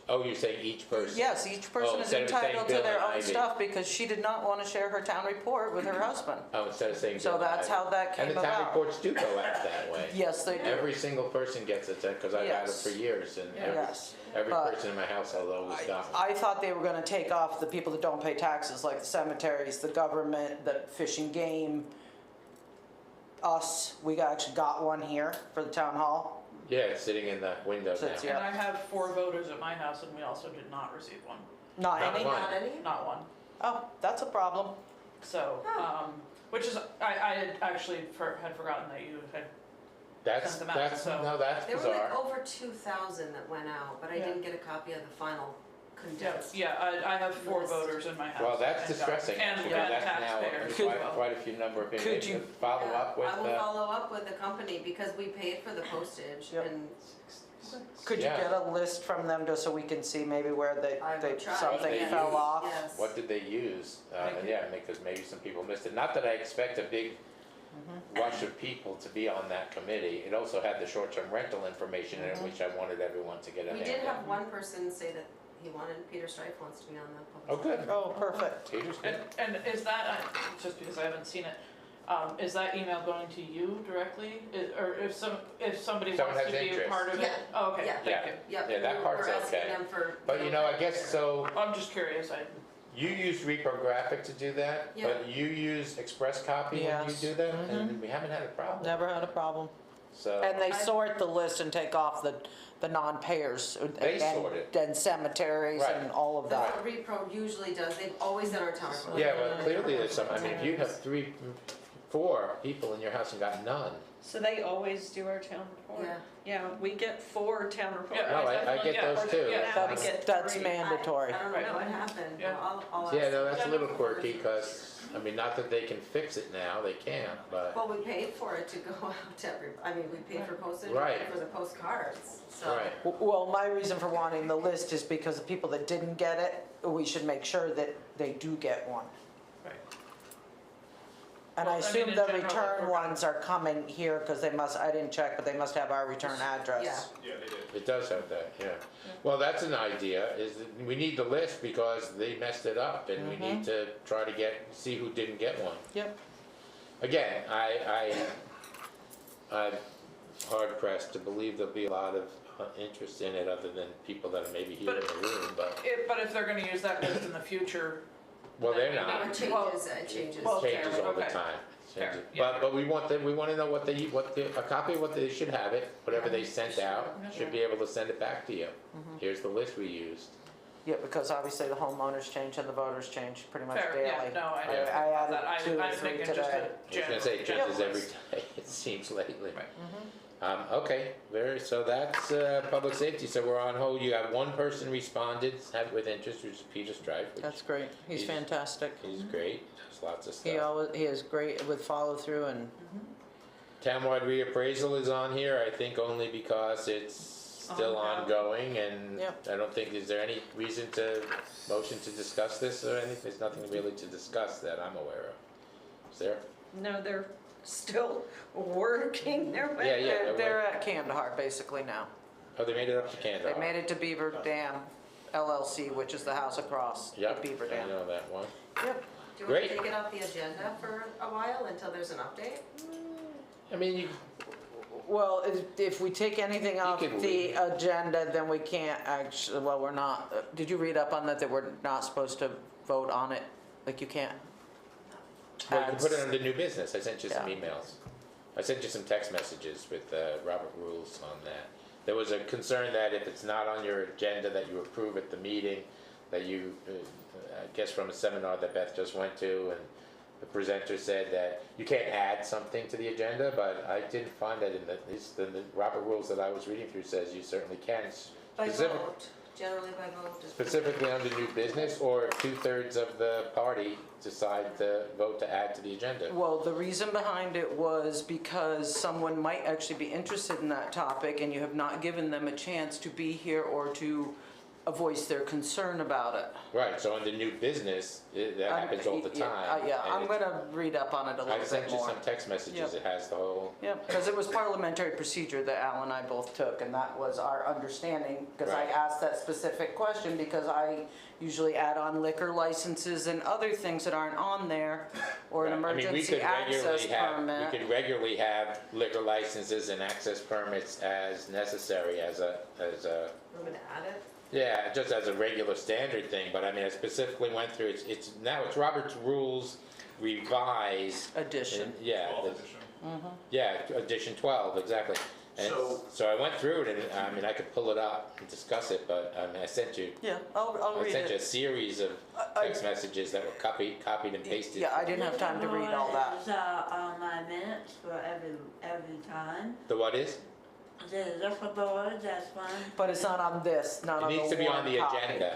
[SPEAKER 1] oh, you're saying each person?
[SPEAKER 3] Yes, each person is
[SPEAKER 1] instead of saying
[SPEAKER 3] entitled to
[SPEAKER 1] Bill
[SPEAKER 3] their
[SPEAKER 1] and
[SPEAKER 3] own
[SPEAKER 1] Ivy.
[SPEAKER 3] stuff, because she did not want to share her town report with her husband.
[SPEAKER 1] Oh, instead of saying
[SPEAKER 3] So
[SPEAKER 1] Bill and
[SPEAKER 3] that's
[SPEAKER 1] Ivy.
[SPEAKER 3] how that came
[SPEAKER 1] And the town
[SPEAKER 3] about.
[SPEAKER 1] reports do go out that way.
[SPEAKER 3] Yes, they do.
[SPEAKER 1] Every single person gets it, because I've had it
[SPEAKER 3] Yes.
[SPEAKER 1] for years, and
[SPEAKER 3] Yes.
[SPEAKER 1] every
[SPEAKER 3] But
[SPEAKER 1] person in my household always got one.
[SPEAKER 3] I thought they were gonna take off the people that don't pay taxes, like the cemeteries, the government, the fish and game, us. We actually got one here for the town hall.
[SPEAKER 1] Yeah, it's sitting in the window
[SPEAKER 3] So
[SPEAKER 1] now.
[SPEAKER 3] it's-
[SPEAKER 8] And I have 4 voters at my house, and we also did not receive one.
[SPEAKER 3] Not
[SPEAKER 1] Not
[SPEAKER 3] any?
[SPEAKER 1] one.
[SPEAKER 9] Not any?
[SPEAKER 8] Not one.
[SPEAKER 3] Oh, that's a problem.
[SPEAKER 8] So, which is, I had actually had forgotten that you had.
[SPEAKER 1] That's,
[SPEAKER 8] Sent them out,
[SPEAKER 1] that's,
[SPEAKER 8] so-
[SPEAKER 1] no, that's
[SPEAKER 9] There were
[SPEAKER 1] bizarre.
[SPEAKER 9] like over 2,000 that went out, but I
[SPEAKER 8] Yeah.
[SPEAKER 9] didn't get a copy of the final condensed.
[SPEAKER 8] Yeah, I have 4
[SPEAKER 9] List.
[SPEAKER 8] voters in my house.
[SPEAKER 1] Well, that's
[SPEAKER 8] and,
[SPEAKER 1] distressing,
[SPEAKER 8] And,
[SPEAKER 1] actually,
[SPEAKER 8] and
[SPEAKER 1] that's now
[SPEAKER 8] taxpayers as
[SPEAKER 3] Could-
[SPEAKER 8] well.
[SPEAKER 1] quite a few number of people.
[SPEAKER 3] Could you-
[SPEAKER 1] Follow
[SPEAKER 9] Yeah,
[SPEAKER 1] up with,
[SPEAKER 9] I will follow up with the company because we paid for the postage
[SPEAKER 3] Yep.
[SPEAKER 9] and
[SPEAKER 3] Could you
[SPEAKER 1] Yeah.
[SPEAKER 3] get a list from them just so we can see maybe where
[SPEAKER 9] I will try.
[SPEAKER 3] something
[SPEAKER 1] yes.
[SPEAKER 3] fell off?
[SPEAKER 9] Yes.
[SPEAKER 1] what did they use?
[SPEAKER 8] Thank you.
[SPEAKER 1] Yeah, because maybe some people missed it. Not that I expect a big rush of people to be on that committee. It also had the short-term rental information in it, which I wanted everyone to get a
[SPEAKER 9] We
[SPEAKER 1] hand
[SPEAKER 9] did
[SPEAKER 1] in.
[SPEAKER 9] have one person say that he wanted, Peter Strife wants to be on the
[SPEAKER 1] Oh,
[SPEAKER 9] public.
[SPEAKER 1] good.
[SPEAKER 3] Oh, perfect.
[SPEAKER 1] Peter's good.
[SPEAKER 8] And is that, just because I haven't seen it, is that email going to you directly? Or if somebody
[SPEAKER 1] Someone
[SPEAKER 8] wants to
[SPEAKER 1] has
[SPEAKER 8] be a
[SPEAKER 1] interest.
[SPEAKER 8] part of it?
[SPEAKER 9] Yeah.
[SPEAKER 8] Oh, okay,
[SPEAKER 9] Yeah.
[SPEAKER 8] thank you.
[SPEAKER 9] Yep.
[SPEAKER 1] Yeah, that part's
[SPEAKER 9] We're asking
[SPEAKER 1] okay.
[SPEAKER 9] them for.
[SPEAKER 1] But I guess, so
[SPEAKER 8] I'm just curious,
[SPEAKER 1] you use reprographic to do that,
[SPEAKER 9] Yeah.
[SPEAKER 1] but you use Express Copy when you
[SPEAKER 3] Yes.
[SPEAKER 1] do that, and we haven't had a problem.
[SPEAKER 3] Never had a problem.
[SPEAKER 1] So,
[SPEAKER 3] And they sort the list and take off the non-payers.
[SPEAKER 1] They sort it.
[SPEAKER 3] And cemeteries
[SPEAKER 1] Right.
[SPEAKER 3] and all of
[SPEAKER 9] That's
[SPEAKER 3] that.
[SPEAKER 9] what Repro usually does. They've always done our town report.
[SPEAKER 1] yeah, but clearly there's some, if you have 4 people in your house and got none,
[SPEAKER 2] So they always do our town report?
[SPEAKER 9] Yeah.
[SPEAKER 2] Yeah, we get 4 town reports.
[SPEAKER 8] Yeah,
[SPEAKER 1] No, I
[SPEAKER 8] definitely-
[SPEAKER 1] get those too.
[SPEAKER 8] Yeah,
[SPEAKER 2] Now we
[SPEAKER 3] That's,
[SPEAKER 2] get
[SPEAKER 3] that's
[SPEAKER 2] 3.
[SPEAKER 3] mandatory.
[SPEAKER 9] I don't
[SPEAKER 8] Right.
[SPEAKER 9] know what happened.
[SPEAKER 8] Yeah.
[SPEAKER 9] I'll ask.
[SPEAKER 1] yeah, no, that's a
[SPEAKER 8] Yeah,
[SPEAKER 1] little
[SPEAKER 8] no.
[SPEAKER 1] quirky, because, not that they can fix it now, they can't, but,
[SPEAKER 9] Well, we paid for it to go out to we paid for postage, we
[SPEAKER 1] Right.
[SPEAKER 9] paid for the postcards, so.
[SPEAKER 1] right.
[SPEAKER 3] Well, my reason for wanting the list is because the people that didn't get it, we should make sure that they do get one.
[SPEAKER 8] Right.
[SPEAKER 3] And
[SPEAKER 8] Well,
[SPEAKER 3] I
[SPEAKER 8] I mean,
[SPEAKER 3] assume
[SPEAKER 8] in
[SPEAKER 3] the
[SPEAKER 8] general, if
[SPEAKER 3] return
[SPEAKER 8] we're
[SPEAKER 3] ones are coming here, because they must, I didn't check, but they must have our return address.
[SPEAKER 9] Yeah.
[SPEAKER 11] Yeah, they did.
[SPEAKER 1] It does have that, yeah. Well, that's an idea, is that we need the list because they messed it up, and we need to try to see who didn't get one.
[SPEAKER 3] Yep.
[SPEAKER 1] Again, I'm hard pressed to believe there'll be a lot of interest in it other than people that are maybe here in the room, but,
[SPEAKER 8] But if they're gonna use that list in the future,
[SPEAKER 1] well, they're
[SPEAKER 8] Then
[SPEAKER 1] not.
[SPEAKER 9] Or changes.
[SPEAKER 8] Well,
[SPEAKER 1] Changes all the
[SPEAKER 8] okay.
[SPEAKER 1] time.
[SPEAKER 8] Fair,
[SPEAKER 1] Changes.
[SPEAKER 8] yeah.
[SPEAKER 1] But we want them, we wanna know a copy of what they should have it, whatever they sent out, should be able to send it back to you. Here's the list we used.
[SPEAKER 3] Yeah, because obviously the homeowners change and the voters change pretty much
[SPEAKER 8] fair,
[SPEAKER 3] daily.
[SPEAKER 8] yeah, no, I know
[SPEAKER 1] Yeah.
[SPEAKER 3] I
[SPEAKER 8] about
[SPEAKER 3] added
[SPEAKER 8] that,
[SPEAKER 3] 2 or
[SPEAKER 8] I'm
[SPEAKER 3] 3
[SPEAKER 8] thinking just
[SPEAKER 3] today.
[SPEAKER 8] a
[SPEAKER 1] I was
[SPEAKER 8] general.
[SPEAKER 1] gonna say it changes
[SPEAKER 8] general
[SPEAKER 1] every
[SPEAKER 8] list.
[SPEAKER 1] day, it seems lately.
[SPEAKER 8] Right.
[SPEAKER 1] Okay, so that's public safety, so we're on hold. You have one person responded, had with interest, which is Peter Strife, which
[SPEAKER 3] That's great. He's
[SPEAKER 1] He's-
[SPEAKER 3] fantastic.
[SPEAKER 1] he's great, there's lots of
[SPEAKER 3] He
[SPEAKER 1] stuff.
[SPEAKER 3] he is great with follow through and
[SPEAKER 1] Townwide reappraisal is on here, I think only because it's still ongoing, and
[SPEAKER 3] Yep.
[SPEAKER 1] I don't think, is there any reason to, motion to discuss this or anything? There's nothing really to discuss that I'm aware of. Is there?
[SPEAKER 2] No, they're still working their way.
[SPEAKER 1] Yeah, yeah.
[SPEAKER 3] they're, they're at Kandahar basically now.
[SPEAKER 1] Oh, they made it up to Canada.
[SPEAKER 3] They made it to Beaver Dam LLC, which is the house across the
[SPEAKER 1] Yep,
[SPEAKER 3] Beaver
[SPEAKER 1] I
[SPEAKER 3] Dam.
[SPEAKER 1] know that one.
[SPEAKER 3] Yep.
[SPEAKER 9] Do you want
[SPEAKER 1] Great.
[SPEAKER 9] to take it off the agenda for a while until there's an update?
[SPEAKER 1] I mean, you,
[SPEAKER 3] Well, if we take anything off
[SPEAKER 1] can
[SPEAKER 3] the
[SPEAKER 1] leave.
[SPEAKER 3] agenda, then we can't actually, well, we're not, did you read up on that we're not supposed to vote on it? Like you can't?
[SPEAKER 1] well, you can put it
[SPEAKER 3] add-
[SPEAKER 1] under new business, I sent you some
[SPEAKER 3] Yeah.
[SPEAKER 1] emails. I sent you some text messages with Robert rules on that. There was a concern that if it's not on your agenda that you approve at the meeting, that you, I guess from a seminar that Beth just went to, and the presenter said that you can't add something to the agenda, but I didn't find that in the Robert rules that I was reading through says you certainly can.
[SPEAKER 9] By
[SPEAKER 1] Specific-
[SPEAKER 9] vote, generally by vote.
[SPEAKER 1] Specifically under new business, or if 2/3 of the party decide to vote to add to the agenda.
[SPEAKER 3] Well, the reason behind it was because someone might actually be interested in that topic and you have not given them a chance to be here or to voice their concern about it.
[SPEAKER 1] Right, so under new business, that happens all the time.
[SPEAKER 3] Yeah,
[SPEAKER 1] and
[SPEAKER 3] I'm
[SPEAKER 1] it's-
[SPEAKER 3] gonna read up on it a
[SPEAKER 1] I
[SPEAKER 3] little
[SPEAKER 1] sent
[SPEAKER 3] bit
[SPEAKER 1] you
[SPEAKER 3] more.
[SPEAKER 1] some text messages,
[SPEAKER 3] Yep.
[SPEAKER 1] it has the whole,
[SPEAKER 3] Yep, because it was parliamentary procedure that Al and I both took, and that was our understanding, because I
[SPEAKER 1] Right.
[SPEAKER 3] asked that specific question, because I usually add on liquor licenses and other things that aren't on there, or an
[SPEAKER 1] I mean, we
[SPEAKER 3] emergency
[SPEAKER 1] could
[SPEAKER 3] access
[SPEAKER 1] regularly have,
[SPEAKER 3] permit.
[SPEAKER 1] we could regularly have liquor licenses and access permits as necessary as a,
[SPEAKER 9] We're gonna add it?
[SPEAKER 1] yeah, just as a regular standard thing, but I mean, I specifically went through, now it's Robert's Rules Revised.
[SPEAKER 3] Addition.
[SPEAKER 1] and- Yeah,
[SPEAKER 11] Twelfth
[SPEAKER 1] the-
[SPEAKER 11] edition.
[SPEAKER 1] yeah, edition 12, exactly. And so I went through it, and I mean, I could pull it up and discuss it, but I mean, I sent you,
[SPEAKER 3] Yeah, I'll
[SPEAKER 1] I
[SPEAKER 3] read
[SPEAKER 1] sent you a
[SPEAKER 3] it.
[SPEAKER 1] series of
[SPEAKER 3] I-
[SPEAKER 1] text messages that were copied and pasted.
[SPEAKER 3] Yeah, I didn't have time to read all that.
[SPEAKER 7] Is, on my minutes for every time.
[SPEAKER 1] The what is?
[SPEAKER 7] The liquor board, that's one.
[SPEAKER 3] But it's not on this, not
[SPEAKER 1] It
[SPEAKER 3] on the
[SPEAKER 1] needs to be on the
[SPEAKER 3] warrant copy.
[SPEAKER 1] agenda.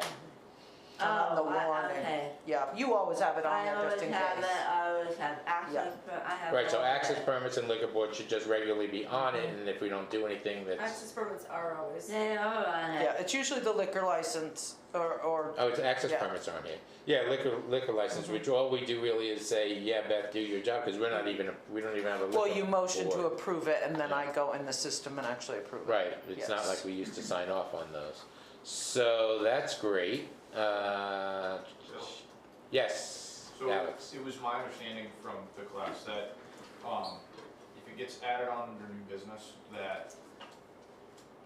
[SPEAKER 3] Not on the
[SPEAKER 7] Oh,
[SPEAKER 3] warning.
[SPEAKER 7] okay.
[SPEAKER 3] Yeah, you always have it on
[SPEAKER 7] I
[SPEAKER 3] there
[SPEAKER 7] always
[SPEAKER 3] just in
[SPEAKER 7] have
[SPEAKER 3] case.
[SPEAKER 7] it, I always have access, but I have.
[SPEAKER 1] Right, so
[SPEAKER 7] all of
[SPEAKER 1] access
[SPEAKER 7] it.
[SPEAKER 1] permits and liquor board should just regularly be on it, and if we don't do anything that's,
[SPEAKER 9] Access permits are always.
[SPEAKER 7] They are on it.
[SPEAKER 3] Yeah, it's usually the liquor license or
[SPEAKER 1] oh, it's access
[SPEAKER 3] Yeah.
[SPEAKER 1] permits aren't here. Yeah, liquor license, which all we do really is say, yeah, Beth, do your job, because we don't even have a liquor
[SPEAKER 3] well, you motion to
[SPEAKER 1] board.
[SPEAKER 3] approve it and then I go in the system and actually approve it.
[SPEAKER 1] Right, it's not
[SPEAKER 3] Yes.
[SPEAKER 1] like we used to sign off on those. So that's great. Yes,
[SPEAKER 11] So
[SPEAKER 1] Alex.
[SPEAKER 11] it was my understanding from the class that if it gets added on under new business, that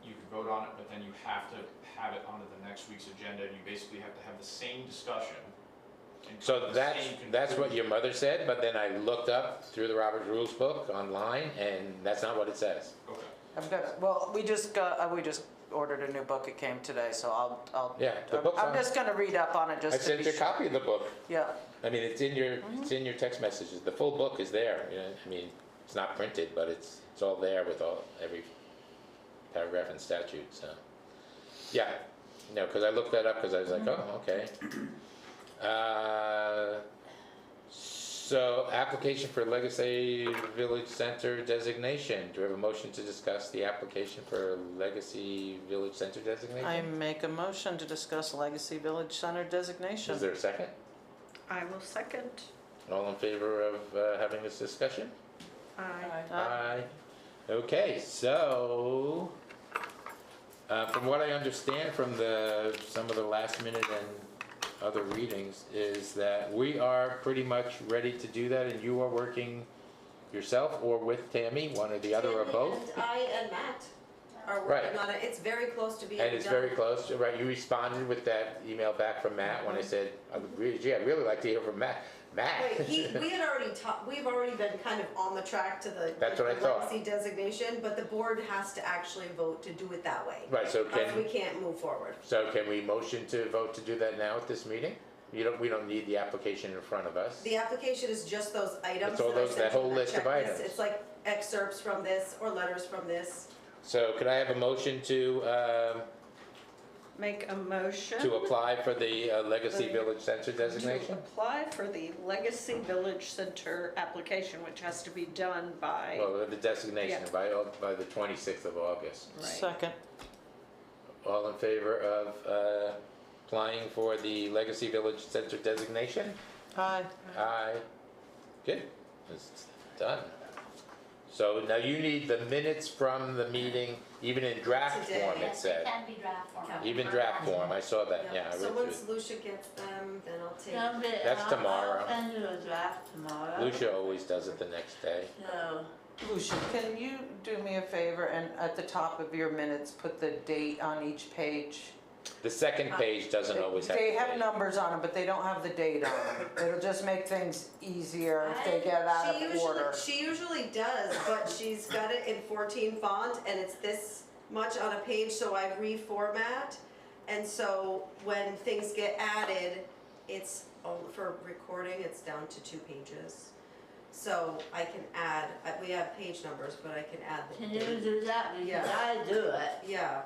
[SPEAKER 11] you can vote on it, but then you have to have it onto the next week's agenda, and you basically have to have the same discussion. and come
[SPEAKER 1] So
[SPEAKER 11] to the
[SPEAKER 1] that's
[SPEAKER 11] same
[SPEAKER 1] what
[SPEAKER 11] conclusion.
[SPEAKER 1] your mother said, but then I looked up through the Robert's Rules book online, and that's not what it says.
[SPEAKER 11] Okay.
[SPEAKER 3] I'm gonna, well, we just ordered a new book, it came today, so I'll.
[SPEAKER 1] Yeah, the book's
[SPEAKER 3] I'm
[SPEAKER 1] on-
[SPEAKER 3] just gonna read up on it
[SPEAKER 1] I
[SPEAKER 3] just to
[SPEAKER 1] sent
[SPEAKER 3] be
[SPEAKER 1] you a
[SPEAKER 3] sure.
[SPEAKER 1] copy of the book.
[SPEAKER 3] Yeah,
[SPEAKER 1] I mean, it's in your text messages. The full book is there. You know, I mean, it's not printed, but it's all there with every paragraph and statute. So, yeah, because I looked that up because I was like, oh, okay. So, application for Legacy Village Center designation. Do we have a motion to discuss the application for Legacy Village Center designation?
[SPEAKER 3] I make a motion to discuss Legacy Village Center designation.
[SPEAKER 1] Is there a second?
[SPEAKER 2] I will second.
[SPEAKER 1] All in favor of having this discussion?
[SPEAKER 2] Aye.
[SPEAKER 1] Aye. Okay, so, from what I understand from some of the last minute and other readings, is that we are pretty much ready to do that, and you are working yourself or with Tammy, one or the other or both?
[SPEAKER 9] And I and Matt are
[SPEAKER 1] Right.
[SPEAKER 9] working on it. It's very close to being
[SPEAKER 1] And it's
[SPEAKER 9] done.
[SPEAKER 1] very close, right, you responded with that email back from Matt when I said, I'd really like to hear from Matt.
[SPEAKER 9] Wait, we had already we've already been kind of on the track to the
[SPEAKER 1] That's what I thought.
[SPEAKER 9] legacy designation, but the board has to actually vote to do it that way.
[SPEAKER 1] Right, so
[SPEAKER 9] Else we
[SPEAKER 1] can,
[SPEAKER 9] can't move forward.
[SPEAKER 1] so can we motion to vote to do that now at this meeting? We don't need the application in front of us.
[SPEAKER 9] The application is just those items.
[SPEAKER 1] It's all
[SPEAKER 9] that I
[SPEAKER 1] those-
[SPEAKER 9] sent
[SPEAKER 1] that
[SPEAKER 9] you,
[SPEAKER 1] whole list of
[SPEAKER 9] checklist.
[SPEAKER 1] items.
[SPEAKER 9] It's like excerpts from this or letters from this.
[SPEAKER 1] So could I have a motion to
[SPEAKER 2] Make a motion.
[SPEAKER 1] apply for the Legacy Village Center
[SPEAKER 2] To
[SPEAKER 1] designation?
[SPEAKER 2] apply for the Legacy Village Center application, which has to be done by,
[SPEAKER 1] Well, the designation
[SPEAKER 2] Yeah.
[SPEAKER 1] by the 26th of August.
[SPEAKER 2] right?
[SPEAKER 3] Second.
[SPEAKER 1] All in favor of applying for the Legacy Village Center designation?
[SPEAKER 3] Aye.
[SPEAKER 1] Aye. Good, it's done. So now you need the minutes from the meeting, even in draft
[SPEAKER 9] Today.
[SPEAKER 1] form, it
[SPEAKER 12] Yes, it
[SPEAKER 1] said.
[SPEAKER 12] can be draft form.
[SPEAKER 9] Can
[SPEAKER 1] Even draft form, I saw that, yeah, I
[SPEAKER 9] So
[SPEAKER 1] read
[SPEAKER 9] once
[SPEAKER 1] through.
[SPEAKER 9] Lucia gets them, then I'll take.
[SPEAKER 12] No, but
[SPEAKER 1] That's tomorrow.
[SPEAKER 12] I'll send you a draft tomorrow.
[SPEAKER 1] Lucia always does it the next day.
[SPEAKER 12] So,
[SPEAKER 3] Lucia, can you do me a favor and at the top of your minutes, put the date on each page?
[SPEAKER 1] The second page doesn't always have.
[SPEAKER 3] They
[SPEAKER 1] the
[SPEAKER 3] have
[SPEAKER 1] date.
[SPEAKER 3] numbers on them, but they don't have the date on them. It'll just make things easier if they get out
[SPEAKER 9] She
[SPEAKER 3] of
[SPEAKER 9] usually,
[SPEAKER 3] order.
[SPEAKER 9] she usually does, but she's got it in 14 font and it's this much on a page, so I reformat. And so when things get added, it's, for recording, it's down to 2 pages. So I can add, we have page numbers, but I can add the
[SPEAKER 12] can you
[SPEAKER 9] date.
[SPEAKER 12] do that? Because
[SPEAKER 9] Yeah.
[SPEAKER 12] I do it,
[SPEAKER 9] Yeah,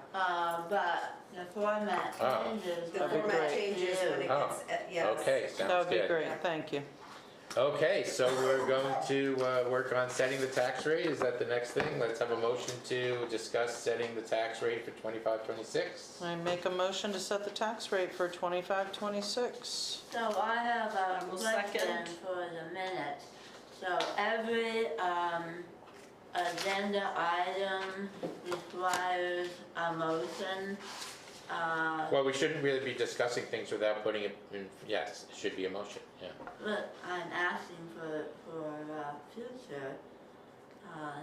[SPEAKER 12] but the format
[SPEAKER 1] Oh.
[SPEAKER 12] changes.
[SPEAKER 9] the
[SPEAKER 12] when
[SPEAKER 3] That'd be
[SPEAKER 9] format
[SPEAKER 3] great.
[SPEAKER 9] changes when it
[SPEAKER 1] Oh.
[SPEAKER 9] gets, yes.
[SPEAKER 1] Okay,
[SPEAKER 3] That
[SPEAKER 1] sounds
[SPEAKER 3] would be
[SPEAKER 1] good.
[SPEAKER 3] great, thank you.
[SPEAKER 1] Okay, so we're going to work on setting the tax rate, is that the next thing? Let's have a motion to discuss setting the tax rate for 25-26.
[SPEAKER 3] I make a motion to set the tax rate for 25-26.
[SPEAKER 12] So I have a
[SPEAKER 2] I will
[SPEAKER 12] question
[SPEAKER 2] second.
[SPEAKER 12] for the minutes. So every agenda item requires a motion.
[SPEAKER 1] Well, we shouldn't really be discussing things without putting it in, yes, it should be a motion, yeah.
[SPEAKER 12] But I'm asking for future,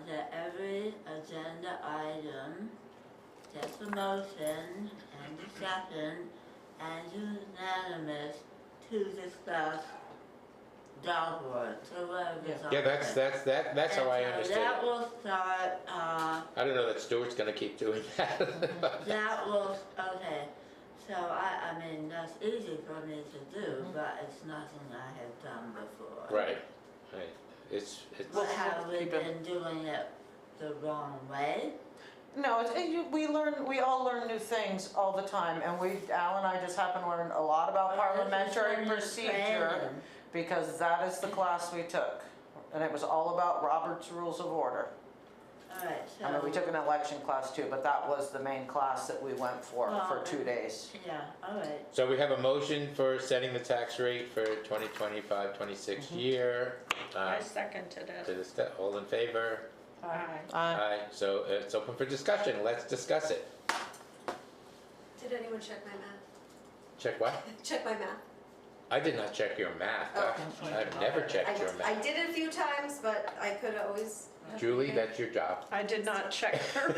[SPEAKER 12] that every agenda item gets a motion and discussion and unanimous to discuss dog words or whatever's on
[SPEAKER 1] Yeah,
[SPEAKER 12] it.
[SPEAKER 1] that's how I
[SPEAKER 12] And so
[SPEAKER 1] understood
[SPEAKER 12] that
[SPEAKER 1] it.
[SPEAKER 12] will start,
[SPEAKER 1] I don't know that Stuart's gonna keep doing that.
[SPEAKER 12] that will, okay, so I mean, that's easy for me to do, but it's nothing I have done before.
[SPEAKER 1] Right, right, it's,
[SPEAKER 12] But have we
[SPEAKER 3] keep it-
[SPEAKER 12] been doing it the wrong way?
[SPEAKER 3] No, we all learn new things all the time, and Al and I just happen to learn a lot about parliamentary procedure, because that is the class we took. And it was all about Robert's Rules of Order.
[SPEAKER 12] Alright, so.
[SPEAKER 3] I mean, we took an election class too, but that was the main class that we went for
[SPEAKER 12] Well,
[SPEAKER 3] 2 days.
[SPEAKER 12] Yeah, alright,
[SPEAKER 1] so we have a motion for setting the tax rate for 2025-26 year.
[SPEAKER 2] I seconded
[SPEAKER 1] To
[SPEAKER 2] it.
[SPEAKER 1] the step, all in favor?
[SPEAKER 2] Aye.
[SPEAKER 1] Aye, so it's open for discussion, let's discuss it.
[SPEAKER 9] Did anyone check my math?
[SPEAKER 1] Check what?
[SPEAKER 9] Check my math.
[SPEAKER 1] I did not check your math.
[SPEAKER 9] Oh.
[SPEAKER 1] I've never checked your
[SPEAKER 9] I
[SPEAKER 1] math.
[SPEAKER 9] did it a few times, but I could always.
[SPEAKER 1] Julie, that's your job.
[SPEAKER 2] I did not check her.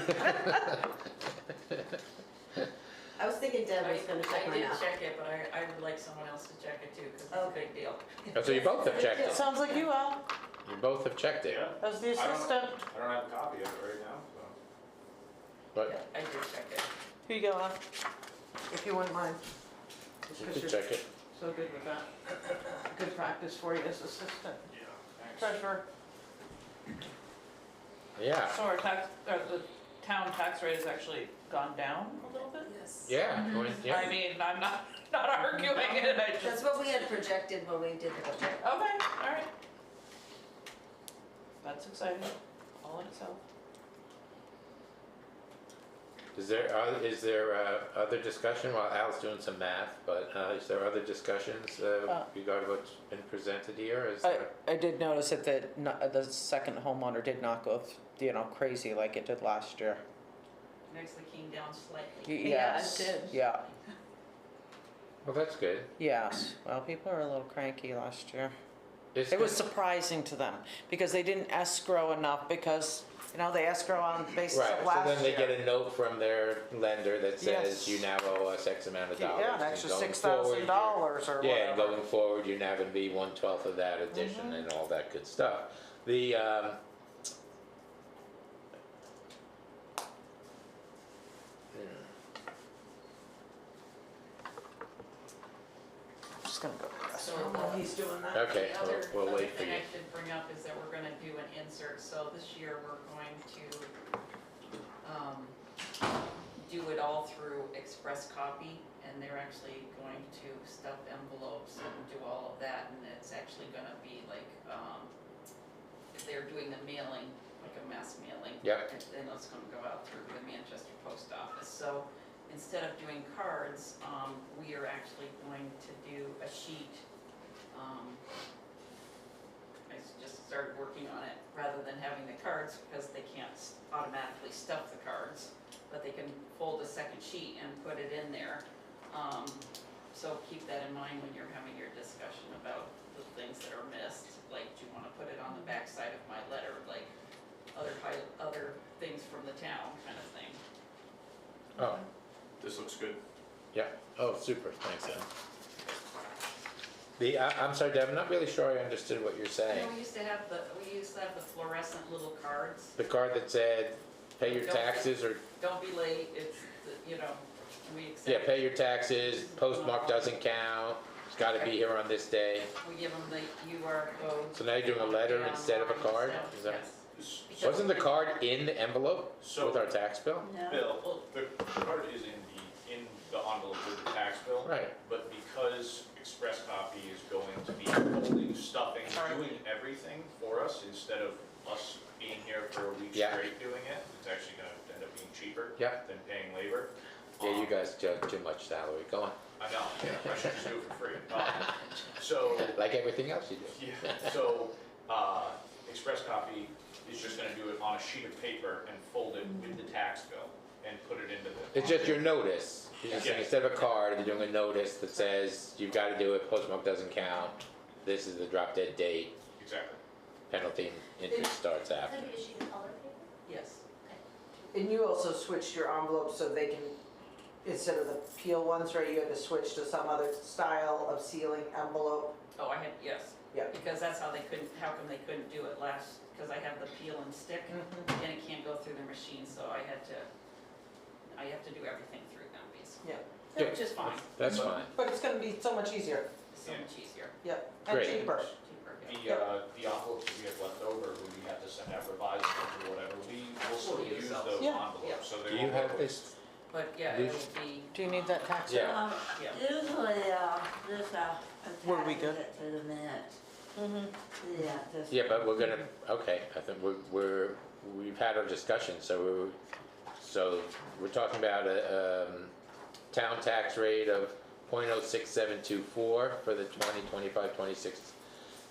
[SPEAKER 9] I was thinking Deb was gonna check my
[SPEAKER 14] I did
[SPEAKER 9] math.
[SPEAKER 14] check it, but I would like someone else to check it too, because it's a big deal.
[SPEAKER 1] Oh, so you both have checked it.
[SPEAKER 3] Sounds like you, Al,
[SPEAKER 1] You both have checked it.
[SPEAKER 3] as the
[SPEAKER 11] I don't-
[SPEAKER 3] assistant.
[SPEAKER 11] I don't have a copy of it right now, so.
[SPEAKER 1] But
[SPEAKER 14] I did check it.
[SPEAKER 3] Here you go, Al, if you wouldn't mind.
[SPEAKER 1] you could check it.
[SPEAKER 3] So good with that. Good practice for you as assistant
[SPEAKER 11] Yeah, thanks.
[SPEAKER 3] treasurer.
[SPEAKER 1] Yeah,
[SPEAKER 8] So our the town tax rate has actually gone down a little bit?
[SPEAKER 9] Yes.
[SPEAKER 1] yeah, yeah.
[SPEAKER 8] I mean, I'm not arguing it, I
[SPEAKER 9] That's
[SPEAKER 8] just,
[SPEAKER 9] what we had projected when we did the budget.
[SPEAKER 8] okay, alright. That's exciting, all in itself.
[SPEAKER 1] Is there other discussion, while Al's doing some math, but is there other discussions regarding what's been presented here? Is there?
[SPEAKER 3] I did notice that the second homeowner did not go, crazy like it did last year.
[SPEAKER 14] It actually came down slightly.
[SPEAKER 2] Yeah, it
[SPEAKER 3] Yes,
[SPEAKER 2] did.
[SPEAKER 3] yeah,
[SPEAKER 1] Well, that's good.
[SPEAKER 3] yes. Well, people are a little cranky last year.
[SPEAKER 1] It's
[SPEAKER 3] It was
[SPEAKER 1] good.
[SPEAKER 3] surprising to them because they didn't escrow enough because You know, the escrow on the basis
[SPEAKER 1] Right,
[SPEAKER 3] of
[SPEAKER 1] so
[SPEAKER 3] last
[SPEAKER 1] then they
[SPEAKER 3] year.
[SPEAKER 1] get a note from their lender that says
[SPEAKER 3] Yes.
[SPEAKER 1] you now owe us X amount of dollars.
[SPEAKER 3] Yeah, an
[SPEAKER 1] and
[SPEAKER 3] extra
[SPEAKER 1] going forward,
[SPEAKER 3] $6,000 or
[SPEAKER 1] Yeah, and
[SPEAKER 3] whatever.
[SPEAKER 1] going forward, you're now gonna be 1/12 of that addition and all that good stuff. The,
[SPEAKER 3] Just gonna go to this
[SPEAKER 14] So
[SPEAKER 3] one while he's doing that.
[SPEAKER 1] okay,
[SPEAKER 14] The other,
[SPEAKER 1] we'll
[SPEAKER 14] other
[SPEAKER 1] wait for
[SPEAKER 14] thing
[SPEAKER 1] you.
[SPEAKER 14] I should bring up is that we're gonna do an insert, so this year we're going to, do it all through Express Copy, and they're actually going to stuff envelopes and do all of that, and it's actually gonna be like, they're doing the mailing, like a mass mailing.
[SPEAKER 1] Yep.
[SPEAKER 14] And it's gonna go out through the Manchester Post Office, so instead of doing cards, we are actually going to do a sheet. I just started working on it, rather than having the cards, because they can't automatically stuff the cards, but they can fold a second sheet and put it in there. So keep that in mind when you're having your discussion about the things that are missed, like, do you wanna put it on the back side of my letter, like, other things from the town, kind of thing.
[SPEAKER 1] Oh,
[SPEAKER 11] This looks good.
[SPEAKER 1] yeah, oh, super, thanks, Ed. I'm sorry, Deb, I'm not really sure I understood what you're
[SPEAKER 14] You
[SPEAKER 1] saying.
[SPEAKER 14] know, we used to have the fluorescent little cards.
[SPEAKER 1] The card that said, pay your taxes, or,
[SPEAKER 14] Don't be late, it's, you know, we accept.
[SPEAKER 1] yeah, pay your taxes, postmark doesn't count, it's gotta be here on this day.
[SPEAKER 14] We give them the QR code.
[SPEAKER 1] So now you're doing a letter
[SPEAKER 14] Yeah,
[SPEAKER 1] instead of a card? Is that-
[SPEAKER 14] Yes. Because
[SPEAKER 1] Wasn't the card in the envelope
[SPEAKER 11] So,
[SPEAKER 1] with our tax bill?
[SPEAKER 12] No.
[SPEAKER 11] Bill, the card is in the envelope with the tax bill.
[SPEAKER 1] Right.
[SPEAKER 11] But because Express Copy is going to be holding, stuffing,
[SPEAKER 14] Sorry.
[SPEAKER 11] doing everything for us, instead of us being here for a week
[SPEAKER 1] Yeah.
[SPEAKER 11] straight doing it, it's actually gonna end up being cheaper
[SPEAKER 1] Yeah.
[SPEAKER 11] than paying labor.
[SPEAKER 1] Yeah, you guys charge too much salary, go on.
[SPEAKER 11] I know, I should just do it for free. So,
[SPEAKER 1] Like everything else you do.
[SPEAKER 11] yeah, so, Express Copy is just gonna do it on a sheet of paper and fold it with the tax bill and put it into the.
[SPEAKER 1] It's just your notice. You're just saying,
[SPEAKER 11] Yes.
[SPEAKER 1] instead of a card, you're doing a notice that says, you've gotta do it, postmark doesn't count, this is the drop dead date,
[SPEAKER 11] Exactly.
[SPEAKER 1] penalty and interest starts after.
[SPEAKER 12] Could it be a sheet of color paper?
[SPEAKER 14] Yes.
[SPEAKER 3] And you also switched your envelopes so they can, instead of the peel ones, right, you had to switch to some other style of sealing envelope?
[SPEAKER 14] Oh, I had, yes.
[SPEAKER 3] Yeah.
[SPEAKER 14] Because that's how how come they couldn't do it last, because I have the peel and stick,
[SPEAKER 3] Mm-hmm.
[SPEAKER 14] and it can't go through the machine, so I have to do everything through them, basically.
[SPEAKER 3] Yeah.
[SPEAKER 14] Which is fine,
[SPEAKER 1] That's fine.
[SPEAKER 3] But it's gonna be so much easier,
[SPEAKER 14] it's so much easier,
[SPEAKER 3] yep, and
[SPEAKER 1] Great.
[SPEAKER 3] cheaper.
[SPEAKER 14] cheaper, yeah.
[SPEAKER 11] The envelopes that we have left over, when we have to send out revised ones or whatever, we will still
[SPEAKER 14] We'll use
[SPEAKER 11] use
[SPEAKER 14] those.
[SPEAKER 11] those
[SPEAKER 3] Yeah.
[SPEAKER 11] envelopes, so they
[SPEAKER 1] Do you
[SPEAKER 11] won't
[SPEAKER 1] have
[SPEAKER 11] go
[SPEAKER 1] this?
[SPEAKER 14] But yeah,
[SPEAKER 1] This-
[SPEAKER 14] it'll be.
[SPEAKER 3] Do you need that tax?
[SPEAKER 1] Yeah.
[SPEAKER 14] Yeah.
[SPEAKER 12] Usually, this,
[SPEAKER 3] Were we good?
[SPEAKER 12] attaches it to the minutes.
[SPEAKER 3] Mm-hmm.
[SPEAKER 12] Yeah, just.
[SPEAKER 1] Yeah, but we're gonna, okay, I think we've had our discussion, so we're talking about a, town tax rate of 0.06724 for the 2025-26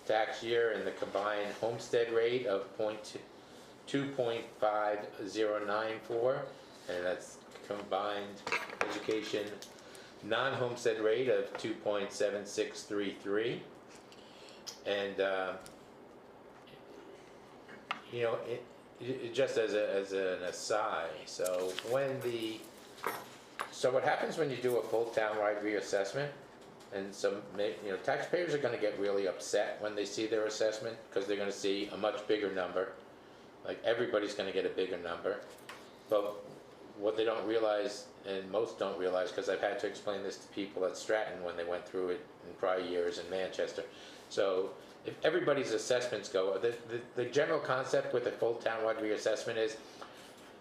[SPEAKER 1] tax year, and the combined homestead rate of 2.5094, and that's combined education non-homestead rate of 2.7633. And, you know, it just as an aside, so what happens when you do a full townwide reassessment, and taxpayers are gonna get really upset when they see their assessment, because they're gonna see a much bigger number, like everybody's gonna get a bigger number, but what they don't realize, and most don't realize, because I've had to explain this to people at Stratton when they went through it in prior years in Manchester. So if everybody's assessments go, the general concept with a full townwide reassessment is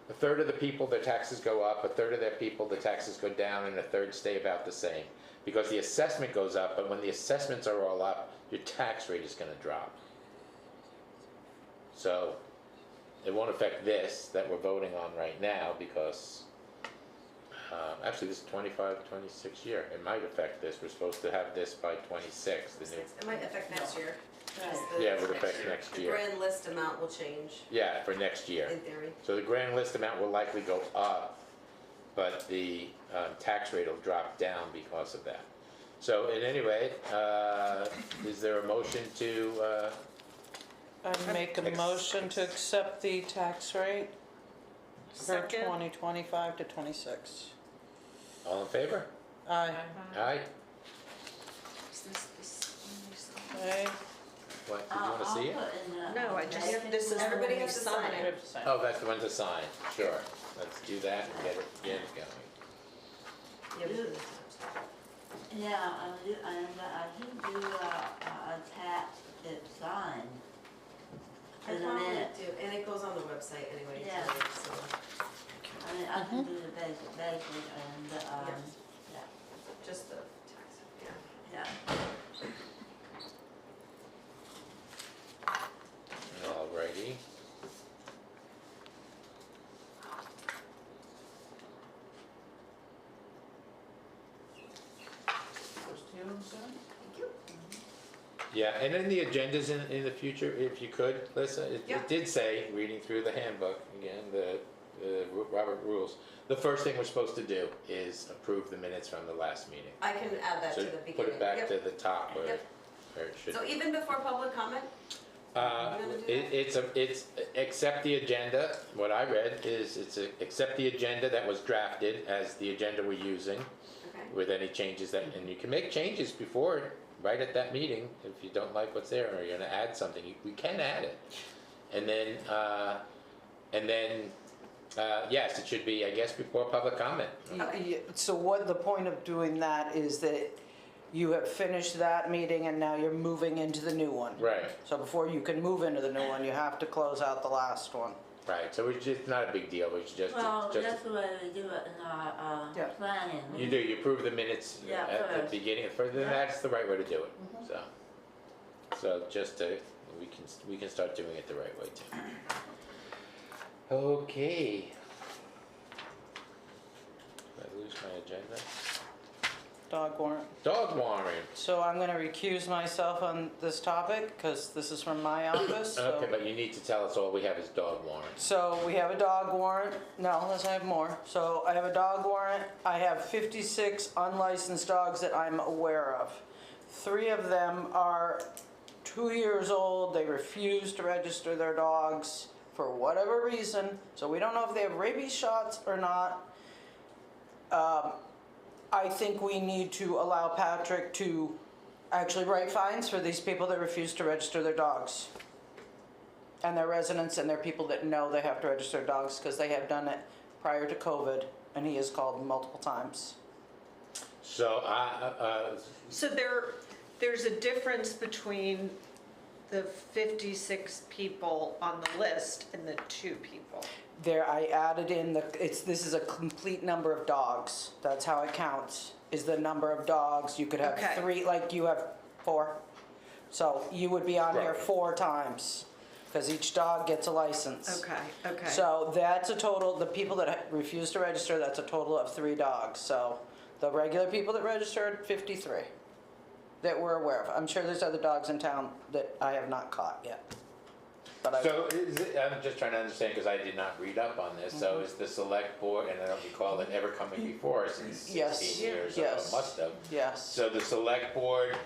[SPEAKER 1] a third of the people, their taxes go up, a third of their people, the taxes go down, and a third stay about the same. Because the assessment goes up, but when the assessments are all up, your tax rate is gonna drop. So it won't affect this that we're voting on right now, because actually this is 25-26 year. It might affect this. We're supposed to have this by 26, the new.
[SPEAKER 9] It might affect next year.
[SPEAKER 1] Yeah, it would affect next
[SPEAKER 9] The
[SPEAKER 1] year.
[SPEAKER 9] grand list amount will change,
[SPEAKER 1] Yeah, for next year.
[SPEAKER 9] in theory.
[SPEAKER 1] So the grand list amount will likely go up, but the tax rate will drop down because of that. So in any way, is there a motion to
[SPEAKER 3] I make a motion to accept the tax rate for
[SPEAKER 2] Second.
[SPEAKER 3] 2025 to 26.
[SPEAKER 1] All in favor?
[SPEAKER 3] Aye.
[SPEAKER 1] Aye.
[SPEAKER 2] Is this one you signed?
[SPEAKER 3] Okay.
[SPEAKER 1] What, did you wanna see it?
[SPEAKER 12] I'll put in the.
[SPEAKER 2] No, I just,
[SPEAKER 12] application.
[SPEAKER 2] this is the
[SPEAKER 9] Everybody
[SPEAKER 2] one you
[SPEAKER 9] has to sign
[SPEAKER 2] signed.
[SPEAKER 8] We have to sign.
[SPEAKER 1] Oh, that's the one to sign, sure. Let's do that and get it going.
[SPEAKER 12] Yeah, I think you attach it signed
[SPEAKER 9] I
[SPEAKER 12] to the
[SPEAKER 9] probably
[SPEAKER 12] minute.
[SPEAKER 9] do, and it goes on the website anyway,
[SPEAKER 12] Yeah.
[SPEAKER 9] too, so.
[SPEAKER 12] I mean, I can do the basic and, yeah,
[SPEAKER 9] Just the tax, yeah.
[SPEAKER 12] yeah.
[SPEAKER 1] Alrighty.
[SPEAKER 8] Goes to you, Susan?
[SPEAKER 1] Yeah, and then the agendas in the future, if you could, Lisa,
[SPEAKER 9] Yeah.
[SPEAKER 1] it did say, reading through the handbook, again, the Robert rules, the first thing we're supposed to do is approve the minutes from the last meeting.
[SPEAKER 9] I can add that
[SPEAKER 1] So
[SPEAKER 9] to the beginning.
[SPEAKER 1] put it back
[SPEAKER 9] Yep.
[SPEAKER 1] to the top where
[SPEAKER 9] Yep.
[SPEAKER 1] it should.
[SPEAKER 9] So even before public comment?
[SPEAKER 1] Uh,
[SPEAKER 9] You gonna do that?
[SPEAKER 1] it's accept the agenda, what I read is accept the agenda that was drafted as the agenda we're using
[SPEAKER 9] Okay.
[SPEAKER 1] with any changes that, and you can make changes before, right at that meeting, if you don't like what's there or you're gonna add something, we can add it. And then, yes, it should be, I guess, before public comment.
[SPEAKER 3] So what the point of doing that is that you have finished that meeting and now you're moving into the new one.
[SPEAKER 1] Right,
[SPEAKER 3] So before you can move into the new one, you have to close out the last one.
[SPEAKER 1] right, so it's just not a big deal, it's just,
[SPEAKER 12] Well, that's the way we do it in our,
[SPEAKER 3] Yeah.
[SPEAKER 12] planning.
[SPEAKER 1] you do, you approve the minutes
[SPEAKER 12] Yeah,
[SPEAKER 1] at the
[SPEAKER 12] first.
[SPEAKER 1] beginning, then
[SPEAKER 12] Yeah.
[SPEAKER 1] that's the right way to do it, so. So just to, we can start doing it the right way too. Okay. Did I lose my agenda?
[SPEAKER 3] Dog warrant.
[SPEAKER 1] Dog warrant.
[SPEAKER 3] So I'm gonna recuse myself on this topic because this is from my office. so-
[SPEAKER 1] Okay, but you need to tell us all we have is dog warrants.
[SPEAKER 3] So we have a dog warrant. No, unless I have more. So I have a dog warrant. I have 56 unlicensed dogs that I'm aware of. 3 of them are 2 years old. They refuse to register their dogs for whatever reason. So we don't know if they have rabies shots or not. I think we need to allow Patrick to actually write fines for these people that refuse to register their dogs. And their residents and their people that know they have to register their dogs because they have done it prior to COVID and he has called multiple times.
[SPEAKER 1] So
[SPEAKER 2] So there's a difference between the 56 people on the list and the 2 people.
[SPEAKER 3] There, I added in this is a complete number of dogs. That's how it counts, is the number of dogs. You could have
[SPEAKER 2] Okay.
[SPEAKER 3] 3, like you have 4. So you would be on here
[SPEAKER 1] Right.
[SPEAKER 3] 4 times because each dog gets a license.
[SPEAKER 2] Okay.
[SPEAKER 3] So that's a total, the people that refuse to register, that's a total of 3 dogs. So the regular people that registered, 53 that we're aware of. I'm sure there's other dogs in town that I have not caught yet. But
[SPEAKER 1] I'm just trying to understand because I did not read up on this. So is the select board, and I don't recall it ever coming before us in 16
[SPEAKER 3] Yes.
[SPEAKER 1] years,
[SPEAKER 3] Yes.
[SPEAKER 1] or must have.
[SPEAKER 3] yes.
[SPEAKER 1] So the select board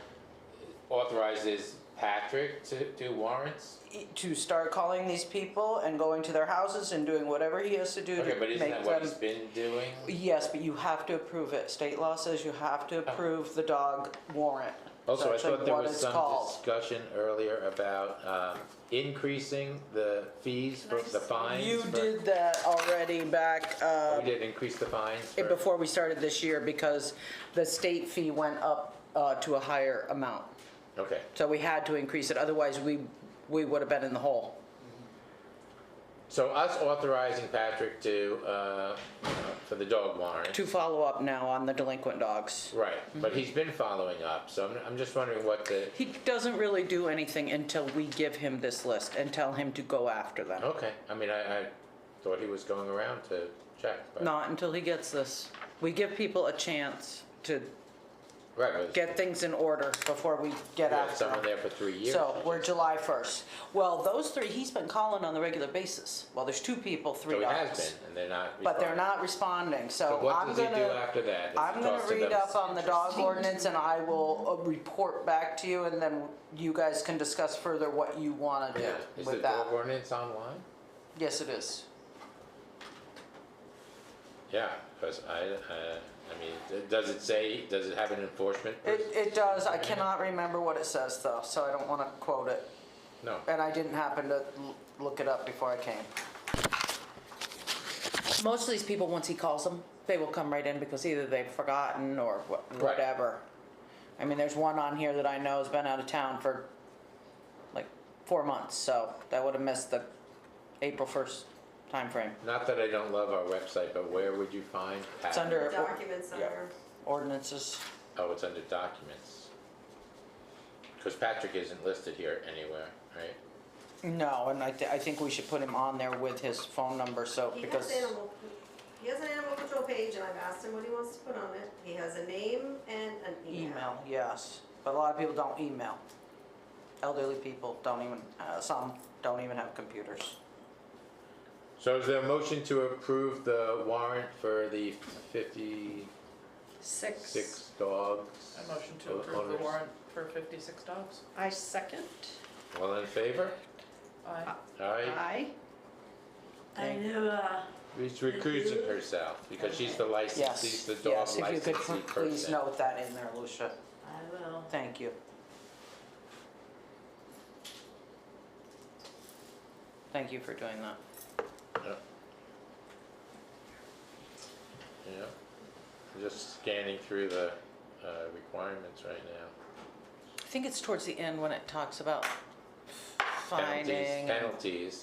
[SPEAKER 1] authorizes Patrick to do warrants?
[SPEAKER 3] To start calling these people and going to their houses and doing whatever he has to do
[SPEAKER 1] Okay,
[SPEAKER 3] to
[SPEAKER 1] but isn't
[SPEAKER 3] make
[SPEAKER 1] that what
[SPEAKER 3] them.
[SPEAKER 1] he's been doing?
[SPEAKER 3] Yes, but you have to approve it. State law says you have to approve the dog warrant.
[SPEAKER 1] Also, I
[SPEAKER 3] That's
[SPEAKER 1] thought there
[SPEAKER 3] what
[SPEAKER 1] was
[SPEAKER 3] it's
[SPEAKER 1] some
[SPEAKER 3] called.
[SPEAKER 1] discussion earlier about increasing the fees for the fines.
[SPEAKER 3] You
[SPEAKER 1] for-
[SPEAKER 3] did that already back,
[SPEAKER 1] We did increase the fines for.
[SPEAKER 3] before we started this year because the state fee went up to a higher amount.
[SPEAKER 1] Okay,
[SPEAKER 3] So we had to increase it, otherwise we would have been in the hole.
[SPEAKER 1] so us authorizing Patrick to, for the dog warrant.
[SPEAKER 3] To follow up now on the delinquent dogs.
[SPEAKER 1] Right, but he's been following up, so I'm just wondering what the,
[SPEAKER 3] He doesn't really do anything until we give him this list and tell him to go after them.
[SPEAKER 1] okay, I mean, I thought he was going around to check, but.
[SPEAKER 3] Not until he gets this. We give people a chance to
[SPEAKER 1] Right, but
[SPEAKER 3] get things in order before we get
[SPEAKER 1] we had
[SPEAKER 3] after
[SPEAKER 1] someone
[SPEAKER 3] them.
[SPEAKER 1] there for 3 years.
[SPEAKER 3] So we're July 1st. Well, those three, he's been calling on a regular basis. Well, there's two people, three
[SPEAKER 1] So he
[SPEAKER 3] dogs.
[SPEAKER 1] has been, and they're not
[SPEAKER 3] But they're
[SPEAKER 1] responding.
[SPEAKER 3] not responding,
[SPEAKER 1] So
[SPEAKER 3] so
[SPEAKER 1] what
[SPEAKER 3] I'm
[SPEAKER 1] does he do
[SPEAKER 3] gonna,
[SPEAKER 1] after that? Does he
[SPEAKER 3] I'm gonna
[SPEAKER 1] toss to
[SPEAKER 3] read
[SPEAKER 1] them?
[SPEAKER 3] up on the dog ordinance and I will report back to you and then you guys can discuss further what you wanna do
[SPEAKER 1] Yeah, is the
[SPEAKER 3] with that.
[SPEAKER 1] dog ordinance online?
[SPEAKER 3] Yes, it is.
[SPEAKER 1] Yeah, because I mean, does it say, does it have an enforcement?
[SPEAKER 3] It does, I cannot remember what it says though, so I don't wanna quote it.
[SPEAKER 1] No.
[SPEAKER 3] And I didn't happen to look it up before I came. Most of these people, once he calls them, they will come right in because either they've forgotten or
[SPEAKER 1] Right.
[SPEAKER 3] whatever. I mean, there's one on here that I know has been out of town for like 4 months, so that would have missed the April 1st timeframe.
[SPEAKER 1] Not that I don't love our website, but where would you find?
[SPEAKER 3] It's under
[SPEAKER 9] Documents
[SPEAKER 3] yeah.
[SPEAKER 9] are,
[SPEAKER 3] ordinances.
[SPEAKER 1] Oh, it's under documents. Because Patrick isn't listed here anywhere, right?
[SPEAKER 3] No, and I think we should put him on there with his phone number, so,
[SPEAKER 9] he
[SPEAKER 3] because,
[SPEAKER 9] he has an animal control page, and I've asked him what he wants to put on it. He has a name and an
[SPEAKER 3] email, yes, but a lot of people don't email. Elderly people don't even, some don't even have computers.
[SPEAKER 1] So is there a motion to approve the warrant for the 56
[SPEAKER 2] 6.
[SPEAKER 1] dogs?
[SPEAKER 8] I motion to approve the
[SPEAKER 1] Owners.
[SPEAKER 8] warrant for 56 dogs.
[SPEAKER 2] I second.
[SPEAKER 1] All in favor?
[SPEAKER 8] Aye.
[SPEAKER 1] Aye.
[SPEAKER 2] Aye.
[SPEAKER 12] I knew,
[SPEAKER 1] She's recusing herself because she's the licensee,
[SPEAKER 3] Yes,
[SPEAKER 1] she's the dog
[SPEAKER 3] yes, if you could
[SPEAKER 1] licensee
[SPEAKER 3] please
[SPEAKER 1] person.
[SPEAKER 3] note that in there, Lucia.
[SPEAKER 12] I will.
[SPEAKER 3] Thank you. Thank you for doing that.
[SPEAKER 1] Yep. Yep. I'm just scanning through the requirements right now.
[SPEAKER 3] I think it's towards the end when it talks about finding.
[SPEAKER 1] Penalties.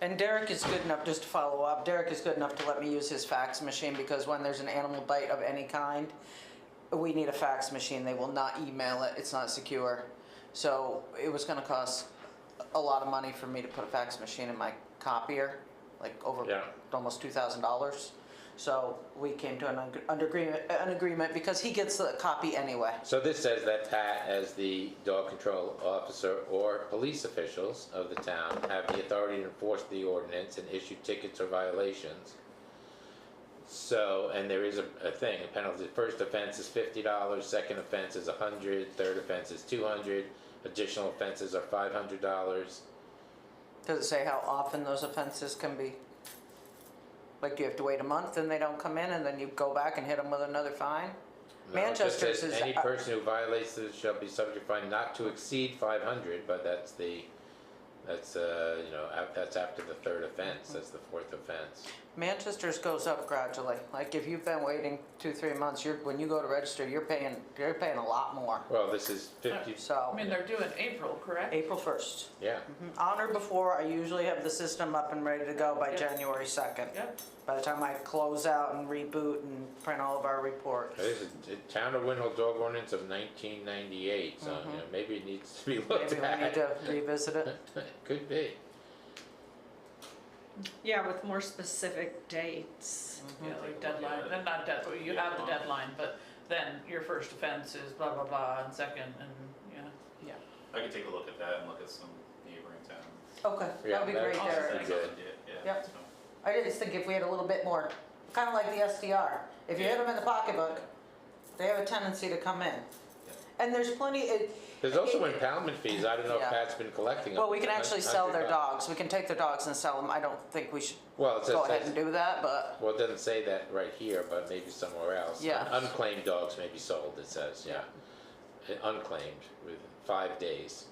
[SPEAKER 3] And Derek is good enough, just to follow up, Derek is good enough to let me use his fax machine because when there's an animal bite of any kind, we need a fax machine. They will not email it. It's not secure. So it was gonna cost a lot of money for me to put a fax machine in my copier, like over
[SPEAKER 1] Yeah.
[SPEAKER 3] almost $2,000. So we came to an agreement because he gets the copy anyway.
[SPEAKER 1] So this says that Pat, as the dog control officer or police officials of the town, have the authority to enforce the ordinance and issue tickets or violations. So, and there is a thing, a penalty. First offense is $50, second offense is $100, third offense is $200, additional offenses are $500.
[SPEAKER 3] Does it say how often those offenses can be? Like, do you have to wait a month and they don't come in and then you go back and hit them with another fine?
[SPEAKER 1] No, it just
[SPEAKER 3] Manchester's
[SPEAKER 1] says
[SPEAKER 3] is,
[SPEAKER 1] any person who violates this shall be subject to fine not to exceed 500, but that's that's after the third offense, that's the fourth offense.
[SPEAKER 3] Manchester's goes up gradually. Like, if you've been waiting 2-3 months, when you go to register, you're paying a lot more.
[SPEAKER 1] Well, this is 50,
[SPEAKER 3] So,
[SPEAKER 8] I mean, they're due in April, correct?
[SPEAKER 3] April 1st.
[SPEAKER 1] yeah.
[SPEAKER 3] On or before, I usually have the system up and ready to go by
[SPEAKER 8] Yep.
[SPEAKER 3] January 2nd.
[SPEAKER 8] Yep.
[SPEAKER 3] By the time I close out and reboot and print all of our reports.
[SPEAKER 1] This is the Town of Winhall Dog Ordinance of 1998, so maybe it needs to be looked
[SPEAKER 3] Maybe we
[SPEAKER 1] at.
[SPEAKER 3] need to revisit it.
[SPEAKER 1] Could be.
[SPEAKER 2] Yeah, with more specific dates.
[SPEAKER 8] Yeah, like deadline, then not deadline, you have the deadline, but then your first offense is blah, blah, blah, and second, and, yeah.
[SPEAKER 15] I could take a look at that and look at some neighboring towns.
[SPEAKER 3] Okay,
[SPEAKER 1] Yeah,
[SPEAKER 3] that'd be
[SPEAKER 1] that'd
[SPEAKER 3] great,
[SPEAKER 1] be
[SPEAKER 3] Derek.
[SPEAKER 1] awesome. Good.
[SPEAKER 15] Yeah.
[SPEAKER 3] Yep.
[SPEAKER 15] So,
[SPEAKER 3] I just think if we had a little bit more, kind of like the SDR, if you hit them in the pocketbook, they have a tendency to come in. And there's plenty,
[SPEAKER 1] There's also impoundment fees, I don't know if
[SPEAKER 3] Yeah.
[SPEAKER 1] Pat's been collecting them.
[SPEAKER 3] well, we can actually sell their
[SPEAKER 1] $100.
[SPEAKER 3] dogs. We can take their dogs and sell them. I don't think we should
[SPEAKER 1] Well, it
[SPEAKER 3] go ahead
[SPEAKER 1] says,
[SPEAKER 3] and do that, but
[SPEAKER 1] well, it doesn't say that right here, but maybe somewhere else.
[SPEAKER 3] Yeah.
[SPEAKER 1] Unclaimed dogs may be sold, it says, yeah. Unclaimed, with 5 days,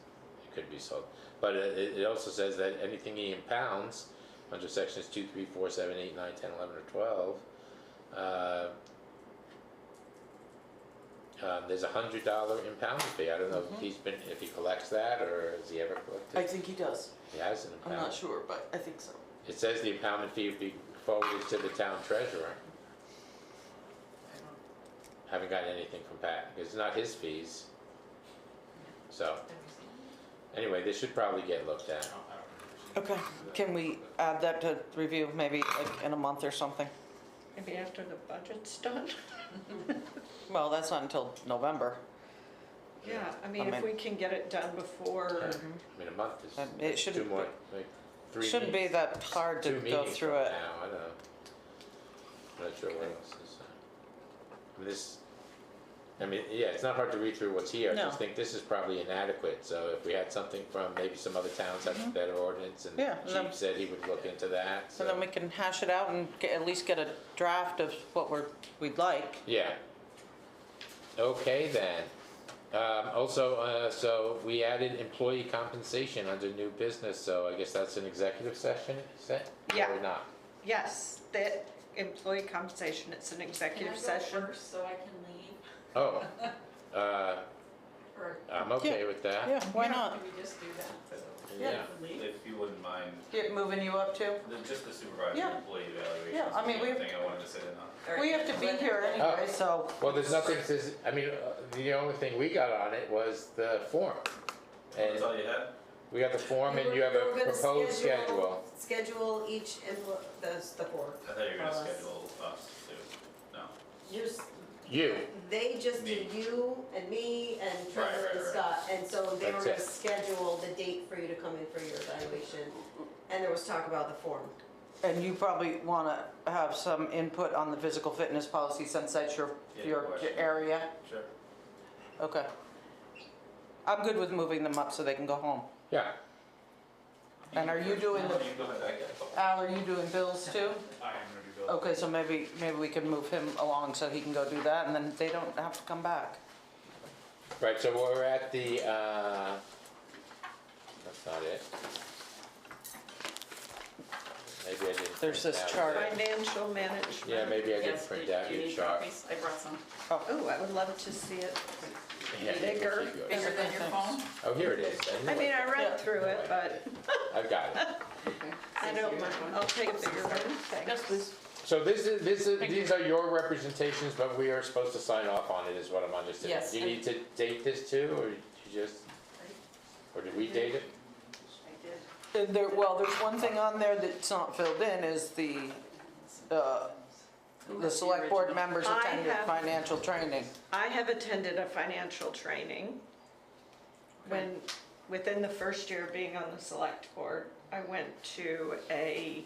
[SPEAKER 1] it could be sold. But it also says that anything he impounds, under sections 2, 3, 4, 7, 8, 9, 10, 11, or 12, there's a $100 impoundment fee. I don't know if he collects that, or has he ever collected?
[SPEAKER 3] I think he does.
[SPEAKER 1] He has an
[SPEAKER 3] I'm
[SPEAKER 1] impoundment.
[SPEAKER 3] not sure, but I think so.
[SPEAKER 1] It says the impoundment fee would be forwarded to the town treasurer. Haven't gotten anything from Pat, it's not his fees. So, anyway, this should probably get looked at.
[SPEAKER 3] Okay, can we add that to review maybe like in a month or something?
[SPEAKER 2] Maybe after the budget's done?
[SPEAKER 3] Well, that's not until November.
[SPEAKER 2] Yeah, I mean, if
[SPEAKER 3] mean-
[SPEAKER 2] we can get it done before,
[SPEAKER 1] I mean, a month is
[SPEAKER 3] It
[SPEAKER 1] two
[SPEAKER 3] shouldn't
[SPEAKER 1] more, like, three
[SPEAKER 3] Shouldn't be
[SPEAKER 1] meetings.
[SPEAKER 3] that hard to
[SPEAKER 1] Two
[SPEAKER 3] go
[SPEAKER 1] meetings
[SPEAKER 3] through
[SPEAKER 1] from
[SPEAKER 3] it.
[SPEAKER 1] now, I don't know. I'm not sure what else is, I mean, this, I mean, yeah, it's not hard to read through what's here, I
[SPEAKER 3] No.
[SPEAKER 1] just think this is probably inadequate, so if we had something from maybe some other towns that have better ordinance, and
[SPEAKER 3] Mm-hmm. Yeah, and then-
[SPEAKER 1] Chief said he would look into that, so.
[SPEAKER 3] And then we can hash it out and at least get a draft of what we'd like.
[SPEAKER 1] Yeah. Okay, then. Also, so we added employee compensation under new business, so I guess that's an executive session, is that?
[SPEAKER 2] Yeah.
[SPEAKER 1] Or not?
[SPEAKER 2] yes, the employee compensation, it's an
[SPEAKER 14] Can I
[SPEAKER 2] executive
[SPEAKER 14] go
[SPEAKER 2] session.
[SPEAKER 14] first so I can leave?
[SPEAKER 1] Oh,
[SPEAKER 14] Or
[SPEAKER 1] I'm okay with that.
[SPEAKER 3] Yeah, why not?
[SPEAKER 14] can we just do that?
[SPEAKER 1] Yeah.
[SPEAKER 14] Leave?
[SPEAKER 15] If you wouldn't mind,
[SPEAKER 3] Get moving you up too?
[SPEAKER 15] just the supervisor
[SPEAKER 3] Yeah.
[SPEAKER 15] employee evaluation
[SPEAKER 3] Yeah,
[SPEAKER 15] is
[SPEAKER 3] I mean,
[SPEAKER 15] the
[SPEAKER 3] we-
[SPEAKER 15] thing I wanted to sit in on.
[SPEAKER 14] Or-
[SPEAKER 3] We have to be here anyway, so.
[SPEAKER 1] Well, there's nothing says, I mean, the only thing we got on it was the form. And
[SPEAKER 15] That's all you had?
[SPEAKER 1] we got the form and you have
[SPEAKER 9] We
[SPEAKER 1] a
[SPEAKER 9] were gonna
[SPEAKER 1] proposed schedule.
[SPEAKER 9] Schedule each, the four.
[SPEAKER 15] I thought you were gonna
[SPEAKER 9] Well,
[SPEAKER 15] schedule us too. No.
[SPEAKER 1] You,
[SPEAKER 9] They just did
[SPEAKER 15] Me.
[SPEAKER 9] you and me and Trevor
[SPEAKER 15] Right,
[SPEAKER 9] and
[SPEAKER 15] right,
[SPEAKER 9] Scott, and so they were
[SPEAKER 1] That's
[SPEAKER 9] gonna
[SPEAKER 1] it.
[SPEAKER 9] schedule the date for you to come in for your evaluation. And there was talk about the form.
[SPEAKER 3] And you probably wanna have some input on the physical fitness policy since that's your
[SPEAKER 15] Yeah, question.
[SPEAKER 3] area?
[SPEAKER 15] Sure.
[SPEAKER 3] Okay. I'm good with moving them up so they can go home.
[SPEAKER 1] yeah,
[SPEAKER 3] And are you doing
[SPEAKER 15] No,
[SPEAKER 3] the,
[SPEAKER 15] you go ahead, I got it.
[SPEAKER 3] Al, are you doing bills too?
[SPEAKER 11] I am gonna do Bill.
[SPEAKER 3] Okay, so maybe we can move him along so he can go do that and then they don't have to come back.
[SPEAKER 1] right, so we're at the, that's not it. Maybe I didn't.
[SPEAKER 3] There's
[SPEAKER 1] print
[SPEAKER 3] this
[SPEAKER 1] out
[SPEAKER 3] chart.
[SPEAKER 1] the-
[SPEAKER 2] Financial management.
[SPEAKER 1] Yeah, maybe I didn't
[SPEAKER 14] Yes,
[SPEAKER 1] print
[SPEAKER 14] do
[SPEAKER 1] out
[SPEAKER 14] you
[SPEAKER 1] your
[SPEAKER 14] need
[SPEAKER 1] chart.
[SPEAKER 14] copies? I brought some.
[SPEAKER 2] Oh, I would love to see it
[SPEAKER 1] Yeah, maybe we'll
[SPEAKER 2] bigger.
[SPEAKER 1] keep yours.
[SPEAKER 14] Bigger than your phone?
[SPEAKER 1] Oh, here it is.
[SPEAKER 2] I
[SPEAKER 1] knew
[SPEAKER 2] mean,
[SPEAKER 1] it.
[SPEAKER 2] I read through it, but
[SPEAKER 1] I've got it.
[SPEAKER 2] I don't mind, I'll take a bigger one, thanks.
[SPEAKER 8] Yes, please.
[SPEAKER 1] So
[SPEAKER 8] Thank
[SPEAKER 1] these are your representations, but we are supposed to sign off on it, is what I'm understanding.
[SPEAKER 14] Yes,
[SPEAKER 1] Do you
[SPEAKER 14] and-
[SPEAKER 1] need to date this too, or you just, or did we date it?
[SPEAKER 14] I did.
[SPEAKER 3] There's one thing on there that's not filled in is the select board members
[SPEAKER 2] I
[SPEAKER 3] attended
[SPEAKER 2] have-
[SPEAKER 3] financial training.
[SPEAKER 2] I have attended a financial training. When, within the first year of being on the select board, I went to a,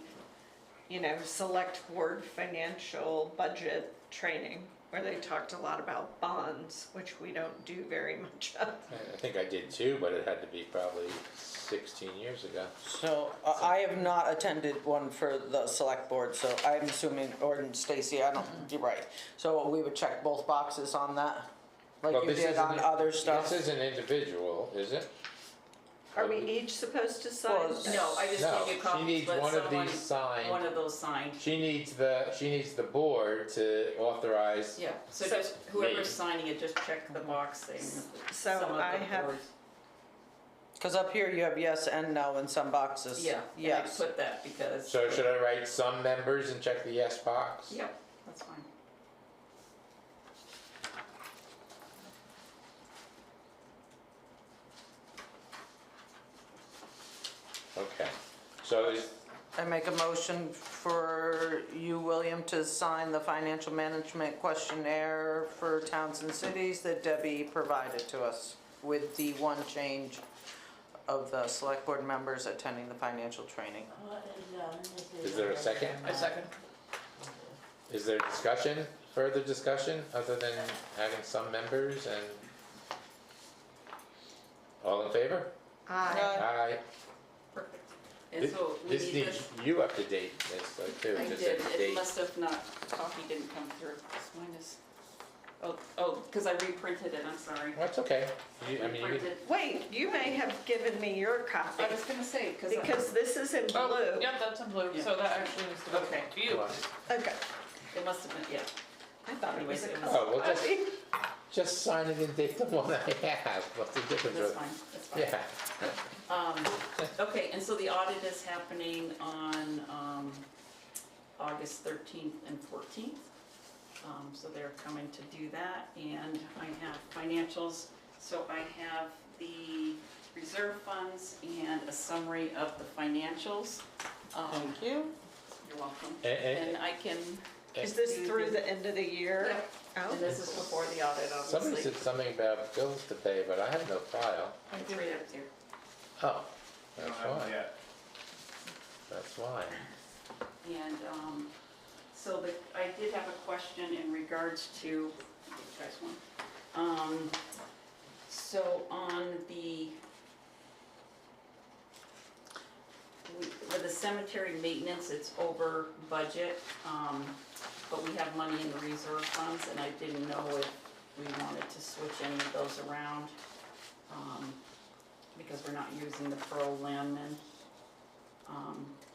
[SPEAKER 2] select board financial budget training where they talked a lot about bonds, which we don't do very much of.
[SPEAKER 1] I think I did too, but it had to be probably 16 years ago.
[SPEAKER 3] So I have not attended one for the select board, so I'm assuming, or Stacy, I don't, you're right. So we would check both boxes on that, like
[SPEAKER 1] Well,
[SPEAKER 3] you
[SPEAKER 1] this
[SPEAKER 3] did
[SPEAKER 1] isn't-
[SPEAKER 3] on other stuff?
[SPEAKER 1] This is an individual, is it?
[SPEAKER 2] Are we each supposed to sign?
[SPEAKER 3] Well,
[SPEAKER 14] No, I just
[SPEAKER 1] No,
[SPEAKER 14] gave you
[SPEAKER 1] she
[SPEAKER 14] copies,
[SPEAKER 1] needs
[SPEAKER 14] but
[SPEAKER 1] one of
[SPEAKER 14] someone,
[SPEAKER 1] these signed.
[SPEAKER 14] one of those signed.
[SPEAKER 1] She needs the board to authorize.
[SPEAKER 14] Yeah, so
[SPEAKER 2] So-
[SPEAKER 14] just whoever's signing it, just check the box saying
[SPEAKER 2] So
[SPEAKER 14] some of
[SPEAKER 2] I
[SPEAKER 14] the
[SPEAKER 2] have-
[SPEAKER 14] boards.
[SPEAKER 3] Because up here you have yes and no in some boxes.
[SPEAKER 14] Yeah, and I
[SPEAKER 3] Yes.
[SPEAKER 14] put that because.
[SPEAKER 1] So should I write some members and check the yes box?
[SPEAKER 14] Yep, that's fine.
[SPEAKER 1] Okay. So is,
[SPEAKER 3] I make a motion for you, William, to sign the financial management questionnaire for towns and cities that Debbie provided to us with the one change of the select board members attending the financial training.
[SPEAKER 1] Is there a second?
[SPEAKER 8] I second.
[SPEAKER 1] Is there discussion, further discussion, other than having some members and? All in favor? Aye.
[SPEAKER 14] Perfect. And
[SPEAKER 1] This
[SPEAKER 14] so we
[SPEAKER 1] this
[SPEAKER 14] need
[SPEAKER 1] needs
[SPEAKER 14] this.
[SPEAKER 1] you up to date, this, like, too,
[SPEAKER 14] I
[SPEAKER 1] just
[SPEAKER 14] did,
[SPEAKER 1] a
[SPEAKER 14] it
[SPEAKER 1] date.
[SPEAKER 14] must have not, copy didn't come through. This one is, because I reprinted it, I'm sorry.
[SPEAKER 1] Well, it's okay. I mean, you
[SPEAKER 14] Reprinted.
[SPEAKER 2] Wait, you may have given me your copy,
[SPEAKER 14] I was gonna say,
[SPEAKER 2] because this is in
[SPEAKER 8] Oh,
[SPEAKER 2] blue.
[SPEAKER 8] yep, that's in blue, so that actually needs to go
[SPEAKER 14] Okay.
[SPEAKER 8] to you.
[SPEAKER 1] Come on.
[SPEAKER 2] Okay,
[SPEAKER 14] it must have been, yeah.
[SPEAKER 2] I thought it was a
[SPEAKER 14] Anyways, it was-
[SPEAKER 2] color
[SPEAKER 1] Oh, well,
[SPEAKER 2] copy.
[SPEAKER 1] just sign it and date the one I have, what's the difference?
[SPEAKER 14] That's fine, that's fine.
[SPEAKER 1] Yeah,
[SPEAKER 14] Okay, and so the audit is happening on August 13th and 14th. So they're coming to do that, and I have financials. So I have the reserve funds and a summary of the financials.
[SPEAKER 3] Thank you.
[SPEAKER 14] You're welcome.
[SPEAKER 1] And-
[SPEAKER 14] And I can
[SPEAKER 2] Is this through the end of the year? Oh.
[SPEAKER 14] And this is before the audit,
[SPEAKER 1] Somebody
[SPEAKER 14] obviously.
[SPEAKER 1] said something about bills to pay, but I have no file.
[SPEAKER 14] It's right up there.
[SPEAKER 1] Oh,
[SPEAKER 11] We
[SPEAKER 1] that's
[SPEAKER 11] don't have
[SPEAKER 1] why,
[SPEAKER 11] it yet.
[SPEAKER 1] that's why.
[SPEAKER 14] And, so I did have a question in regards to, I'll give you guys one. So on with the cemetery maintenance, it's over budget, but we have money in the reserve funds, and I didn't know if we wanted to switch any of those around, because we're not using the Pearl Landman,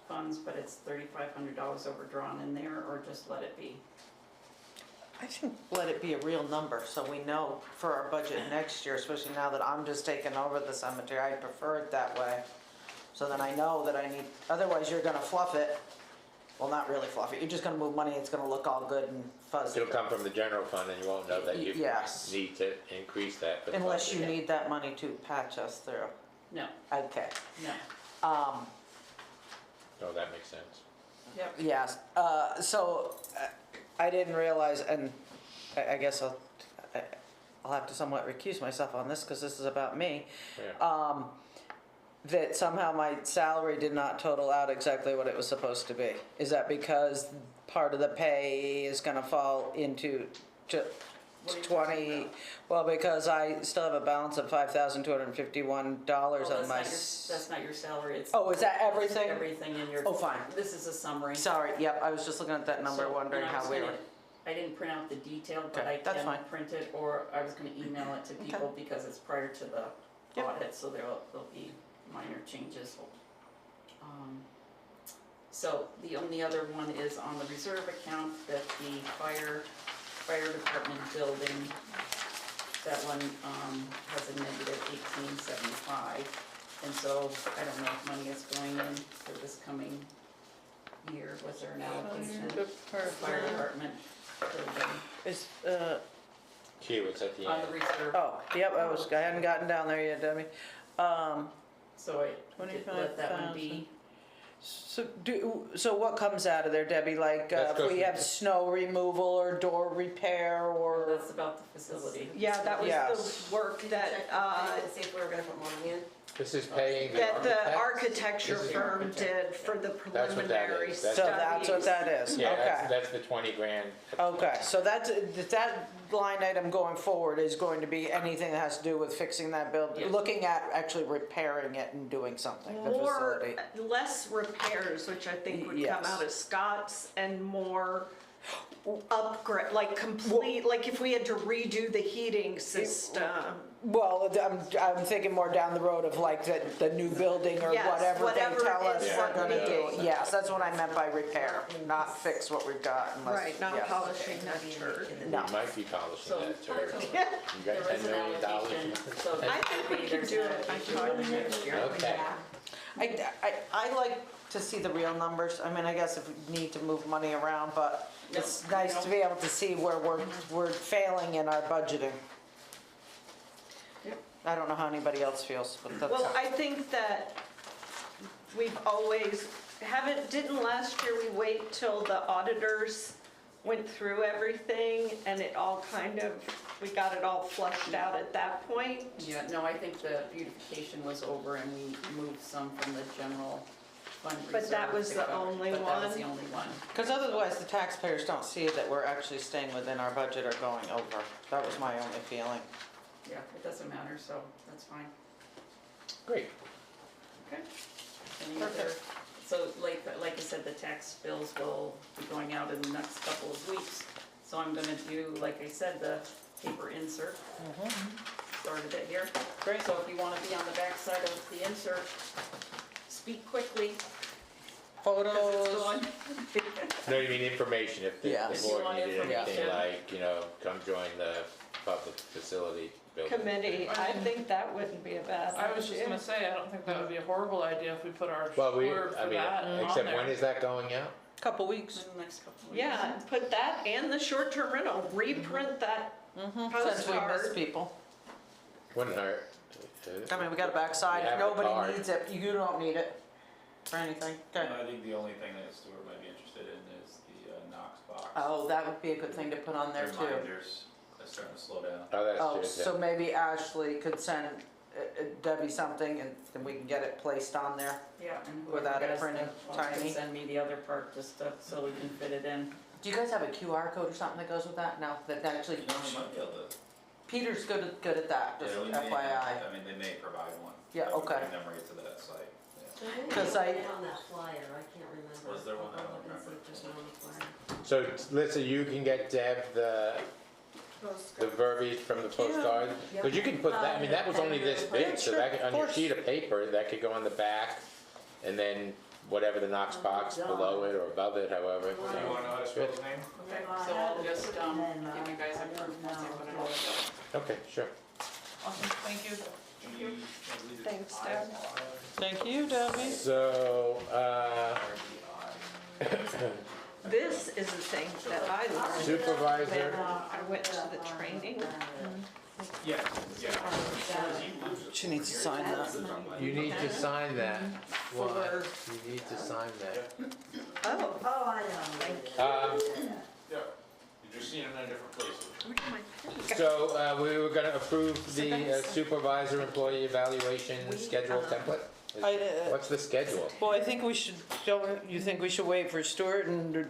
[SPEAKER 14] funds, but it's $3,500 overdrawn in there, or just let it be.
[SPEAKER 3] I think let it be a real number so we know for our budget next year, especially now that I'm just taking over the cemetery. I prefer it that way. So then I know that I need, otherwise you're gonna fluff it. Well, not really fluff it. You're just gonna move money. It's gonna look all good and fuzzy.
[SPEAKER 1] It'll come from the general fund and you won't know that you
[SPEAKER 3] Yes.
[SPEAKER 1] need to increase that for the
[SPEAKER 3] Unless you
[SPEAKER 1] budget.
[SPEAKER 3] need that money to patch us through.
[SPEAKER 14] No,
[SPEAKER 3] Okay.
[SPEAKER 14] no.
[SPEAKER 1] Oh, that makes sense.
[SPEAKER 14] Yep.
[SPEAKER 3] Yes, so I didn't realize, and I guess I'll have to somewhat recuse myself on this because this is about me.
[SPEAKER 1] Yeah.
[SPEAKER 3] That somehow my salary did not total out exactly what it was supposed to be. Is that because part of the pay is gonna fall into
[SPEAKER 14] What are you talking
[SPEAKER 3] 20?
[SPEAKER 14] about?
[SPEAKER 3] Well, because I still have a balance of $5,251
[SPEAKER 14] Well,
[SPEAKER 3] on my.
[SPEAKER 14] that's not your salary, it's.
[SPEAKER 3] Oh, is that everything?
[SPEAKER 14] Everything in your.
[SPEAKER 3] Oh, fine.
[SPEAKER 14] This is a summary.
[SPEAKER 3] Sorry, yep, I was just looking at that number,
[SPEAKER 14] So,
[SPEAKER 3] wondering
[SPEAKER 14] and I
[SPEAKER 3] how
[SPEAKER 14] was
[SPEAKER 3] we
[SPEAKER 14] gonna-
[SPEAKER 3] were.
[SPEAKER 14] I didn't print out the detail, but
[SPEAKER 3] Okay,
[SPEAKER 14] I
[SPEAKER 3] that's
[SPEAKER 14] can
[SPEAKER 3] fine.
[SPEAKER 14] print it, or I was gonna email it to
[SPEAKER 3] Okay.
[SPEAKER 14] people because it's prior to the
[SPEAKER 3] Yep.
[SPEAKER 14] audit, so there'll be minor changes. So the only other one is on the reserve account that the fire department building, that one, has a negative 1875. And so I don't know if money is going in for this coming year. Was there an allocation? Fire department building
[SPEAKER 3] Is,
[SPEAKER 1] Q, it's at the
[SPEAKER 14] on the
[SPEAKER 1] end.
[SPEAKER 14] reserve.
[SPEAKER 3] oh, yep, I hadn't gotten down there yet, Debbie.
[SPEAKER 14] So I did let that one be.
[SPEAKER 3] So what comes out of there, Debbie? Like,
[SPEAKER 1] Let's go
[SPEAKER 3] if we
[SPEAKER 1] through
[SPEAKER 3] have
[SPEAKER 1] the-
[SPEAKER 3] snow removal or door repair or?
[SPEAKER 14] That's about the facility.
[SPEAKER 2] Yeah, that was
[SPEAKER 3] Yes.
[SPEAKER 2] the work that,
[SPEAKER 9] To see if we were gonna put more money in.
[SPEAKER 1] This is paying the
[SPEAKER 2] that the
[SPEAKER 1] architect?
[SPEAKER 2] architecture
[SPEAKER 1] This is the
[SPEAKER 2] firm
[SPEAKER 1] architect.
[SPEAKER 2] did for the
[SPEAKER 1] That's what that
[SPEAKER 2] preliminary
[SPEAKER 1] is.
[SPEAKER 2] studies.
[SPEAKER 3] So that's what that is,
[SPEAKER 1] Yeah,
[SPEAKER 3] okay.
[SPEAKER 1] that's the 20 grand.
[SPEAKER 3] Okay, so that line item going forward is going to be anything that has to do with fixing that building,
[SPEAKER 14] Yes.
[SPEAKER 3] looking at actually repairing it and doing something, the
[SPEAKER 2] More,
[SPEAKER 3] facility.
[SPEAKER 2] less repairs, which I think would come
[SPEAKER 3] Yes.
[SPEAKER 2] out of Scott's, and more upgrade, like complete, like if we had to redo the heating system.
[SPEAKER 3] Well, I'm thinking more down the road of like the new building or
[SPEAKER 2] Yes,
[SPEAKER 3] whatever they
[SPEAKER 2] whatever
[SPEAKER 3] tell
[SPEAKER 2] it
[SPEAKER 3] us
[SPEAKER 2] is
[SPEAKER 3] we're
[SPEAKER 2] that
[SPEAKER 3] gonna do.
[SPEAKER 2] needs.
[SPEAKER 3] Yes, that's what I meant by repair, not fix what we've got unless.
[SPEAKER 2] Right, not
[SPEAKER 3] yes.
[SPEAKER 2] polishing that turd.
[SPEAKER 3] No.
[SPEAKER 1] You might be polishing
[SPEAKER 14] So-
[SPEAKER 1] that turd.
[SPEAKER 2] Yeah,
[SPEAKER 1] You
[SPEAKER 14] There
[SPEAKER 1] got
[SPEAKER 14] is
[SPEAKER 1] $10
[SPEAKER 14] an
[SPEAKER 1] million.
[SPEAKER 14] allocation, so
[SPEAKER 2] I think we can
[SPEAKER 14] there's
[SPEAKER 2] do
[SPEAKER 14] an
[SPEAKER 2] it.
[SPEAKER 14] allocation for the next year.
[SPEAKER 1] Okay.
[SPEAKER 3] I like to see the real numbers. I mean, I guess if we need to move money around, but it's
[SPEAKER 14] Yep.
[SPEAKER 3] nice to be able to see where we're failing in our budgeting.
[SPEAKER 14] Yep.
[SPEAKER 3] I don't know how anybody else feels, but that's.
[SPEAKER 2] well, I think that we've always, didn't last year we wait till the auditors went through everything and it all kind of, we got it all flushed out at that point?
[SPEAKER 14] Yeah, no, I think the beautification was over and we moved some from the general fund reserve.
[SPEAKER 2] But that was
[SPEAKER 14] to
[SPEAKER 2] the
[SPEAKER 14] cover-
[SPEAKER 2] only
[SPEAKER 14] But that was
[SPEAKER 2] one?
[SPEAKER 14] the only one.
[SPEAKER 3] Because otherwise the taxpayers don't see that we're actually staying within our budget or going over. That was my only feeling.
[SPEAKER 14] Yeah, it doesn't matter, so that's fine.
[SPEAKER 1] Great.
[SPEAKER 14] Okay. Any other, so like I said, the tax bills will be going out in the next couple of weeks. So I'm gonna do, like I said, the paper insert. Started it here.
[SPEAKER 3] Great.
[SPEAKER 14] So if you wanna be on the back side of the insert, speak quickly, because it's
[SPEAKER 3] Photos.
[SPEAKER 14] going.
[SPEAKER 1] No, you mean information, if the
[SPEAKER 3] Yes.
[SPEAKER 1] board
[SPEAKER 14] If you want
[SPEAKER 1] needed anything
[SPEAKER 14] information.
[SPEAKER 1] like, come join the public facility building.
[SPEAKER 2] Committee, I think that wouldn't be a bad idea.
[SPEAKER 8] I was just gonna say, I don't think that would be a horrible idea if we put our
[SPEAKER 1] Well,
[SPEAKER 8] word for that on
[SPEAKER 1] except
[SPEAKER 8] there.
[SPEAKER 1] when is that going out?
[SPEAKER 3] Couple weeks.
[SPEAKER 14] In the next couple of weeks.
[SPEAKER 2] Yeah, put that and the short-term rental, reprint that
[SPEAKER 3] Since we miss
[SPEAKER 2] postcard.
[SPEAKER 3] people.
[SPEAKER 1] Wouldn't hurt.
[SPEAKER 3] I mean, we got a backside.
[SPEAKER 1] We
[SPEAKER 3] If
[SPEAKER 1] have the
[SPEAKER 3] nobody
[SPEAKER 1] card.
[SPEAKER 3] needs it, you don't need it for anything. Okay.
[SPEAKER 15] I think the only thing that Stuart might be interested in is the Knox box. box.
[SPEAKER 3] Oh, that would be a good thing to put on there too.
[SPEAKER 15] Reminders, they're starting to slow down.
[SPEAKER 1] Oh, that's
[SPEAKER 3] Oh,
[SPEAKER 1] true,
[SPEAKER 3] so maybe Ashley could send Debbie something and then we can get it placed on there.
[SPEAKER 14] Yeah, and
[SPEAKER 3] Without
[SPEAKER 14] whoever
[SPEAKER 3] it
[SPEAKER 14] does the
[SPEAKER 3] printing
[SPEAKER 14] font can
[SPEAKER 3] tiny.
[SPEAKER 14] send me the other part just to, so we can fit it in.
[SPEAKER 3] Do you guys have a QR code or something that goes with that? No, that actually,
[SPEAKER 15] No, we might be able to.
[SPEAKER 3] Peter's good at that, just
[SPEAKER 15] Yeah, we may have-
[SPEAKER 3] FYI.
[SPEAKER 15] I mean, they may provide one.
[SPEAKER 3] Yeah,
[SPEAKER 15] That would
[SPEAKER 3] okay.
[SPEAKER 15] Bring them right to that site. Yeah.
[SPEAKER 3] Because I-
[SPEAKER 9] On that flyer, I can't remember.
[SPEAKER 15] Was there one? I don't
[SPEAKER 9] I'll look and see
[SPEAKER 15] remember.
[SPEAKER 9] if there's one on the flyer.
[SPEAKER 1] So, Lisa, you can get Deb the verbiage from the
[SPEAKER 3] Thank you.
[SPEAKER 1] postcard? Because you can put that, I mean, that was only this big, so
[SPEAKER 3] sure,
[SPEAKER 1] that, on
[SPEAKER 3] of
[SPEAKER 1] your
[SPEAKER 3] course.
[SPEAKER 1] sheet of paper, that could go on the back, and then whatever the Knox box below it or above it, however.
[SPEAKER 11] Do you wanna know how to spell his name?
[SPEAKER 14] Okay, so I'll just, give you guys a proof once I put it all together.
[SPEAKER 1] Okay, sure.
[SPEAKER 8] Awesome, thank you.
[SPEAKER 2] Thanks, Deb.
[SPEAKER 3] Thank you, Debbie.
[SPEAKER 1] So,
[SPEAKER 2] This is the thing that I learned when
[SPEAKER 1] supervisor,
[SPEAKER 2] I went to the training.
[SPEAKER 11] Yeah, yeah.
[SPEAKER 3] She needs to sign that.
[SPEAKER 1] you need to sign that. Why?
[SPEAKER 2] For-
[SPEAKER 1] You need to sign that.
[SPEAKER 2] Oh,
[SPEAKER 12] Oh, I know.
[SPEAKER 11] Yeah. You're just seeing it in a different place.
[SPEAKER 2] where did my pen go?
[SPEAKER 1] So, we were gonna approve the supervisor employee evaluation schedule template? What's the schedule?
[SPEAKER 3] Well, I think we should, you think we should wait for Stuart and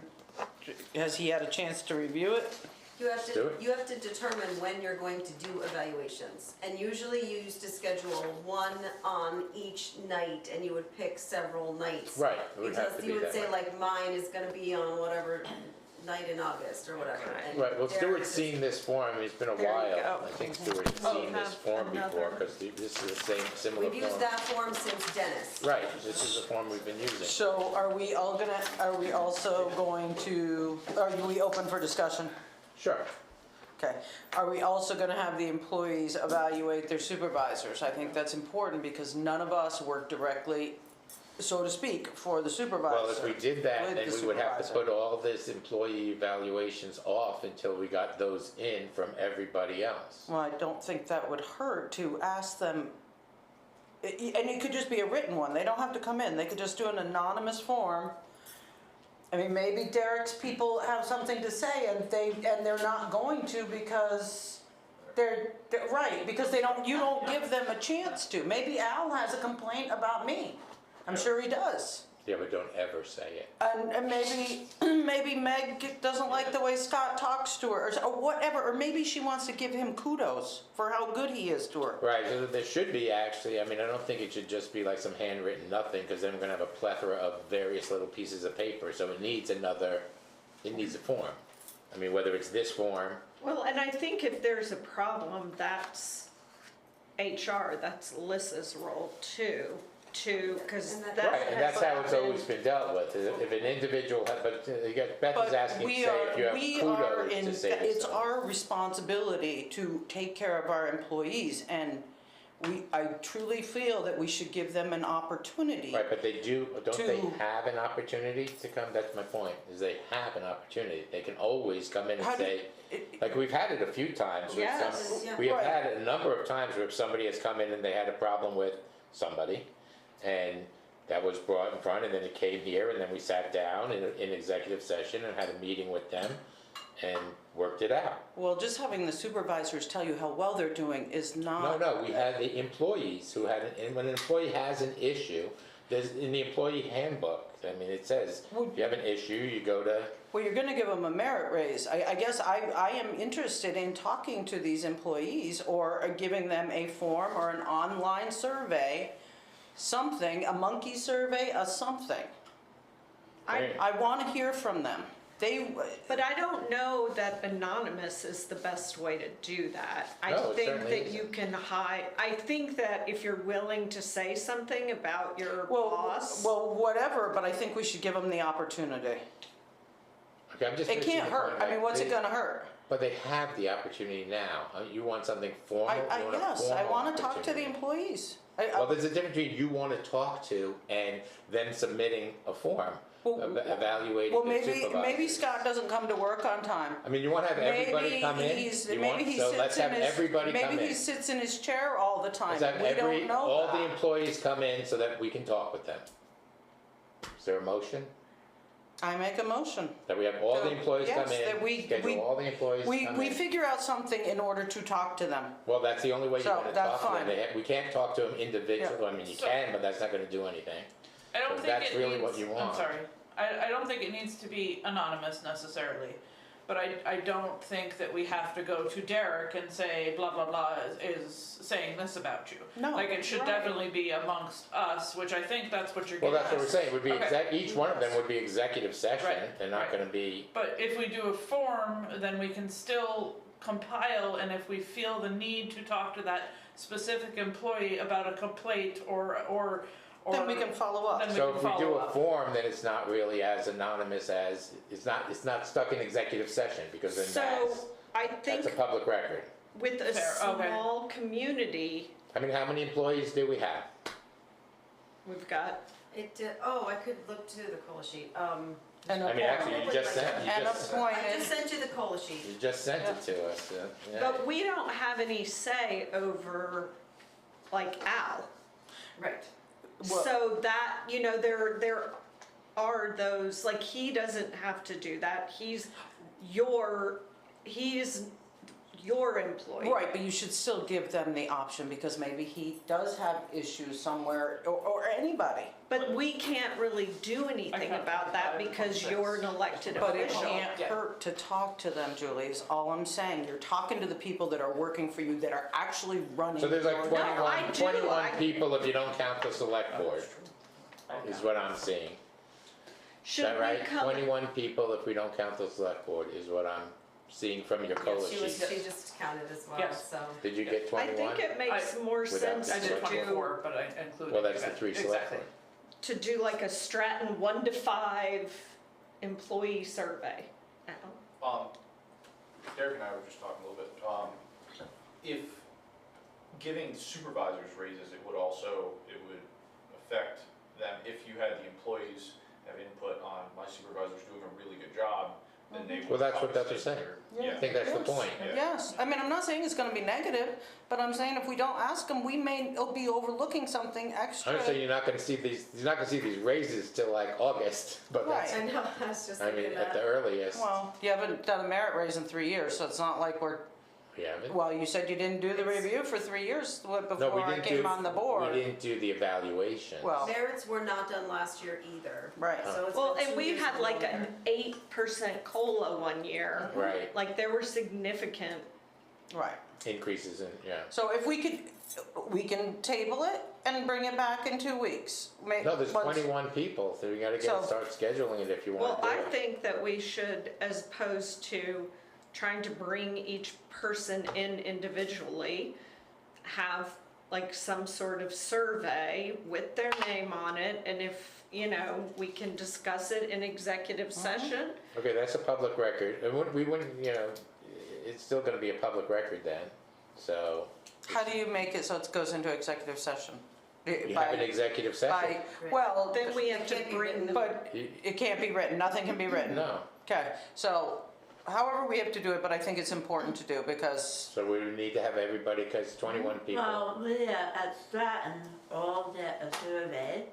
[SPEAKER 3] has he had a chance to review it?
[SPEAKER 9] You have
[SPEAKER 1] Do
[SPEAKER 9] to,
[SPEAKER 1] it.
[SPEAKER 9] you have to determine when you're going to do evaluations. And usually you used to schedule one on each night and you would pick several nights.
[SPEAKER 1] Right, it would have to
[SPEAKER 9] Because
[SPEAKER 1] be
[SPEAKER 9] you would
[SPEAKER 1] that
[SPEAKER 9] say
[SPEAKER 1] way.
[SPEAKER 9] like mine is gonna be on whatever night in August or whatever. and
[SPEAKER 1] Right, well,
[SPEAKER 9] Derek's
[SPEAKER 1] Stuart's
[SPEAKER 9] is-
[SPEAKER 1] seen this form, it's been a
[SPEAKER 2] There you
[SPEAKER 1] while.
[SPEAKER 2] go.
[SPEAKER 1] I think Stuart's
[SPEAKER 2] Oh,
[SPEAKER 1] seen this
[SPEAKER 2] have
[SPEAKER 1] form before,
[SPEAKER 2] another.
[SPEAKER 1] because this is the same, similar
[SPEAKER 9] We've used
[SPEAKER 1] form.
[SPEAKER 9] that form since Dennis.
[SPEAKER 1] Right, this is the form we've been using.
[SPEAKER 3] So are we also going to, are we open for discussion?
[SPEAKER 1] Sure.
[SPEAKER 3] Okay. Are we also gonna have the employees evaluate their supervisors? I think that's important because none of us work directly, so to speak, for the supervisor.
[SPEAKER 1] Well, if we did that,
[SPEAKER 3] With
[SPEAKER 1] then
[SPEAKER 3] the
[SPEAKER 1] we would have to
[SPEAKER 3] supervisor.
[SPEAKER 1] put all this employee evaluations off until we got those in from everybody else.
[SPEAKER 3] Well, I don't think that would hurt to ask them, and it could just be a written one, they don't have to come in, they could just do an anonymous form. I mean, maybe Derek's people have something to say and they're not going to because they're right, because you don't give them a chance to. Maybe Al has a complaint about me, I'm sure he does.
[SPEAKER 1] Yeah, but don't ever say it.
[SPEAKER 3] And maybe Meg doesn't like the way Scott talks to her, or whatever, or maybe she wants to give him kudos for how good he is to her.
[SPEAKER 1] Right, so there should be actually, I mean, I don't think it should just be like some handwritten nothing, because then we're gonna have a plethora of various little pieces of paper, so it needs a form. I mean, whether it's this form,
[SPEAKER 2] Well, and I think if there's a problem, that's HR, that's Lissa's role too, because
[SPEAKER 9] And
[SPEAKER 2] that
[SPEAKER 1] right, and that's
[SPEAKER 2] has
[SPEAKER 1] how it's always
[SPEAKER 2] happened.
[SPEAKER 1] been dealt with. If an individual, but Beth is asking, say, if you have kudos to say to
[SPEAKER 3] it's
[SPEAKER 1] someone.
[SPEAKER 3] our responsibility to take care of our employees, and I truly feel that we should give them an opportunity.
[SPEAKER 1] Right, but they don't they
[SPEAKER 3] to-
[SPEAKER 1] have an opportunity to come? That's my point, is they have an opportunity. They can always come in and
[SPEAKER 3] How do-
[SPEAKER 1] say, like we've had it a few times with
[SPEAKER 2] Yes.
[SPEAKER 1] some,
[SPEAKER 9] Yeah.
[SPEAKER 1] we have
[SPEAKER 3] Right.
[SPEAKER 1] had it a number of times where somebody has come in and they had a problem with somebody, and that was brought in front, and then it came here, and then we sat down in executive session and had a meeting with them and worked it out.
[SPEAKER 3] Well, just having the supervisors tell you how well they're doing is not.
[SPEAKER 1] No, we had the employees who had, and when an employee has an issue, there's, in the employee handbook, I mean, it says, if you have an issue, you go to,
[SPEAKER 3] Well, you're gonna give them a merit raise. I guess I am interested in talking to these employees or giving them a form or an online survey, something, a monkey survey, a something. I wanna hear from them.
[SPEAKER 2] But I don't know that anonymous is the best way to do that. I
[SPEAKER 1] No, it
[SPEAKER 2] think
[SPEAKER 1] certainly
[SPEAKER 2] that you can hide, I think that if you're willing to say something about your
[SPEAKER 3] Well,
[SPEAKER 2] boss.
[SPEAKER 3] well, whatever, but I think we should give them the opportunity.
[SPEAKER 1] okay, I'm just.
[SPEAKER 3] It
[SPEAKER 1] making
[SPEAKER 3] can't
[SPEAKER 1] the
[SPEAKER 3] hurt.
[SPEAKER 1] point,
[SPEAKER 3] I mean,
[SPEAKER 1] right?
[SPEAKER 3] what's it
[SPEAKER 1] They-
[SPEAKER 3] gonna hurt?
[SPEAKER 1] But they have the opportunity now. You want something formal? You want a
[SPEAKER 3] Yes, I
[SPEAKER 1] formal
[SPEAKER 3] wanna talk to the
[SPEAKER 1] opportunity.
[SPEAKER 3] employees.
[SPEAKER 1] Well, there's a difference between you want to talk to and them submitting a form, evaluating
[SPEAKER 3] Well,
[SPEAKER 1] the
[SPEAKER 3] maybe
[SPEAKER 1] supervisors.
[SPEAKER 3] Scott doesn't come to work on time.
[SPEAKER 1] I mean, you want to have everybody come in? You want, so let's have everybody come in.
[SPEAKER 3] Maybe he sits in his chair all the time.
[SPEAKER 1] Let's have
[SPEAKER 3] We don't know
[SPEAKER 1] all the
[SPEAKER 3] that.
[SPEAKER 1] employees come in so that we can talk with them. Is there a motion?
[SPEAKER 3] I make a motion.
[SPEAKER 1] That we have all the employees come
[SPEAKER 3] Yes, that we-
[SPEAKER 1] in, schedule all the employees to come
[SPEAKER 3] We
[SPEAKER 1] in.
[SPEAKER 3] figure out something in order to talk to them.
[SPEAKER 1] Well, that's the only way you're
[SPEAKER 3] So,
[SPEAKER 1] gonna
[SPEAKER 3] that's
[SPEAKER 1] talk to them.
[SPEAKER 3] fine.
[SPEAKER 1] We can't talk to them individually, I mean, you
[SPEAKER 8] So-
[SPEAKER 1] can, but that's not gonna do anything.
[SPEAKER 8] I don't
[SPEAKER 1] So
[SPEAKER 8] think
[SPEAKER 1] that's
[SPEAKER 8] it
[SPEAKER 1] really
[SPEAKER 8] needs,
[SPEAKER 1] what you want.
[SPEAKER 8] I'm sorry, I don't think it needs to be anonymous necessarily. But I don't think that we have to go to Derek and say blah, blah, blah is saying this about you.
[SPEAKER 3] No.
[SPEAKER 8] Like, it should
[SPEAKER 2] Right.
[SPEAKER 8] definitely be amongst us, which I think that's what you're
[SPEAKER 1] Well,
[SPEAKER 8] getting
[SPEAKER 1] that's what we're
[SPEAKER 8] at.
[SPEAKER 1] saying, would be
[SPEAKER 8] Okay.
[SPEAKER 1] each one of them would be executive session,
[SPEAKER 8] Right,
[SPEAKER 1] they're not
[SPEAKER 8] right.
[SPEAKER 1] gonna be,
[SPEAKER 8] But if we do a form, then we can still compile, and if we feel the need to talk to that specific employee about a complaint or.
[SPEAKER 3] Then we can follow up.
[SPEAKER 8] Then we
[SPEAKER 1] so
[SPEAKER 8] can
[SPEAKER 1] if we do
[SPEAKER 8] follow
[SPEAKER 1] a
[SPEAKER 8] up.
[SPEAKER 1] form, then it's not really as anonymous as, it's not stuck in executive session, because then
[SPEAKER 2] So I think
[SPEAKER 1] that's a public record.
[SPEAKER 2] with a
[SPEAKER 8] Fair, okay.
[SPEAKER 2] small community,
[SPEAKER 1] I mean, how many employees do we have?
[SPEAKER 2] we've got,
[SPEAKER 9] It did, oh, I could look to the COLA sheet.
[SPEAKER 3] And
[SPEAKER 1] I mean, actually, you just sent,
[SPEAKER 3] And
[SPEAKER 9] I just
[SPEAKER 3] appointed,
[SPEAKER 9] sent you the COLA sheet.
[SPEAKER 1] you just sent it to us, yeah.
[SPEAKER 2] but we don't have any say over, like, Al.
[SPEAKER 9] Right.
[SPEAKER 3] Well-
[SPEAKER 2] So that, there are those, like, he doesn't have to do that, he's your employee.
[SPEAKER 3] right, but you should still give them the option because maybe he does have issues somewhere, or anybody.
[SPEAKER 2] But we can't really do anything
[SPEAKER 8] Okay.
[SPEAKER 2] about that because you're an elected
[SPEAKER 3] But it
[SPEAKER 2] official.
[SPEAKER 3] can't hurt to talk to them, Julie, is all I'm saying. You're talking to the people that are working for you, that are actually running.
[SPEAKER 1] So there's like
[SPEAKER 3] your-
[SPEAKER 1] 21
[SPEAKER 2] I-
[SPEAKER 1] people if you don't count the select board, is what I'm seeing. Is
[SPEAKER 2] Should
[SPEAKER 1] that
[SPEAKER 2] we
[SPEAKER 1] right?
[SPEAKER 2] come,
[SPEAKER 1] 21 people if we don't count the select board is what I'm seeing from your COLA
[SPEAKER 9] Yes,
[SPEAKER 1] sheet.
[SPEAKER 9] she just counted as well,
[SPEAKER 8] Yes.
[SPEAKER 9] so.
[SPEAKER 1] Did you get
[SPEAKER 2] I
[SPEAKER 1] 21?
[SPEAKER 2] think it makes more
[SPEAKER 1] Without
[SPEAKER 2] sense
[SPEAKER 1] the
[SPEAKER 8] I
[SPEAKER 2] to
[SPEAKER 8] did
[SPEAKER 1] select board.
[SPEAKER 8] 24, but I included.
[SPEAKER 1] Well, that's
[SPEAKER 8] you
[SPEAKER 1] the
[SPEAKER 8] guys.
[SPEAKER 1] 3 select
[SPEAKER 8] Exactly.
[SPEAKER 1] board.
[SPEAKER 2] to do like a Stratton 1 to 5 employee survey.
[SPEAKER 11] Derek and I were just talking a little bit, if giving supervisors raises, it would affect them, if you had the employees have input on my supervisor's doing a really good job, then they would.
[SPEAKER 1] Well, that's what
[SPEAKER 11] probably
[SPEAKER 1] they're
[SPEAKER 11] say
[SPEAKER 1] saying.
[SPEAKER 11] they're-
[SPEAKER 1] I think that's the
[SPEAKER 3] Yes.
[SPEAKER 1] point.
[SPEAKER 11] Yeah.
[SPEAKER 3] Yes, I mean, I'm not saying it's gonna be negative, but I'm saying if we don't ask them, we may be overlooking something extra.
[SPEAKER 1] I'm saying you're not gonna see these raises till like August, but that's,
[SPEAKER 9] I know, I was just
[SPEAKER 1] I mean,
[SPEAKER 9] thinking
[SPEAKER 1] at the
[SPEAKER 9] that.
[SPEAKER 1] earliest.
[SPEAKER 3] Well, you haven't done a merit raise in 3 years, so it's not like we're,
[SPEAKER 1] We haven't.
[SPEAKER 3] well, you said you didn't do the review for 3 years
[SPEAKER 1] No, we
[SPEAKER 3] before I
[SPEAKER 1] didn't
[SPEAKER 3] came
[SPEAKER 1] do,
[SPEAKER 3] on the board.
[SPEAKER 1] we didn't do the evaluation.
[SPEAKER 3] Well,
[SPEAKER 9] Merits were not done last year either.
[SPEAKER 3] right.
[SPEAKER 9] So it's
[SPEAKER 2] Well,
[SPEAKER 9] been
[SPEAKER 2] and
[SPEAKER 9] 2
[SPEAKER 2] we
[SPEAKER 9] years
[SPEAKER 2] had
[SPEAKER 9] in
[SPEAKER 2] like
[SPEAKER 9] there.
[SPEAKER 2] an 8% COLA one year.
[SPEAKER 1] Right,
[SPEAKER 2] Like there were significant,
[SPEAKER 3] Right.
[SPEAKER 1] increases in, yeah.
[SPEAKER 3] So if we can table it and bring it back in 2 weeks.
[SPEAKER 1] No, there's 21 people, so you gotta
[SPEAKER 3] So-
[SPEAKER 1] start scheduling it if you
[SPEAKER 2] well,
[SPEAKER 1] wanna
[SPEAKER 2] I
[SPEAKER 1] do it.
[SPEAKER 2] think that we should, as opposed to trying to bring each person in individually, have like some sort of survey with their name on it, and if, we can discuss it in executive session.
[SPEAKER 1] Okay, that's a public record, and we wouldn't, it's still gonna be a public record then, so.
[SPEAKER 3] How do you make it so it goes into executive session?
[SPEAKER 1] You have an executive session.
[SPEAKER 3] Well,
[SPEAKER 2] Then we have to
[SPEAKER 9] can't be
[SPEAKER 2] bring
[SPEAKER 9] written.
[SPEAKER 2] them.
[SPEAKER 3] but it can't be written, nothing can be written.
[SPEAKER 1] No,
[SPEAKER 3] Okay, so however we have to do it, but I think it's important to do because,
[SPEAKER 1] so we would need to have everybody, cause 21 people.
[SPEAKER 12] Well, we at Stratton all get a survey,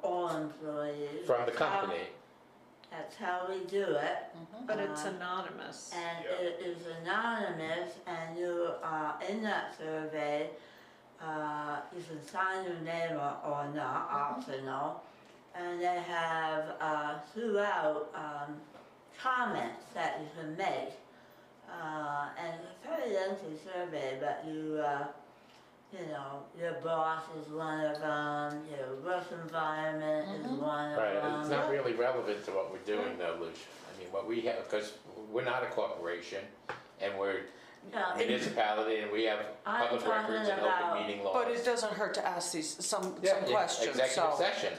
[SPEAKER 12] all employees.
[SPEAKER 1] From the company.
[SPEAKER 12] That's how we do it.
[SPEAKER 2] But it's
[SPEAKER 12] Uh,
[SPEAKER 2] anonymous.
[SPEAKER 12] And
[SPEAKER 11] Yeah.
[SPEAKER 12] it is anonymous, and you are in that survey, you can sign your name or not, optional. And they have, throughout, comments that you can make. And it's a very lengthy survey, but your boss is one of them, your work environment is one of
[SPEAKER 1] Right,
[SPEAKER 12] them.
[SPEAKER 1] it's not really relevant to what we're doing though, Lucia. I mean, what we have, because we're not a corporation, and we're
[SPEAKER 12] Yeah,
[SPEAKER 1] a municipality, and we have
[SPEAKER 12] I'm
[SPEAKER 1] public
[SPEAKER 12] talking
[SPEAKER 1] records and
[SPEAKER 12] about-
[SPEAKER 1] open meeting laws.
[SPEAKER 3] but it doesn't hurt to ask these, some
[SPEAKER 1] Yeah,
[SPEAKER 3] questions,
[SPEAKER 1] executive
[SPEAKER 3] so.
[SPEAKER 1] session.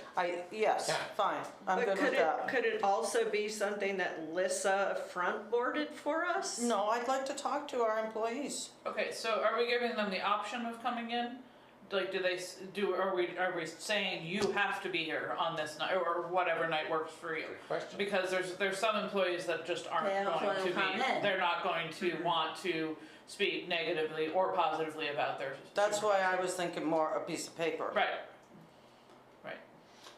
[SPEAKER 3] Yes,
[SPEAKER 1] Yeah.
[SPEAKER 3] fine, I'm
[SPEAKER 2] But
[SPEAKER 3] good with that.
[SPEAKER 2] could it also be something that Lissa front boarded for us?
[SPEAKER 3] No, I'd like to talk to our employees.
[SPEAKER 8] Okay, so are we giving them the option of coming in? Like, are we saying you have to be here on this night, or whatever night works for you?
[SPEAKER 1] Good question.
[SPEAKER 8] Because there's some employees that just aren't
[SPEAKER 12] They don't
[SPEAKER 8] going
[SPEAKER 12] wanna
[SPEAKER 8] to
[SPEAKER 12] come
[SPEAKER 8] be,
[SPEAKER 12] in.
[SPEAKER 8] they're not going to want to speak negatively or positively about their.
[SPEAKER 3] That's why I was thinking more a piece of paper.
[SPEAKER 8] Right, right.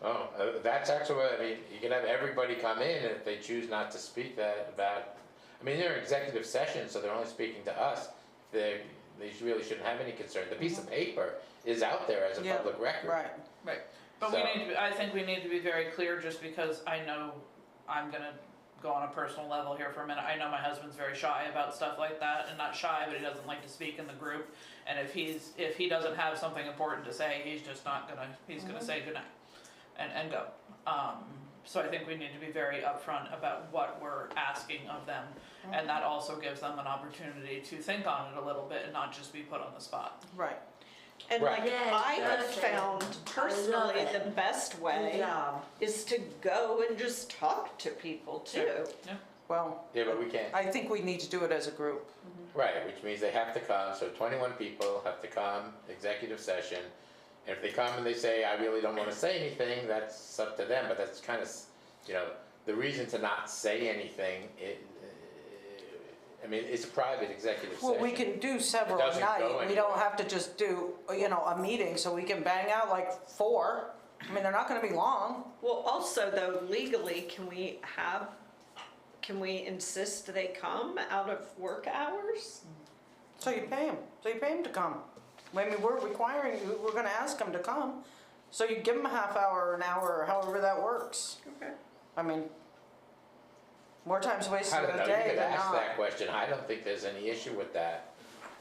[SPEAKER 1] Oh, that's actually what, I mean, you can have everybody come in, and if they choose not to speak I mean, they're executive sessions, so they're only speaking to us. They really shouldn't have any concern. The piece of paper is out there as a
[SPEAKER 3] Yeah,
[SPEAKER 1] public record.
[SPEAKER 3] right.
[SPEAKER 8] But
[SPEAKER 1] So-
[SPEAKER 8] I think we need to be very clear, just because I know I'm gonna go on a personal level here for a minute. I know my husband's very shy about stuff like that, and not shy, but he doesn't like to speak in the group. And if he doesn't have something important to say, he's gonna say goodnight and go. So I think we need to be very upfront about what we're asking of them. And that also gives them an opportunity to think on it a little bit and not just be put on the spot.
[SPEAKER 3] Right.
[SPEAKER 2] And
[SPEAKER 1] Right.
[SPEAKER 2] like,
[SPEAKER 12] Yes,
[SPEAKER 2] I have
[SPEAKER 12] that's it.
[SPEAKER 2] found
[SPEAKER 12] I love
[SPEAKER 2] personally
[SPEAKER 12] it.
[SPEAKER 2] the best
[SPEAKER 12] Good
[SPEAKER 2] way
[SPEAKER 12] job.
[SPEAKER 2] is to go and just talk to people too.
[SPEAKER 3] Well,
[SPEAKER 1] Yeah, but we can't.
[SPEAKER 3] I think we need to do it as a group.
[SPEAKER 1] Right, which means they have to come, so 21 people have to come, executive session. And if they come and they say, I really don't want to say anything, that's up to them, but that's kind of, the reason to not say anything, I mean, it's a private executive session.
[SPEAKER 3] Well, we can do several
[SPEAKER 1] It doesn't
[SPEAKER 3] a
[SPEAKER 1] go
[SPEAKER 3] night, we don't
[SPEAKER 1] anywhere.
[SPEAKER 3] have to just do, a meeting, so we can bang out like 4. I mean, they're not gonna be long.
[SPEAKER 2] Well, also though, legally, can we insist they come out of work hours?
[SPEAKER 3] So you pay them to come. I mean, we're requiring, we're gonna ask them to come. So you give them a half hour, an hour, or however that works.
[SPEAKER 2] Okay.
[SPEAKER 3] I mean, more times
[SPEAKER 1] I
[SPEAKER 3] wasted
[SPEAKER 1] don't
[SPEAKER 3] in
[SPEAKER 1] know,
[SPEAKER 3] a
[SPEAKER 1] you
[SPEAKER 3] day
[SPEAKER 1] could
[SPEAKER 3] than
[SPEAKER 1] ask
[SPEAKER 3] not.
[SPEAKER 1] that question, I don't think there's any issue with that.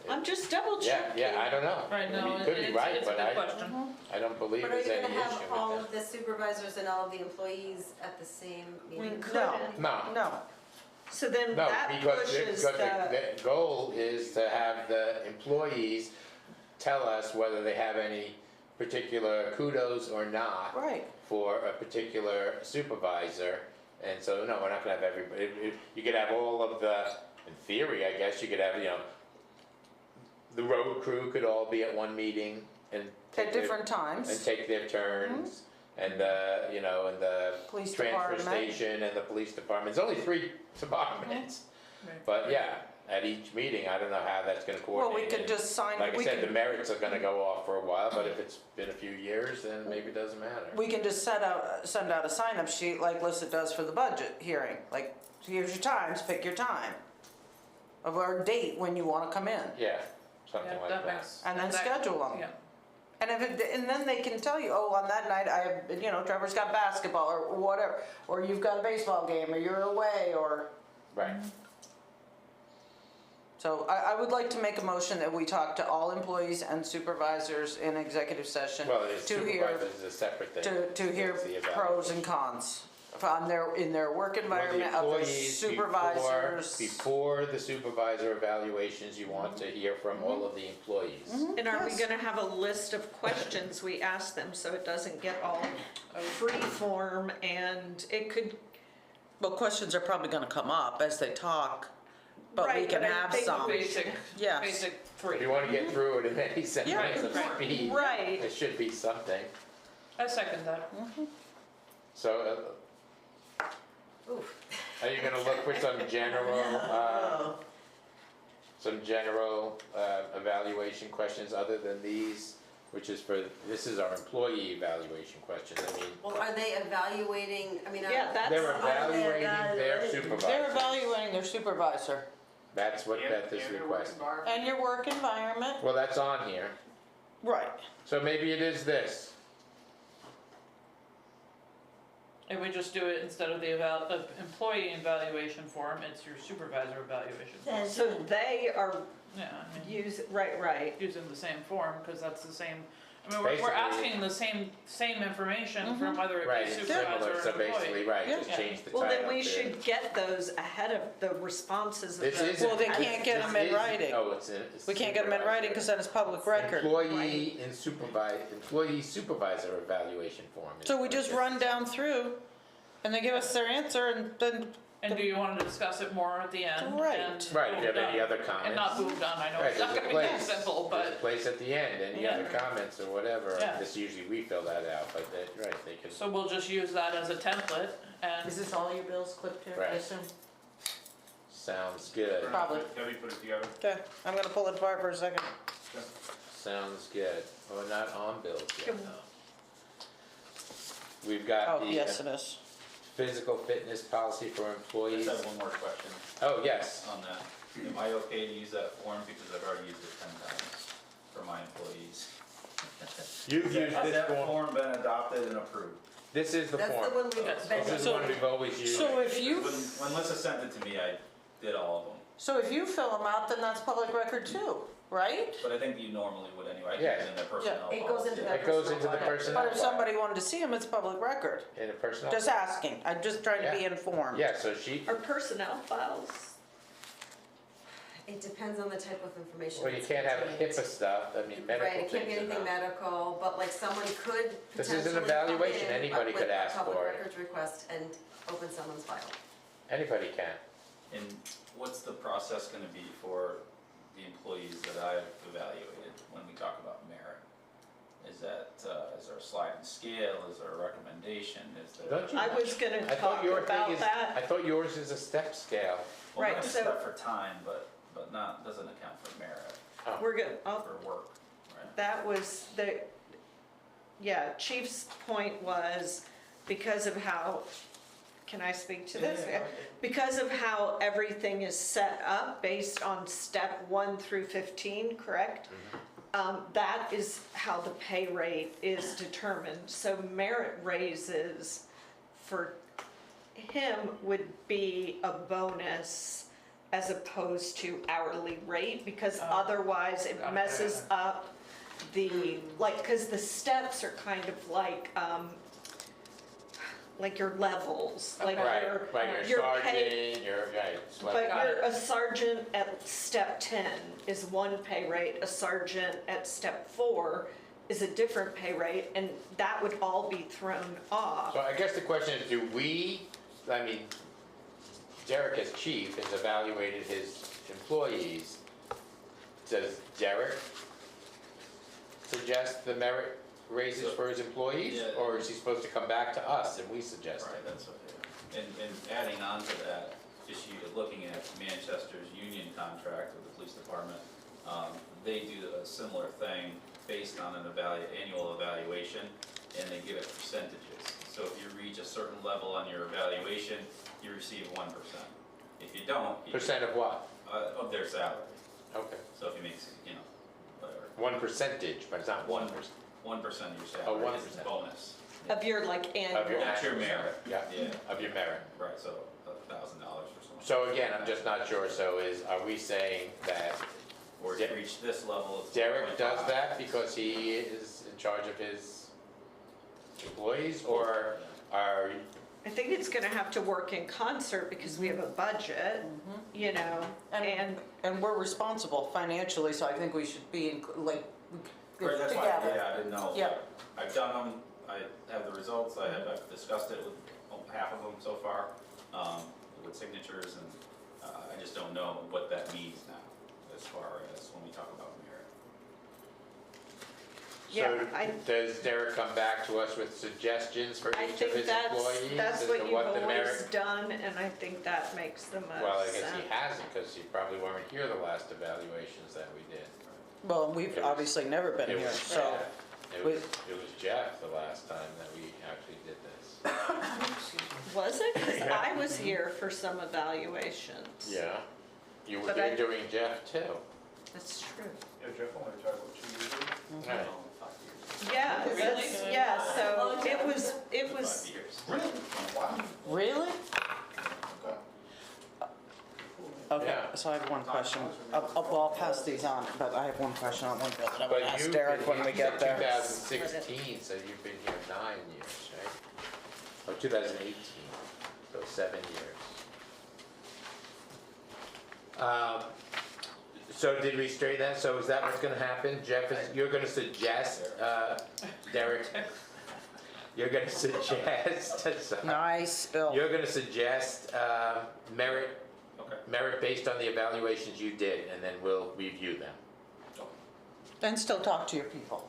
[SPEAKER 2] I'm just double checking.
[SPEAKER 1] Yeah, I don't know.
[SPEAKER 8] Right,
[SPEAKER 1] I mean,
[SPEAKER 8] no,
[SPEAKER 1] you could be right,
[SPEAKER 8] it's a
[SPEAKER 1] but
[SPEAKER 8] good question.
[SPEAKER 1] I don't believe
[SPEAKER 9] But are
[SPEAKER 1] there's
[SPEAKER 9] you
[SPEAKER 1] any
[SPEAKER 9] gonna
[SPEAKER 1] issue
[SPEAKER 9] have
[SPEAKER 1] with
[SPEAKER 9] all
[SPEAKER 1] that.
[SPEAKER 9] of the supervisors and all of the employees at the same
[SPEAKER 2] We
[SPEAKER 9] meeting?
[SPEAKER 2] couldn't.
[SPEAKER 1] No,
[SPEAKER 2] So then
[SPEAKER 1] no,
[SPEAKER 2] that
[SPEAKER 1] because
[SPEAKER 2] pushes
[SPEAKER 1] the goal is to have the employees tell us whether they have any particular kudos or not
[SPEAKER 3] Right.
[SPEAKER 1] for a particular supervisor. And so, no, we're not gonna have everybody, you could have all of the, in theory, I guess, you could have, the road crew could all be at one meeting and
[SPEAKER 3] At different times.
[SPEAKER 1] and take their turns, and the, and the
[SPEAKER 3] Police
[SPEAKER 1] transfer
[SPEAKER 3] department.
[SPEAKER 1] station and the police department, there's only 3 departments.
[SPEAKER 8] Right.
[SPEAKER 1] But yeah, at each meeting, I don't know how that's gonna
[SPEAKER 3] Well,
[SPEAKER 1] coordinate.
[SPEAKER 3] we could
[SPEAKER 1] And
[SPEAKER 3] just sign,
[SPEAKER 1] like I
[SPEAKER 3] we
[SPEAKER 1] said, the
[SPEAKER 3] can,
[SPEAKER 1] merits are gonna go off for a while, but if it's been a few years, then maybe it doesn't matter.
[SPEAKER 3] we can just send out a sign-up sheet like Lissa does for the budget hearing. Like, here's your times, pick your time. Of our date when you wanna come in.
[SPEAKER 1] Yeah, something
[SPEAKER 8] Yeah,
[SPEAKER 1] like
[SPEAKER 8] that
[SPEAKER 1] that.
[SPEAKER 8] makes.
[SPEAKER 3] And then
[SPEAKER 8] that-
[SPEAKER 3] schedule them.
[SPEAKER 8] Yeah.
[SPEAKER 3] And then they can tell you, oh, on that night I have, Trevor's got basketball or whatever, or you've got a baseball game, or you're away, or.
[SPEAKER 1] Right,
[SPEAKER 3] So I would like to make a motion that we talk to all employees and supervisors in executive session
[SPEAKER 1] well, the
[SPEAKER 3] to hear,
[SPEAKER 1] supervisor is a separate thing.
[SPEAKER 3] to hear
[SPEAKER 1] That's the
[SPEAKER 3] pros and
[SPEAKER 1] evaluation.
[SPEAKER 3] cons in their work
[SPEAKER 1] Well, the
[SPEAKER 3] environment of their
[SPEAKER 1] employees,
[SPEAKER 3] supervisors.
[SPEAKER 1] Before the supervisor evaluations, you want to hear from all of the employees.
[SPEAKER 2] And are we
[SPEAKER 3] Yes.
[SPEAKER 2] gonna have a list of questions we ask them so it doesn't get all free form and it could,
[SPEAKER 3] Well, questions are probably gonna come up as they talk, but we
[SPEAKER 2] Right,
[SPEAKER 3] can
[SPEAKER 2] but I
[SPEAKER 3] have
[SPEAKER 2] think
[SPEAKER 3] some.
[SPEAKER 8] Basic,
[SPEAKER 3] Yes.
[SPEAKER 8] basic
[SPEAKER 1] If
[SPEAKER 8] 3.
[SPEAKER 1] you want to get through it in any semblance of
[SPEAKER 8] Right.
[SPEAKER 1] speed,
[SPEAKER 2] Right.
[SPEAKER 1] there should be something.
[SPEAKER 8] I second that.
[SPEAKER 1] So,
[SPEAKER 9] Oof.
[SPEAKER 1] are you gonna look for some general evaluation questions other than these? This is our employee evaluation questions, I mean,
[SPEAKER 9] Well, are they evaluating,
[SPEAKER 2] yeah, that's.
[SPEAKER 1] they're evaluating their
[SPEAKER 3] They're
[SPEAKER 1] supervisor.
[SPEAKER 3] evaluating their supervisor
[SPEAKER 1] That's what Beth is requesting.
[SPEAKER 3] and your work environment.
[SPEAKER 1] Well, that's on here,
[SPEAKER 3] Right.
[SPEAKER 1] so maybe it is this.
[SPEAKER 8] If we just do it instead of the employee evaluation form, it's your supervisor evaluation. form.
[SPEAKER 2] So they are
[SPEAKER 8] Yeah, I mean,
[SPEAKER 2] right.
[SPEAKER 8] using the same form, because that's the same, I mean, we're
[SPEAKER 1] Basically-
[SPEAKER 8] asking the same information from whether it
[SPEAKER 1] Right,
[SPEAKER 8] be
[SPEAKER 1] it's
[SPEAKER 8] supervisor
[SPEAKER 1] similar,
[SPEAKER 8] or
[SPEAKER 1] so
[SPEAKER 8] employee.
[SPEAKER 1] basically, right, just
[SPEAKER 8] Yeah.
[SPEAKER 1] change the
[SPEAKER 2] Well,
[SPEAKER 1] title
[SPEAKER 2] then we
[SPEAKER 1] to-
[SPEAKER 2] should get those ahead of the responses of
[SPEAKER 1] This
[SPEAKER 2] the.
[SPEAKER 1] is.
[SPEAKER 3] Well, they can't get them in writing.
[SPEAKER 1] Oh, it's.
[SPEAKER 3] We can't get them in writing because then it's public record.
[SPEAKER 1] Employee supervisor evaluation form. is
[SPEAKER 3] So we
[SPEAKER 1] what
[SPEAKER 3] just
[SPEAKER 1] it is.
[SPEAKER 3] run down through and they give us their answer and then,
[SPEAKER 8] And do you want to discuss it more at the end?
[SPEAKER 3] Right.
[SPEAKER 8] and
[SPEAKER 1] Right, if you have
[SPEAKER 8] boom,
[SPEAKER 1] any
[SPEAKER 8] done?
[SPEAKER 1] other comments.
[SPEAKER 8] And not boom done, I know
[SPEAKER 1] Right,
[SPEAKER 8] it's not
[SPEAKER 1] there's a
[SPEAKER 8] gonna be that
[SPEAKER 1] place.
[SPEAKER 8] simple,
[SPEAKER 1] There's a
[SPEAKER 8] but,
[SPEAKER 1] place at the end, any
[SPEAKER 8] Yeah.
[SPEAKER 1] other comments or whatever,
[SPEAKER 8] Yeah.
[SPEAKER 1] this usually we fill that out, but they can.
[SPEAKER 8] so we'll just use that as a template, and
[SPEAKER 3] is this all your bills clipped here, I
[SPEAKER 1] Right.
[SPEAKER 3] assume?
[SPEAKER 1] Sounds good,
[SPEAKER 3] Probably.
[SPEAKER 15] Debbie put it together.
[SPEAKER 3] Okay, I'm gonna pull it apart for a second.
[SPEAKER 1] sounds good. We're not on bills yet,
[SPEAKER 2] Can-
[SPEAKER 1] though. we've got
[SPEAKER 3] Oh,
[SPEAKER 1] the
[SPEAKER 3] yes, it is.
[SPEAKER 1] physical fitness policy for
[SPEAKER 15] I
[SPEAKER 1] employees.
[SPEAKER 15] just have one more question
[SPEAKER 1] Oh, yes.
[SPEAKER 15] on that. Am I okay to use that form because I've already used it 10 times for my employees?
[SPEAKER 1] You've used
[SPEAKER 15] Has
[SPEAKER 1] this
[SPEAKER 15] that
[SPEAKER 1] form.
[SPEAKER 15] form been adopted and approved?
[SPEAKER 1] This is the
[SPEAKER 9] That's the
[SPEAKER 1] form.
[SPEAKER 9] one we've
[SPEAKER 8] Yes.
[SPEAKER 9] been.
[SPEAKER 1] This is the one we've always used.
[SPEAKER 3] So if you,
[SPEAKER 15] When Lissa sent it to me, I did all of them.
[SPEAKER 3] so if you fill them out, then that's public record too, right?
[SPEAKER 15] But I think you normally would anyway. I
[SPEAKER 1] Yeah.
[SPEAKER 15] think it's in their personnel
[SPEAKER 9] It goes into
[SPEAKER 15] policy.
[SPEAKER 9] their
[SPEAKER 1] It goes into the
[SPEAKER 9] file.
[SPEAKER 1] personnel.
[SPEAKER 3] But if
[SPEAKER 1] file.
[SPEAKER 3] somebody wanted to see them, it's public record.
[SPEAKER 1] In a personnel.
[SPEAKER 3] Just asking, I'm just trying to be
[SPEAKER 1] Yeah.
[SPEAKER 3] informed.
[SPEAKER 1] Yeah, so she,
[SPEAKER 2] Are personnel files?
[SPEAKER 9] It depends on the type of information.
[SPEAKER 1] well, you
[SPEAKER 9] that's
[SPEAKER 1] can't have
[SPEAKER 9] contained.
[SPEAKER 1] HIPAA stuff, I mean, medical
[SPEAKER 9] Right, it can't be
[SPEAKER 1] things are
[SPEAKER 9] anything
[SPEAKER 1] not.
[SPEAKER 9] medical, but like someone could
[SPEAKER 1] This is an
[SPEAKER 9] potentially come
[SPEAKER 1] evaluation.
[SPEAKER 9] in
[SPEAKER 1] Anybody
[SPEAKER 9] with
[SPEAKER 1] could
[SPEAKER 9] a
[SPEAKER 1] ask for
[SPEAKER 9] public
[SPEAKER 1] it.
[SPEAKER 9] records request and open someone's file.
[SPEAKER 1] Anybody can.
[SPEAKER 15] And what's the process gonna be for the employees that I've evaluated when we talk about merit? Is that, is there a sliding scale, is there a recommendation, is there?
[SPEAKER 1] Don't you?
[SPEAKER 2] I was gonna
[SPEAKER 1] I thought
[SPEAKER 2] talk
[SPEAKER 1] your thing
[SPEAKER 2] about
[SPEAKER 1] is,
[SPEAKER 2] that.
[SPEAKER 1] I thought yours is a step scale.
[SPEAKER 15] Well,
[SPEAKER 2] Right,
[SPEAKER 15] not
[SPEAKER 2] so-
[SPEAKER 15] except for time, but not, doesn't account for merit,
[SPEAKER 2] We're good,
[SPEAKER 15] for work, right?
[SPEAKER 2] that was the, yeah, Chief's point was because of how, can I speak to this?
[SPEAKER 13] Yeah.
[SPEAKER 2] Because of how everything is set up based on step 1 through 15, correct? That is how the pay rate is determined. So merit raises for him would be a bonus as opposed to hourly rate, because otherwise it
[SPEAKER 8] got it.
[SPEAKER 2] messes up the, like, because the steps are kind of like your levels, like
[SPEAKER 1] Right,
[SPEAKER 2] your,
[SPEAKER 1] like your
[SPEAKER 2] your pay.
[SPEAKER 1] sergeant, your, right. it's like-
[SPEAKER 2] But
[SPEAKER 8] Got
[SPEAKER 2] you're a sergeant at step 10 is one pay rate, a sergeant at step 4 is a different pay rate, and that would all be thrown off.
[SPEAKER 1] So I guess the question is, do we, I mean, Derek as chief has evaluated his employees. Does Derek suggest the merit raises for his employees?
[SPEAKER 15] Yeah.
[SPEAKER 1] Or is he supposed to come back to us and we suggest
[SPEAKER 15] Right,
[SPEAKER 1] it?
[SPEAKER 15] that's okay. And adding on to that, just you looking at Manchester's union contract with the police department, they do a similar thing based on an annual evaluation, and they give it percentages. So if you reach a certain level on your evaluation, you receive 1%. If you don't,
[SPEAKER 1] Percent of what?
[SPEAKER 15] of their salary.
[SPEAKER 1] Okay.
[SPEAKER 15] So if you make, whatever,
[SPEAKER 1] 1 percentage, but it's not 1%.
[SPEAKER 15] 1% of your
[SPEAKER 1] Oh,
[SPEAKER 15] salary is
[SPEAKER 1] 1%.
[SPEAKER 15] bonus.
[SPEAKER 2] Of your like
[SPEAKER 1] Of your
[SPEAKER 2] annual,
[SPEAKER 15] That's your
[SPEAKER 1] annual
[SPEAKER 15] merit.
[SPEAKER 1] salary. Yeah,
[SPEAKER 15] Yeah.
[SPEAKER 1] of your merit.
[SPEAKER 15] Right, so $1,000 or something.
[SPEAKER 1] So again, I'm just not sure, so are we saying that
[SPEAKER 15] Or if you reach this level of.
[SPEAKER 1] Derek does
[SPEAKER 15] 4.5.
[SPEAKER 1] that because he is in charge of his employees, or are,
[SPEAKER 2] I think it's gonna have to work in concert because we have a budget, you know, and
[SPEAKER 3] And we're responsible financially, so I think we should be, like,
[SPEAKER 15] Right, that's why,
[SPEAKER 3] together.
[SPEAKER 15] yeah, I didn't know.
[SPEAKER 3] Yeah.
[SPEAKER 15] I've done them, I have the results, I've discussed it with half of them so far, with signatures, and I just don't know what that means now, as far as when we talk about merit.
[SPEAKER 2] Yeah,
[SPEAKER 1] so
[SPEAKER 2] I-
[SPEAKER 1] does Derek come back to us with suggestions for
[SPEAKER 2] I
[SPEAKER 1] each of
[SPEAKER 2] think
[SPEAKER 1] his employees?
[SPEAKER 2] that's
[SPEAKER 1] as
[SPEAKER 2] what
[SPEAKER 1] to
[SPEAKER 2] you've
[SPEAKER 1] the
[SPEAKER 2] always
[SPEAKER 1] merit?
[SPEAKER 2] done, and I think that makes the most sense.
[SPEAKER 1] Well, I guess he hasn't, because you probably weren't here the last evaluations that we did.
[SPEAKER 3] Well, we've obviously never been
[SPEAKER 1] It
[SPEAKER 3] here,
[SPEAKER 1] was
[SPEAKER 3] so.
[SPEAKER 1] Jeff. It was Jeff the last time that we actually did this.
[SPEAKER 2] Was it? 'Cause I was here for some evaluations.
[SPEAKER 1] Yeah. You were
[SPEAKER 2] But
[SPEAKER 1] here
[SPEAKER 2] I-
[SPEAKER 1] doing Jeff too.
[SPEAKER 2] That's true.
[SPEAKER 11] Yeah, Jeff only retired, what, 2 years ago?
[SPEAKER 1] Right.
[SPEAKER 15] 5 years.
[SPEAKER 2] Yeah,
[SPEAKER 8] Really?
[SPEAKER 2] that's, yeah, so it was,
[SPEAKER 15] 5 years.
[SPEAKER 11] Wow.
[SPEAKER 3] Really?
[SPEAKER 11] Okay.
[SPEAKER 3] Okay,
[SPEAKER 1] Yeah.
[SPEAKER 3] so I have one question. I'll pass these on, but I have one question on one bill that I want to ask
[SPEAKER 1] you've
[SPEAKER 3] Derek
[SPEAKER 1] been
[SPEAKER 3] when
[SPEAKER 1] here
[SPEAKER 3] we get
[SPEAKER 1] since
[SPEAKER 3] there.
[SPEAKER 1] 2016, so you've been here 9 years, right? Or 2018, so 7 years. So did we straighten that? So is that what's gonna happen? Jeff, you're gonna suggest, Derek, you're gonna suggest,
[SPEAKER 3] Nice, Bill.
[SPEAKER 1] you're gonna suggest merit
[SPEAKER 15] Okay.
[SPEAKER 1] merit based on the evaluations you did, and then we'll review them.
[SPEAKER 3] And still talk to your people.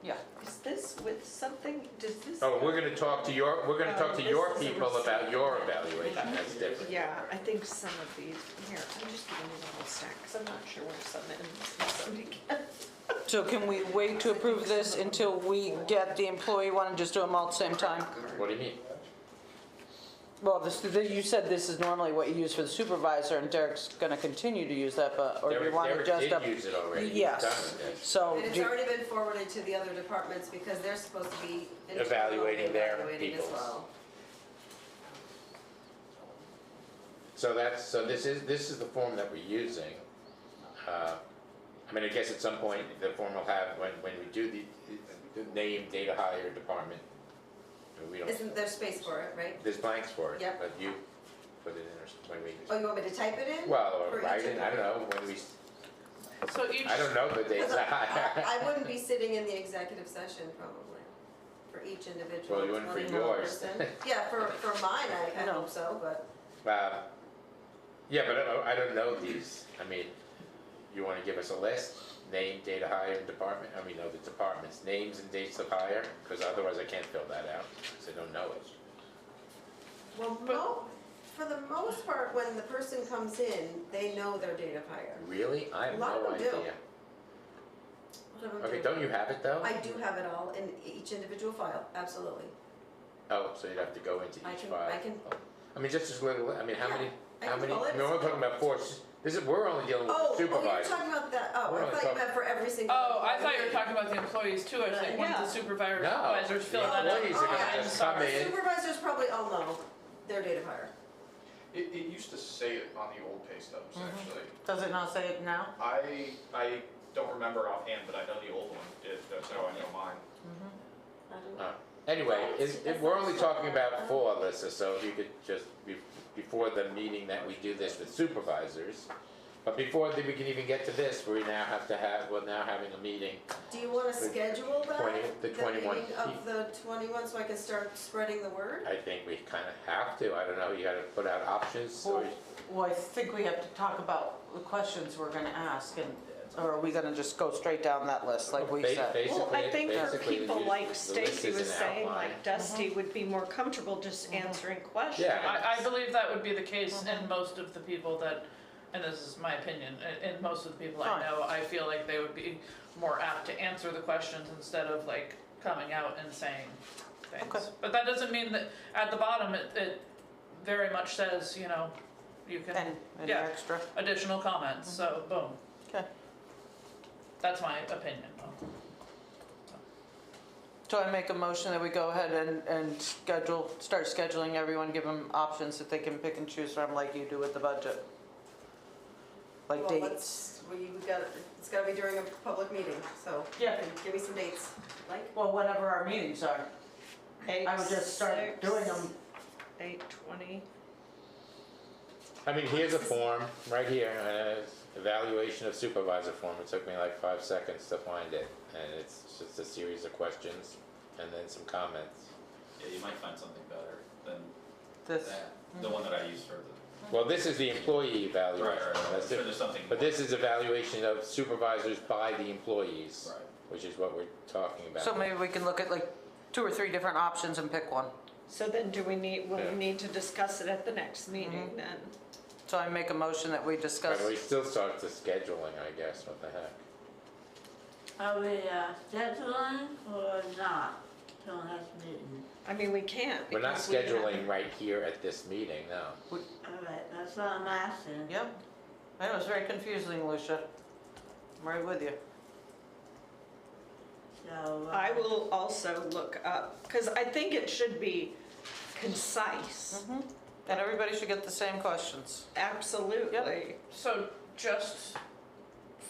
[SPEAKER 3] Yeah.
[SPEAKER 2] Is this with something, does this?
[SPEAKER 1] Oh, we're gonna talk to your
[SPEAKER 2] This is a
[SPEAKER 1] people about
[SPEAKER 2] receipt.
[SPEAKER 1] your evaluation, that's different.
[SPEAKER 2] Yeah, I think some of these, here, I'm just giving you the whole stack, because I'm not sure where some ends and some begins.
[SPEAKER 3] So can we wait to approve this until we get the employee one and just do them all at the same time?
[SPEAKER 1] What do you mean?
[SPEAKER 3] Well, you said this is normally what you use for the supervisor, and Derek's gonna continue to use that, but, or you want to just...
[SPEAKER 1] Derek did use it already. He's
[SPEAKER 3] Yes.
[SPEAKER 1] done with it.
[SPEAKER 3] So,
[SPEAKER 9] And it's
[SPEAKER 3] do-
[SPEAKER 9] already been forwarded to the other departments because they're supposed to be internally
[SPEAKER 1] Evaluating their
[SPEAKER 9] evaluating as
[SPEAKER 1] peoples.
[SPEAKER 9] well.
[SPEAKER 1] So this is the form that we're using. I mean, I guess at some point, the form will have, when we do the name, data hire department, we don't,
[SPEAKER 9] Isn't there space for it, right?
[SPEAKER 1] there's blanks for it.
[SPEAKER 9] Yep.
[SPEAKER 1] But you put it in, or when we,
[SPEAKER 9] Oh, you want me to type it in?
[SPEAKER 1] well,
[SPEAKER 9] For
[SPEAKER 1] or
[SPEAKER 9] each
[SPEAKER 1] write it, I don't know, when we,
[SPEAKER 8] So each,
[SPEAKER 1] I don't know the dates.
[SPEAKER 9] I wouldn't be sitting in the executive session probably, for each individual.
[SPEAKER 1] Well, you wouldn't for
[SPEAKER 9] 21
[SPEAKER 1] yours.
[SPEAKER 9] person. Yeah, for mine, I
[SPEAKER 3] No.
[SPEAKER 9] hope so, but.
[SPEAKER 1] Yeah, but I don't know these. I mean, you wanna give us a list? Name, data hire, and department, I mean, no, the departments, names and dates of hire, because otherwise I can't fill that out, because I don't know it.
[SPEAKER 9] Well, for the most part, when the person comes in, they know their date of hire.
[SPEAKER 1] Really? I have
[SPEAKER 9] A lot
[SPEAKER 1] no
[SPEAKER 9] of them do.
[SPEAKER 1] idea.
[SPEAKER 9] A lot of them
[SPEAKER 1] Okay,
[SPEAKER 9] do.
[SPEAKER 1] don't you have it though?
[SPEAKER 9] I do have it all in each individual file, absolutely.
[SPEAKER 1] Oh, so you'd have to go into
[SPEAKER 9] I
[SPEAKER 1] each
[SPEAKER 9] can-
[SPEAKER 1] file.
[SPEAKER 9] I can-
[SPEAKER 1] I mean, just as little, I mean, how
[SPEAKER 9] Yeah,
[SPEAKER 1] many,
[SPEAKER 9] I
[SPEAKER 1] how
[SPEAKER 9] can
[SPEAKER 1] many,
[SPEAKER 9] pull it.
[SPEAKER 1] I mean, we're talking about four, we're only dealing with
[SPEAKER 9] Oh,
[SPEAKER 1] the
[SPEAKER 9] you're
[SPEAKER 1] supervisor.
[SPEAKER 9] talking about that,
[SPEAKER 1] We're
[SPEAKER 9] I
[SPEAKER 1] only
[SPEAKER 9] thought you
[SPEAKER 1] talking-
[SPEAKER 9] meant for every single.
[SPEAKER 8] oh, I thought you were
[SPEAKER 9] employee.
[SPEAKER 8] talking about the employees too, I was like, once
[SPEAKER 2] Yeah.
[SPEAKER 8] the supervisors
[SPEAKER 1] No,
[SPEAKER 8] fill
[SPEAKER 1] the
[SPEAKER 8] that out.
[SPEAKER 1] employees are gonna
[SPEAKER 8] I'm
[SPEAKER 1] just come
[SPEAKER 8] sorry.
[SPEAKER 1] in.
[SPEAKER 9] Supervisors probably all know their date of hire.
[SPEAKER 11] It used to say it on the old pay stubs, actually.
[SPEAKER 3] does it not say it now?
[SPEAKER 11] I don't remember offhand, but I know the old one did, that's how I know mine.
[SPEAKER 1] Anyway, we're only talking about four, Alyssa, so if you could just, before the meeting that we do this with supervisors, but before we can even get to this, we're now having a meeting.
[SPEAKER 9] Do you wanna
[SPEAKER 1] The
[SPEAKER 9] schedule that?
[SPEAKER 1] 21
[SPEAKER 9] meeting of the 21, so I can start spreading the word?
[SPEAKER 1] I think we kinda have to, I don't know, you gotta put out options, or,
[SPEAKER 3] Well, I think we have to talk about the questions we're gonna ask, and, or are we gonna just go straight down that list like we said?
[SPEAKER 2] Well, I think for
[SPEAKER 1] basically,
[SPEAKER 2] people
[SPEAKER 1] the
[SPEAKER 2] like
[SPEAKER 1] list
[SPEAKER 2] Stacy
[SPEAKER 1] is
[SPEAKER 2] was
[SPEAKER 1] an
[SPEAKER 2] saying,
[SPEAKER 1] outline.
[SPEAKER 2] like Dusty would be more comfortable just answering questions.
[SPEAKER 1] Yeah.
[SPEAKER 8] I believe that would be the case in most of the people that, and this is my opinion, in most of the people I
[SPEAKER 3] Fine.
[SPEAKER 8] know, I feel like they would be more apt to answer the questions instead of like coming out and saying things.
[SPEAKER 3] Okay.
[SPEAKER 8] But that doesn't mean that at the bottom, it very much says, you know, you can,
[SPEAKER 3] Any
[SPEAKER 8] yeah.
[SPEAKER 3] extra?
[SPEAKER 8] additional comments, so boom.
[SPEAKER 3] Okay.
[SPEAKER 8] That's my opinion.
[SPEAKER 3] So I make a motion that we go ahead and start scheduling everyone, give them options that they can pick and choose from like you do with the budget. Like
[SPEAKER 9] Well,
[SPEAKER 3] dates.
[SPEAKER 9] it's gotta be during a public meeting, so.
[SPEAKER 3] Yeah.
[SPEAKER 9] Give me some dates, like?
[SPEAKER 3] Well, whenever our meetings are. I would just start
[SPEAKER 2] 8/6,
[SPEAKER 3] doing them.
[SPEAKER 2] 8/20.
[SPEAKER 1] I mean, here's a form, right here, evaluation of supervisor form, it took me like 5 seconds to find it, and it's just a series of questions, and then some comments.
[SPEAKER 15] Yeah, you might find something better than
[SPEAKER 3] This.
[SPEAKER 15] that, the one that I used for the.
[SPEAKER 1] Well, this is the employee evaluation.
[SPEAKER 15] Right, I'm
[SPEAKER 1] That's
[SPEAKER 15] sure
[SPEAKER 1] it.
[SPEAKER 15] there's something.
[SPEAKER 1] But this is evaluation of supervisors by the employees,
[SPEAKER 15] Right.
[SPEAKER 1] which is what we're talking about.
[SPEAKER 3] So maybe we can look at like 2 or 3 different options and pick one.
[SPEAKER 2] So then will
[SPEAKER 1] Yeah.
[SPEAKER 2] we need to discuss it at the next meeting then?
[SPEAKER 3] So I make a motion that we discuss.
[SPEAKER 1] And we still start the scheduling, I guess, what the heck.
[SPEAKER 12] Are we scheduling or not till next meeting?
[SPEAKER 2] I mean, we can't.
[SPEAKER 1] We're not
[SPEAKER 2] because we haven't-
[SPEAKER 1] scheduling right here at this meeting, no.
[SPEAKER 12] Alright, that's what I'm asking.
[SPEAKER 3] Yep. I know, it's very confusing, Lucia. I'm right with you.
[SPEAKER 12] So.
[SPEAKER 2] I will also look up, because I think it should be concise.
[SPEAKER 3] And everybody should get the same questions.
[SPEAKER 2] Absolutely.
[SPEAKER 8] So just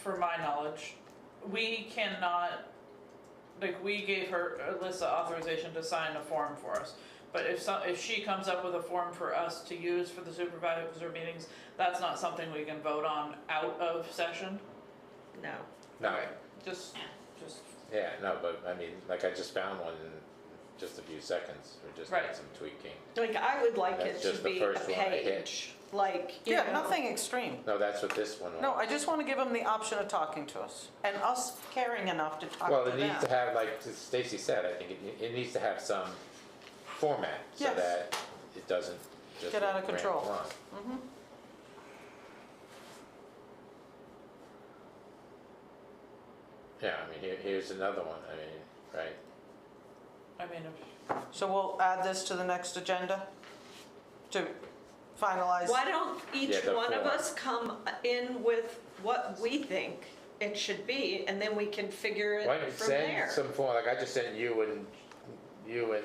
[SPEAKER 8] for my knowledge, we cannot, like, we gave her, Alyssa, authorization to sign a form for us. But if she comes up with a form for us to use for the supervisor meetings, that's not something we can vote on out of session?
[SPEAKER 2] No.
[SPEAKER 1] No,
[SPEAKER 8] Okay, just,
[SPEAKER 1] yeah, no, but I mean, like I just found one in just a few seconds, we just
[SPEAKER 8] Right.
[SPEAKER 1] did some tweaking.
[SPEAKER 2] Like, I would like
[SPEAKER 1] That's
[SPEAKER 2] it to
[SPEAKER 1] just the
[SPEAKER 2] be a
[SPEAKER 1] first one I hit.
[SPEAKER 2] page, like, you
[SPEAKER 3] Yeah,
[SPEAKER 2] know.
[SPEAKER 3] nothing extreme.
[SPEAKER 1] No, that's what this one was.
[SPEAKER 3] No, I just want to give them the option of talking to us and us caring enough to talk
[SPEAKER 1] Well,
[SPEAKER 3] to
[SPEAKER 1] it
[SPEAKER 3] them.
[SPEAKER 1] needs to have, like Stacy said, I think it needs to have some format so
[SPEAKER 3] Yes.
[SPEAKER 1] that it doesn't just
[SPEAKER 3] Get out of
[SPEAKER 1] ramble
[SPEAKER 3] control.
[SPEAKER 1] on. Yeah, I mean, here's another one, I mean, right?
[SPEAKER 8] I mean,
[SPEAKER 3] So we'll add this to the next agenda to finalize.
[SPEAKER 2] Why don't each
[SPEAKER 1] Yeah, the
[SPEAKER 2] one of
[SPEAKER 1] form.
[SPEAKER 2] us come in with what we think it should be, and then we can figure
[SPEAKER 1] Why don't
[SPEAKER 2] it
[SPEAKER 1] you
[SPEAKER 2] from
[SPEAKER 1] send
[SPEAKER 2] there?
[SPEAKER 1] some form, like I just sent you and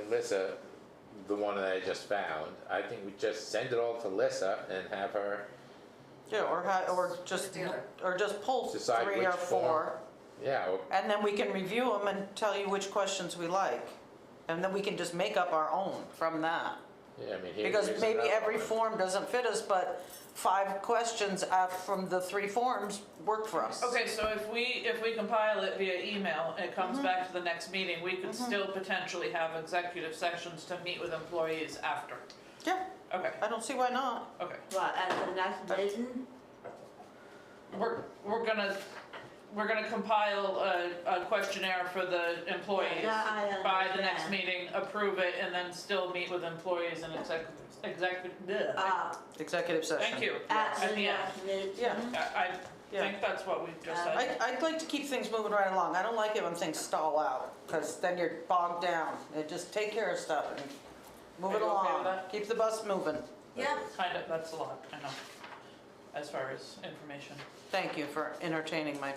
[SPEAKER 1] Lissa, the one that I just found. I think we just send it all to Lissa and have her,
[SPEAKER 3] Yeah, or just, or just pull
[SPEAKER 1] Decide
[SPEAKER 3] 3
[SPEAKER 1] which
[SPEAKER 3] or 4.
[SPEAKER 1] yeah, or
[SPEAKER 3] And then we can review them and tell you which questions we like. And then we can just make up our own from that.
[SPEAKER 1] yeah, I mean,
[SPEAKER 3] Because
[SPEAKER 1] here's
[SPEAKER 3] maybe
[SPEAKER 1] another
[SPEAKER 3] every
[SPEAKER 1] one.
[SPEAKER 3] form doesn't fit us, but 5 questions from the 3 forms work for us.
[SPEAKER 8] okay, so if we compile it via email, and it comes back to the next meeting, we could still potentially have executive sessions to meet with employees after.
[SPEAKER 3] Yeah,
[SPEAKER 8] Okay,
[SPEAKER 3] I don't see why not.
[SPEAKER 8] okay.
[SPEAKER 12] What, at the next meeting?
[SPEAKER 8] We're gonna compile a questionnaire for the employees
[SPEAKER 12] Yeah, I
[SPEAKER 8] by the next
[SPEAKER 12] understand.
[SPEAKER 8] meeting, approve it, and then still meet with employees and
[SPEAKER 3] Executive session.
[SPEAKER 8] thank you.
[SPEAKER 12] At
[SPEAKER 8] At
[SPEAKER 12] the
[SPEAKER 8] the end.
[SPEAKER 12] next meeting?
[SPEAKER 3] Yeah.
[SPEAKER 8] I
[SPEAKER 3] Yeah.
[SPEAKER 8] think that's what we just said.
[SPEAKER 3] I'd like to keep things moving right along. I don't like it when things stall out, because then you're bogged down. Just take care of stuff and move
[SPEAKER 8] Are
[SPEAKER 3] it
[SPEAKER 8] you okay with
[SPEAKER 3] along.
[SPEAKER 8] that?
[SPEAKER 3] Keep the bus moving.
[SPEAKER 9] Yeah.
[SPEAKER 8] Kind of, that's a lot, I know, as far as information.
[SPEAKER 3] Thank you for entertaining my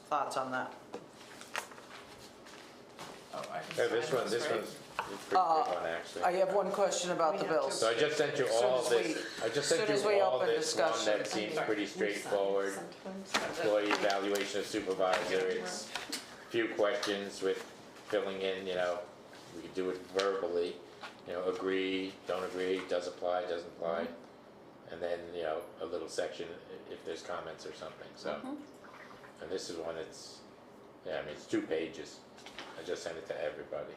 [SPEAKER 3] thoughts on that.
[SPEAKER 8] Oh, I can
[SPEAKER 1] Yeah,
[SPEAKER 8] sign
[SPEAKER 1] this one's a pretty big one, actually.
[SPEAKER 3] I have one question about the
[SPEAKER 2] We have to-
[SPEAKER 3] bills.
[SPEAKER 1] So I just sent you
[SPEAKER 3] Soon
[SPEAKER 1] all
[SPEAKER 3] as
[SPEAKER 1] this,
[SPEAKER 3] we-
[SPEAKER 1] I just
[SPEAKER 3] soon
[SPEAKER 1] sent
[SPEAKER 3] as
[SPEAKER 1] you
[SPEAKER 3] we
[SPEAKER 1] all
[SPEAKER 3] open
[SPEAKER 1] this one
[SPEAKER 3] discussion.
[SPEAKER 1] that seems pretty straightforward. Employee evaluation of supervisor, it's a few questions with filling in, we could do it verbally, agree, don't agree, does apply, doesn't apply. And then, a little section if there's comments or something, so. And this is one that's, I mean, it's 2 pages. I just sent it to everybody.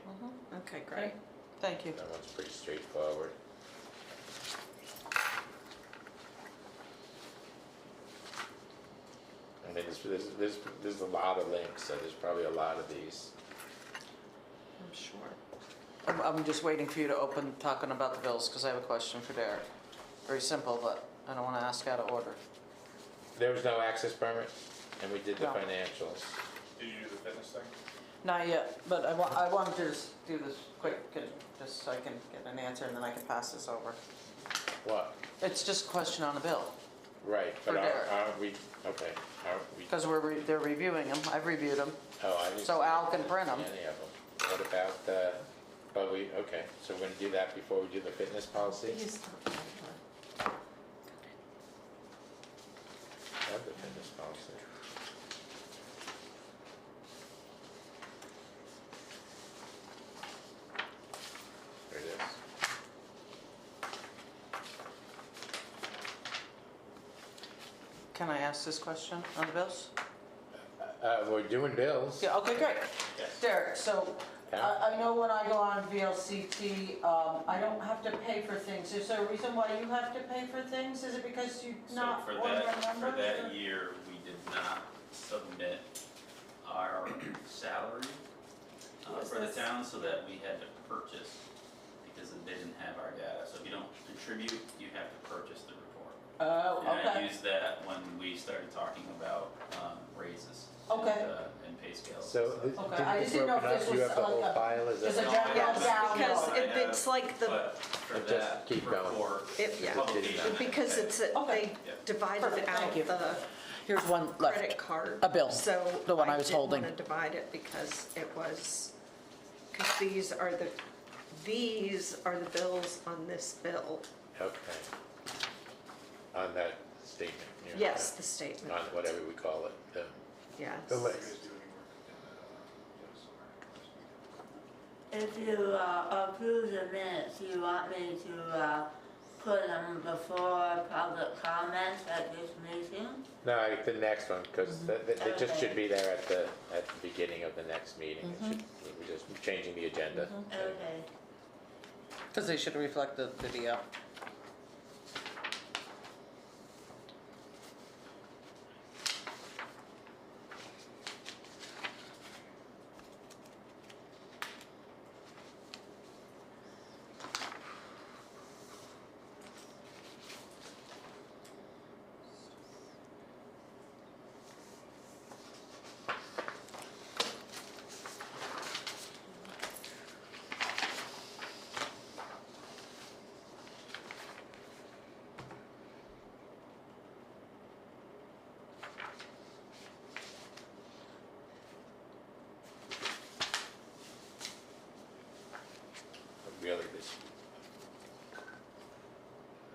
[SPEAKER 2] Okay, great.
[SPEAKER 3] Thank you.
[SPEAKER 1] That one's pretty straightforward. I mean, there's a lot of links, so there's probably a lot of these.
[SPEAKER 2] I'm sure.
[SPEAKER 3] I'm just waiting for you to open talking about the bills, because I have a question for Derek. Very simple, but I don't want to ask out of order.
[SPEAKER 1] There was no access permit, and we did the
[SPEAKER 3] No.
[SPEAKER 1] financials.
[SPEAKER 11] Did you do the fitness thing?
[SPEAKER 3] Not yet, but I wanted to just do this quick, just so I can get an answer, and then I can pass this over.
[SPEAKER 1] What?
[SPEAKER 3] It's just a question on the bill,
[SPEAKER 1] Right,
[SPEAKER 3] For
[SPEAKER 1] but
[SPEAKER 3] Derek.
[SPEAKER 1] aren't we, okay, aren't we,
[SPEAKER 3] because they're reviewing them. I've reviewed them.
[SPEAKER 1] oh, I didn't.
[SPEAKER 3] So
[SPEAKER 1] see
[SPEAKER 3] Al can print 'em.
[SPEAKER 1] Any of them. What about, okay, so we're gonna do that before we do the fitness policy? I have the fitness policy. There it is.
[SPEAKER 3] Can I ask this question on the bills?
[SPEAKER 1] We're doing bills.
[SPEAKER 3] Yeah, okay, great.
[SPEAKER 1] Yes.
[SPEAKER 3] Derek, so
[SPEAKER 1] Yeah.
[SPEAKER 3] I know when I go on VLCT, I don't have to pay for things. Is there a reason why you have to pay for things? Is it because you not
[SPEAKER 15] So
[SPEAKER 3] one of our
[SPEAKER 15] for
[SPEAKER 3] members?
[SPEAKER 15] that
[SPEAKER 3] or-
[SPEAKER 15] year, we did not submit our salary for the town, so that we had to purchase, because they didn't have our data. So if you don't contribute, you have to purchase the report.
[SPEAKER 3] Oh,
[SPEAKER 15] And I
[SPEAKER 3] okay.
[SPEAKER 15] used that when we started talking about raises.
[SPEAKER 3] Okay.
[SPEAKER 15] And pay scales.
[SPEAKER 1] So,
[SPEAKER 3] Okay, I
[SPEAKER 1] didn't
[SPEAKER 3] just
[SPEAKER 1] this
[SPEAKER 3] didn't know
[SPEAKER 1] open
[SPEAKER 3] if
[SPEAKER 1] up,
[SPEAKER 3] this
[SPEAKER 1] you
[SPEAKER 3] was
[SPEAKER 1] have the whole
[SPEAKER 3] like a-
[SPEAKER 1] file, is
[SPEAKER 3] is
[SPEAKER 1] that?
[SPEAKER 3] a
[SPEAKER 15] No,
[SPEAKER 3] general
[SPEAKER 15] I-
[SPEAKER 3] download.
[SPEAKER 2] Because
[SPEAKER 15] I have-
[SPEAKER 2] it's like the,
[SPEAKER 15] But for
[SPEAKER 1] Just
[SPEAKER 15] that
[SPEAKER 1] keep going.
[SPEAKER 15] report,
[SPEAKER 2] yeah.
[SPEAKER 15] publication,
[SPEAKER 2] because it's, they
[SPEAKER 3] Okay.
[SPEAKER 2] divided
[SPEAKER 3] Perfect, thank
[SPEAKER 2] out
[SPEAKER 3] you.
[SPEAKER 2] the
[SPEAKER 3] Here's one
[SPEAKER 2] credit
[SPEAKER 3] left.
[SPEAKER 2] card.
[SPEAKER 3] A bill,
[SPEAKER 2] So
[SPEAKER 3] the one I was holding.
[SPEAKER 2] didn't want to divide it because it was, because these are the bills on this bill.
[SPEAKER 1] Okay. On that statement.
[SPEAKER 2] Yes, the statement,
[SPEAKER 1] On whatever we call it,
[SPEAKER 2] yes.
[SPEAKER 1] the list.
[SPEAKER 12] If you approve the minutes, you want me to put them before public comments at this meeting?
[SPEAKER 1] No, the next one, because they just should
[SPEAKER 12] Okay.
[SPEAKER 1] be there at the beginning of the next meeting. It should, we're just changing the agenda.
[SPEAKER 12] Okay.
[SPEAKER 3] Because they should reflect the video.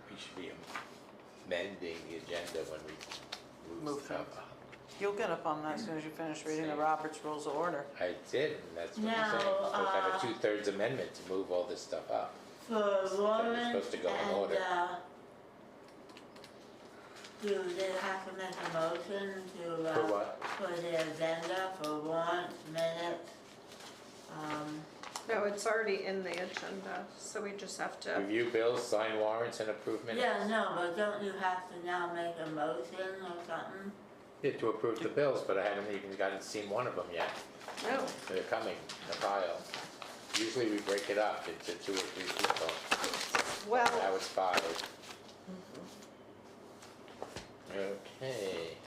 [SPEAKER 1] we should be amending the agenda when we move
[SPEAKER 3] Move
[SPEAKER 1] stuff
[SPEAKER 3] things.
[SPEAKER 1] up.
[SPEAKER 3] You'll get up on that as soon as you finish reading the Roberts Rules of Order.
[SPEAKER 1] I did, and that's what I'm
[SPEAKER 12] Now,
[SPEAKER 1] saying. We're supposed to have a 2/3 amendment to move all this stuff up.
[SPEAKER 12] For
[SPEAKER 1] It's
[SPEAKER 12] warrant
[SPEAKER 1] supposed to go in
[SPEAKER 12] and,
[SPEAKER 1] order.
[SPEAKER 12] do they have to make a motion to,
[SPEAKER 1] For what?
[SPEAKER 12] for the agenda for warrants, minutes?
[SPEAKER 2] No, it's already in the agenda, so we just have to,
[SPEAKER 1] Review bills, sign warrants, and approve minutes.
[SPEAKER 12] Yeah, no, but don't you have to now make a motion or something?
[SPEAKER 1] Yeah, to approve the bills, but I haven't even seen one of them yet.
[SPEAKER 2] no,
[SPEAKER 1] They're coming in a pile. Usually we break it up into 2 or 3 people.
[SPEAKER 2] well,
[SPEAKER 1] Now it's 5. Okay.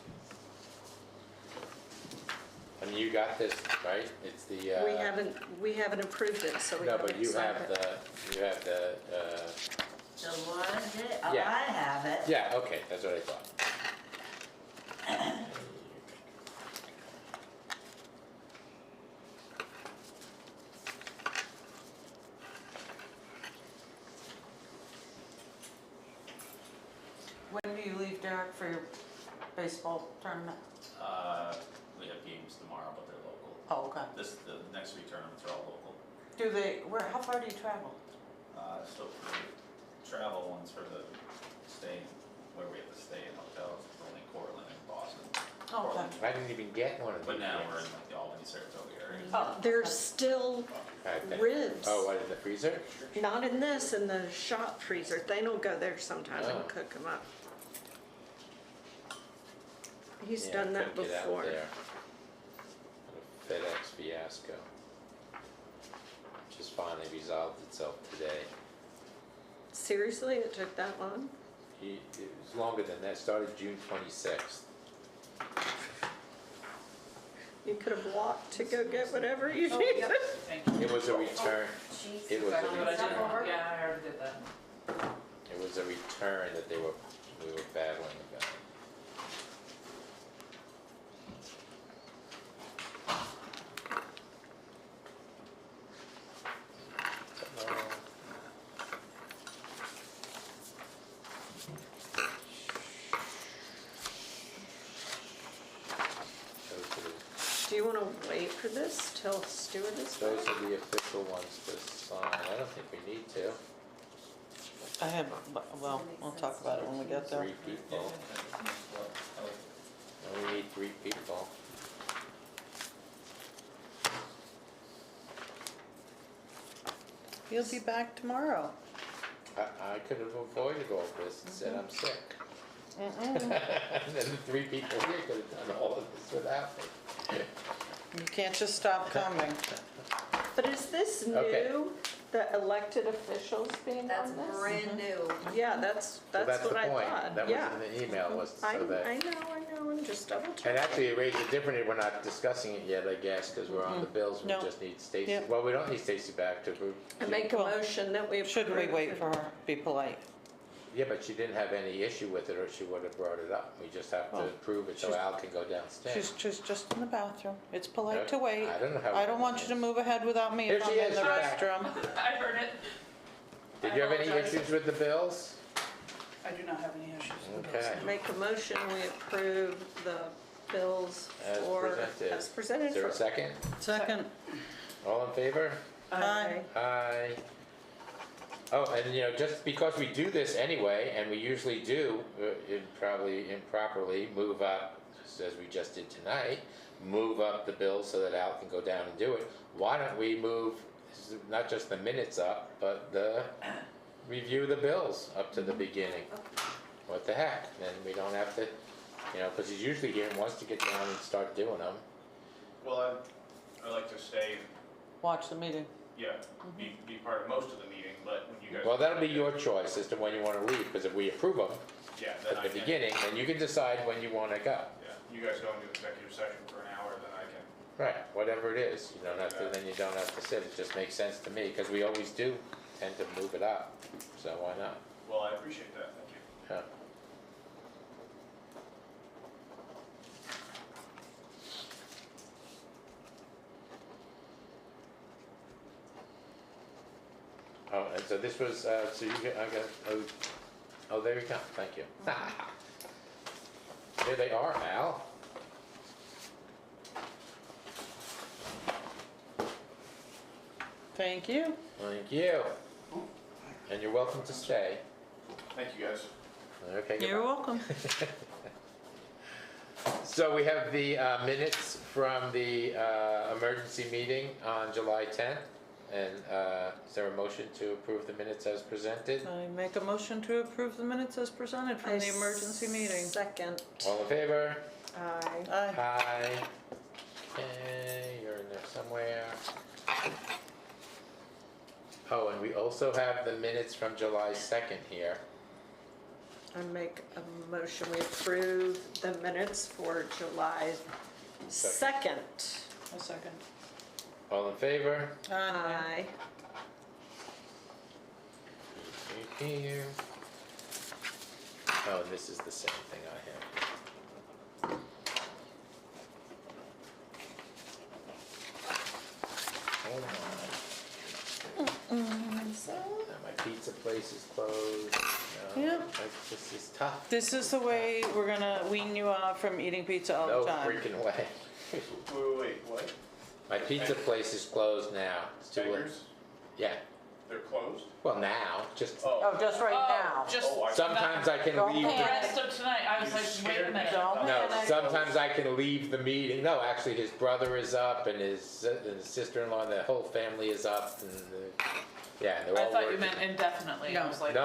[SPEAKER 1] And you got this, right? It's the,
[SPEAKER 2] we haven't approved it, so we
[SPEAKER 1] no,
[SPEAKER 2] haven't
[SPEAKER 1] but you
[SPEAKER 2] signed
[SPEAKER 1] have
[SPEAKER 2] it.
[SPEAKER 1] the,
[SPEAKER 12] The warrant,
[SPEAKER 1] Yeah.
[SPEAKER 12] I have it.
[SPEAKER 1] yeah, okay, that's what I thought.
[SPEAKER 3] When do you leave, Derek, for your baseball tournament?
[SPEAKER 15] We have games tomorrow, but they're local.
[SPEAKER 3] Oh, okay.
[SPEAKER 15] The next 3 tournaments are all local.
[SPEAKER 3] Do they, how far do you travel?
[SPEAKER 15] So for the travel ones for the stay, where we have to stay in hotels, it's only Cortland and Boston.
[SPEAKER 3] Oh, okay.
[SPEAKER 15] Portland.
[SPEAKER 1] I didn't even get one of these.
[SPEAKER 15] But now we're in
[SPEAKER 1] games.
[SPEAKER 15] like the Albany, Saratoga area.
[SPEAKER 3] Oh,
[SPEAKER 2] There's still
[SPEAKER 1] Okay.
[SPEAKER 2] ribs.
[SPEAKER 1] Oh, what, in the freezer?
[SPEAKER 2] Not in this, in the shop freezer. Thane will go there sometime
[SPEAKER 1] Oh.
[SPEAKER 2] and cook them up. He's
[SPEAKER 1] Yeah,
[SPEAKER 2] done that
[SPEAKER 1] couldn't get out
[SPEAKER 2] before.
[SPEAKER 1] there. What a FedEx fiasco. Just finally resolved itself today.
[SPEAKER 2] Seriously, it took that long?
[SPEAKER 1] It was longer than that, started June 26th.
[SPEAKER 2] You could have walked to go get whatever you
[SPEAKER 14] Oh,
[SPEAKER 2] needed.
[SPEAKER 14] yep, thank you.
[SPEAKER 1] It was a return, it was
[SPEAKER 14] That's
[SPEAKER 1] a
[SPEAKER 14] what I did.
[SPEAKER 1] return,
[SPEAKER 14] Yeah, I already did that.
[SPEAKER 1] it was a return that we were battling about.
[SPEAKER 2] Do you want to wait for this till Stuart is
[SPEAKER 1] Those
[SPEAKER 2] back?
[SPEAKER 1] are the official ones to sign. I don't think we need to.
[SPEAKER 3] I have, well, we'll talk about it when we get there.
[SPEAKER 1] 3 people. And we need 3 people.
[SPEAKER 3] He'll be back tomorrow.
[SPEAKER 1] I could have avoided all this and said I'm sick.
[SPEAKER 3] Mm-mm.
[SPEAKER 1] And then the 3 people here could have done all of this without me.
[SPEAKER 3] You can't just stop coming.
[SPEAKER 2] But is this
[SPEAKER 1] Okay.
[SPEAKER 2] new, the elected officials being
[SPEAKER 9] That's
[SPEAKER 2] on this?
[SPEAKER 9] brand new.
[SPEAKER 2] Yeah, that's
[SPEAKER 1] So that's
[SPEAKER 2] what
[SPEAKER 1] the
[SPEAKER 2] I
[SPEAKER 1] point.
[SPEAKER 2] thought,
[SPEAKER 1] That
[SPEAKER 2] yeah.
[SPEAKER 1] was in the email, was
[SPEAKER 2] I
[SPEAKER 1] so that.
[SPEAKER 2] know, I'm just double
[SPEAKER 1] And
[SPEAKER 2] checking.
[SPEAKER 1] actually, it raised it differently, we're not discussing it yet, I guess, because we're on the bills, we
[SPEAKER 3] No.
[SPEAKER 1] just need Stacy.
[SPEAKER 3] Yep.
[SPEAKER 1] Well, we don't need Stacy back to approve.
[SPEAKER 2] I make a
[SPEAKER 3] Well,
[SPEAKER 2] motion that we approve.
[SPEAKER 3] Shouldn't we wait for her? Be polite.
[SPEAKER 1] Yeah, but she didn't have any issue with it, or she would have brought it up. We just have to
[SPEAKER 3] Well,
[SPEAKER 1] approve it so
[SPEAKER 3] she's-
[SPEAKER 1] Al can go downstairs.
[SPEAKER 3] She's just in the bathroom. It's polite to
[SPEAKER 1] Okay.
[SPEAKER 3] wait.
[SPEAKER 1] I don't know how.
[SPEAKER 3] I don't want you to move ahead without me
[SPEAKER 1] Here
[SPEAKER 3] if
[SPEAKER 1] she
[SPEAKER 3] I'm in
[SPEAKER 1] is,
[SPEAKER 3] the
[SPEAKER 1] she's back.
[SPEAKER 3] restroom.
[SPEAKER 14] I heard it.
[SPEAKER 1] Did
[SPEAKER 14] I
[SPEAKER 1] you have any
[SPEAKER 14] apologize.
[SPEAKER 1] issues with the bills?
[SPEAKER 14] I do not have any issues with
[SPEAKER 1] Okay.
[SPEAKER 14] those.
[SPEAKER 2] Make a motion, we approve the bills
[SPEAKER 1] As
[SPEAKER 2] for,
[SPEAKER 1] presented.
[SPEAKER 2] as presented.
[SPEAKER 1] Is there a
[SPEAKER 2] for-
[SPEAKER 1] second?
[SPEAKER 3] Second.
[SPEAKER 1] All in favor?
[SPEAKER 3] Aye.
[SPEAKER 1] Aye. Oh, and just because we do this anyway, and we usually do, probably improperly, move up, just as we just did tonight, move up the bills so that Al can go down and do it. Why don't we move, not just the minutes up, but review the bills up to the beginning? What the heck? Then we don't have to, because he's usually here and wants to get down and start doing them.
[SPEAKER 11] Well, I like to stay,
[SPEAKER 3] Watch the meeting.
[SPEAKER 11] yeah, be part of most of the meeting, but when you guys.
[SPEAKER 1] Well, that'll be your choice as to when you want to leave, because if we approve them
[SPEAKER 11] Yeah, then
[SPEAKER 1] at
[SPEAKER 11] I
[SPEAKER 1] the
[SPEAKER 11] can.
[SPEAKER 1] beginning, then you can decide when you want to go.
[SPEAKER 11] Yeah, you guys go into executive session for an hour, then I can.
[SPEAKER 1] Right, whatever it is, you don't have to, then you don't have to sit, it just makes sense to me, because we always do tend to move it up, so why not?
[SPEAKER 11] Well, I appreciate that, thank you.
[SPEAKER 1] Yeah. Oh, and so this was, so you get, I got, oh, there you go, thank you. Here they are, Al.
[SPEAKER 3] Thank you.
[SPEAKER 1] Thank you. And you're welcome to stay.
[SPEAKER 11] Thank you, guys.
[SPEAKER 1] Okay,
[SPEAKER 3] You're
[SPEAKER 1] goodbye.
[SPEAKER 3] welcome.
[SPEAKER 1] So we have the minutes from the emergency meeting on July 10th. And is there a motion to approve the minutes as presented?
[SPEAKER 3] I make a motion to approve the minutes as presented from the emergency meeting.
[SPEAKER 2] Second.
[SPEAKER 1] All in favor?
[SPEAKER 2] Aye.
[SPEAKER 3] Aye.
[SPEAKER 1] Aye. Okay, you're in there somewhere. Oh, and we also have the minutes from July 2nd here.
[SPEAKER 2] I make a motion, we approve the minutes for July 2nd.
[SPEAKER 3] A second.
[SPEAKER 1] All in favor?
[SPEAKER 2] Aye.
[SPEAKER 1] Right here. Oh, and this is the same thing I have. Oh my. Now my pizza place is closed. No,
[SPEAKER 3] Yeah.
[SPEAKER 1] This is tough.
[SPEAKER 3] This is the way we're gonna wean you off from eating pizza all
[SPEAKER 1] No
[SPEAKER 3] the time.
[SPEAKER 1] freaking way.
[SPEAKER 11] Wait, what?
[SPEAKER 1] My pizza place is closed now. It's too late.
[SPEAKER 11] Bangers?
[SPEAKER 1] Yeah.
[SPEAKER 11] They're closed?
[SPEAKER 1] Well, now, just
[SPEAKER 3] Oh, just right now.
[SPEAKER 8] Just
[SPEAKER 11] Oh, I-
[SPEAKER 1] sometimes I can
[SPEAKER 3] Don't
[SPEAKER 1] leave.
[SPEAKER 8] the
[SPEAKER 1] The,
[SPEAKER 3] panic.
[SPEAKER 8] rest of tonight, I was
[SPEAKER 11] You
[SPEAKER 8] like, wait a
[SPEAKER 11] scared
[SPEAKER 8] minute.
[SPEAKER 11] me.
[SPEAKER 3] Don't
[SPEAKER 1] no,
[SPEAKER 3] panic.
[SPEAKER 1] sometimes I can leave the meeting. No, actually, his brother is up, and his sister-in-law, and the whole family is up, and yeah, they're all
[SPEAKER 8] I thought you
[SPEAKER 1] working.
[SPEAKER 8] meant indefinitely. I was like,
[SPEAKER 1] No,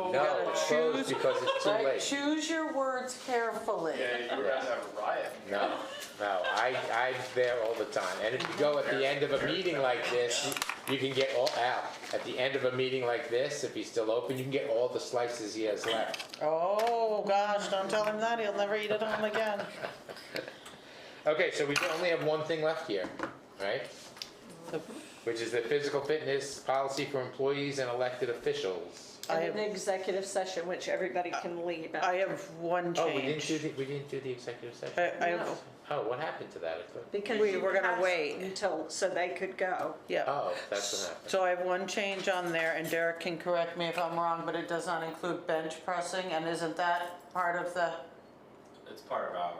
[SPEAKER 8] oh.
[SPEAKER 1] no,
[SPEAKER 3] gotta
[SPEAKER 1] it's closed
[SPEAKER 3] choose-
[SPEAKER 1] because it's too
[SPEAKER 3] Right,
[SPEAKER 1] late.
[SPEAKER 3] choose your words carefully.
[SPEAKER 11] Yeah, you were gonna have a riot.
[SPEAKER 1] No, I'm there all the time. And if you go at the end of a meeting like this, you can get all out. At the end of a meeting like this, if he's still open, you can get all the slices he has left.
[SPEAKER 3] Oh, gosh, don't tell him that. He'll never eat at home again.
[SPEAKER 1] Okay, so we only have one thing left here, right?
[SPEAKER 3] The-
[SPEAKER 1] Which is the physical fitness policy for employees and elected officials.
[SPEAKER 3] I
[SPEAKER 2] And an
[SPEAKER 3] have-
[SPEAKER 2] executive session, which everybody can leave
[SPEAKER 3] I
[SPEAKER 2] at.
[SPEAKER 3] have one
[SPEAKER 1] Oh, we didn't
[SPEAKER 3] change.
[SPEAKER 1] do the executive session?
[SPEAKER 3] I have,
[SPEAKER 1] Oh, what happened to that? I thought-
[SPEAKER 2] Because
[SPEAKER 3] we
[SPEAKER 2] you
[SPEAKER 3] were gonna
[SPEAKER 2] asked
[SPEAKER 3] wait.
[SPEAKER 2] until, so they could go.
[SPEAKER 3] yeah.
[SPEAKER 1] Oh, that's what happened.
[SPEAKER 3] So I have one change on there, and Derek can correct me if I'm wrong, but it does not include bench pressing, and isn't that part of the,
[SPEAKER 15] It's part of ours.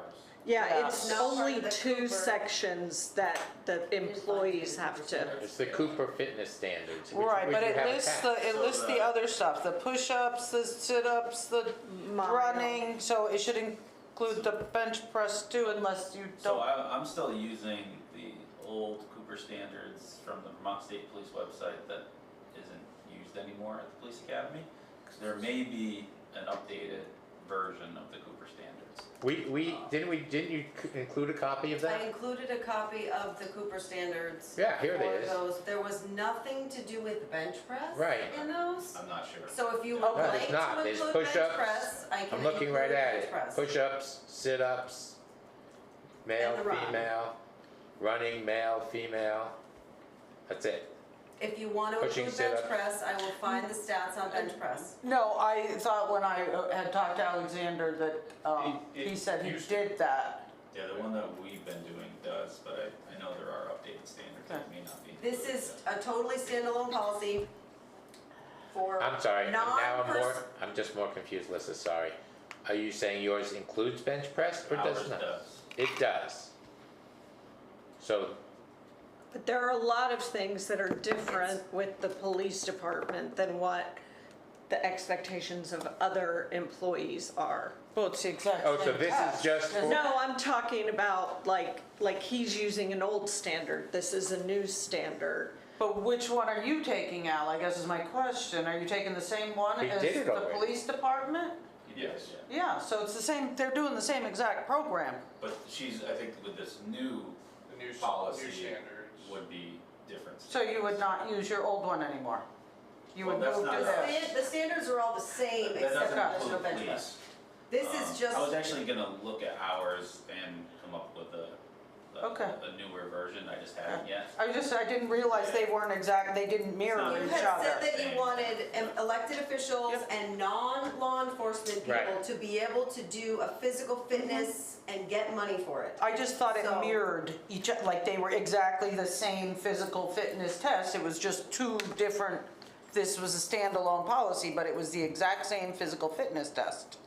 [SPEAKER 2] Yeah,
[SPEAKER 3] Yeah.
[SPEAKER 2] it's
[SPEAKER 9] Not part
[SPEAKER 2] only
[SPEAKER 9] of the
[SPEAKER 2] two
[SPEAKER 9] Cooper.
[SPEAKER 2] sections that the employees have to.
[SPEAKER 1] It's the Cooper fitness standards. which-
[SPEAKER 3] right,
[SPEAKER 1] which
[SPEAKER 3] but
[SPEAKER 1] you
[SPEAKER 3] it
[SPEAKER 1] have
[SPEAKER 3] lists
[SPEAKER 1] attached.
[SPEAKER 3] it lists the other stuff, the push-ups, the sit-ups, the
[SPEAKER 2] Mile.
[SPEAKER 3] running, so it should include the bench press too, unless you
[SPEAKER 15] So
[SPEAKER 3] don't.
[SPEAKER 15] I'm still using the old Cooper standards from the Vermont State Police website that isn't used anymore at the police academy. There may be an updated version of the Cooper standards.
[SPEAKER 1] Didn't you include a copy of
[SPEAKER 9] I
[SPEAKER 1] that?
[SPEAKER 9] included a copy of the Cooper standards.
[SPEAKER 1] Yeah, here it
[SPEAKER 9] for
[SPEAKER 1] is.
[SPEAKER 9] those. There was nothing to do with bench press
[SPEAKER 1] Right.
[SPEAKER 9] in those.
[SPEAKER 15] I'm not sure.
[SPEAKER 9] So if you would
[SPEAKER 3] No,
[SPEAKER 1] there's
[SPEAKER 9] like
[SPEAKER 1] not.
[SPEAKER 9] to
[SPEAKER 1] There's
[SPEAKER 9] include bench
[SPEAKER 1] push-ups.
[SPEAKER 9] press, I can
[SPEAKER 1] I'm looking
[SPEAKER 9] include
[SPEAKER 1] right at
[SPEAKER 9] bench
[SPEAKER 1] it.
[SPEAKER 9] press.
[SPEAKER 1] Push-ups, sit-ups, male,
[SPEAKER 9] And the run.
[SPEAKER 1] female, running, male, female. That's it.
[SPEAKER 9] If you want to
[SPEAKER 1] Pushing
[SPEAKER 9] include bench
[SPEAKER 1] sit-ups.
[SPEAKER 9] press, I will find the stats on bench press.
[SPEAKER 3] No, I thought when I had talked to Alexander that
[SPEAKER 11] It
[SPEAKER 3] he said he
[SPEAKER 11] used to.
[SPEAKER 3] did that.
[SPEAKER 15] Yeah, the one that we've been doing does, but I know there are updated standards that may not be.
[SPEAKER 9] This is a totally standalone policy for
[SPEAKER 1] I'm sorry,
[SPEAKER 9] non-pers-
[SPEAKER 1] I'm just more confused, Lissa, sorry. Are you saying yours includes bench press or does
[SPEAKER 15] Ours
[SPEAKER 1] not?
[SPEAKER 15] does.
[SPEAKER 1] It does. So,
[SPEAKER 2] But there are a lot of things that are different with the police department than what the expectations of other employees are.
[SPEAKER 3] Well, it's the exact
[SPEAKER 1] oh, so
[SPEAKER 3] same
[SPEAKER 1] this is
[SPEAKER 3] test.
[SPEAKER 1] just for,
[SPEAKER 2] No, I'm talking about like he's using an old standard. This is a new standard.
[SPEAKER 3] But which one are you taking, Al? I guess is my question. Are you taking the same one
[SPEAKER 1] We
[SPEAKER 3] as
[SPEAKER 1] did it
[SPEAKER 3] the
[SPEAKER 1] already.
[SPEAKER 3] police department?
[SPEAKER 11] Yes.
[SPEAKER 3] Yeah, so it's the same, they're doing the same exact program.
[SPEAKER 15] But I think with this new
[SPEAKER 11] The new
[SPEAKER 15] policy
[SPEAKER 11] standards.
[SPEAKER 15] would be different.
[SPEAKER 3] So you would not use your old one anymore? You would
[SPEAKER 15] Well, that's
[SPEAKER 3] move to
[SPEAKER 15] not-
[SPEAKER 3] this?
[SPEAKER 9] The standards are all the same
[SPEAKER 15] That
[SPEAKER 9] except
[SPEAKER 15] doesn't
[SPEAKER 9] for there's no
[SPEAKER 15] include
[SPEAKER 9] bench
[SPEAKER 15] police.
[SPEAKER 9] press. This is just.
[SPEAKER 15] I was actually gonna look at ours and come up with a
[SPEAKER 3] Okay.
[SPEAKER 15] newer version, I just haven't yet.
[SPEAKER 3] I didn't realize they weren't exact, they didn't mirror
[SPEAKER 9] You
[SPEAKER 3] each
[SPEAKER 9] had
[SPEAKER 3] other.
[SPEAKER 9] said that you wanted elected officials and non-law enforcement people
[SPEAKER 1] Right.
[SPEAKER 9] to be able to do a physical fitness and get money for it.
[SPEAKER 3] I just thought it
[SPEAKER 9] So-
[SPEAKER 3] mirrored like they were exactly the same physical fitness test, it was just two different this was a standalone policy, but it was the exact same physical fitness test.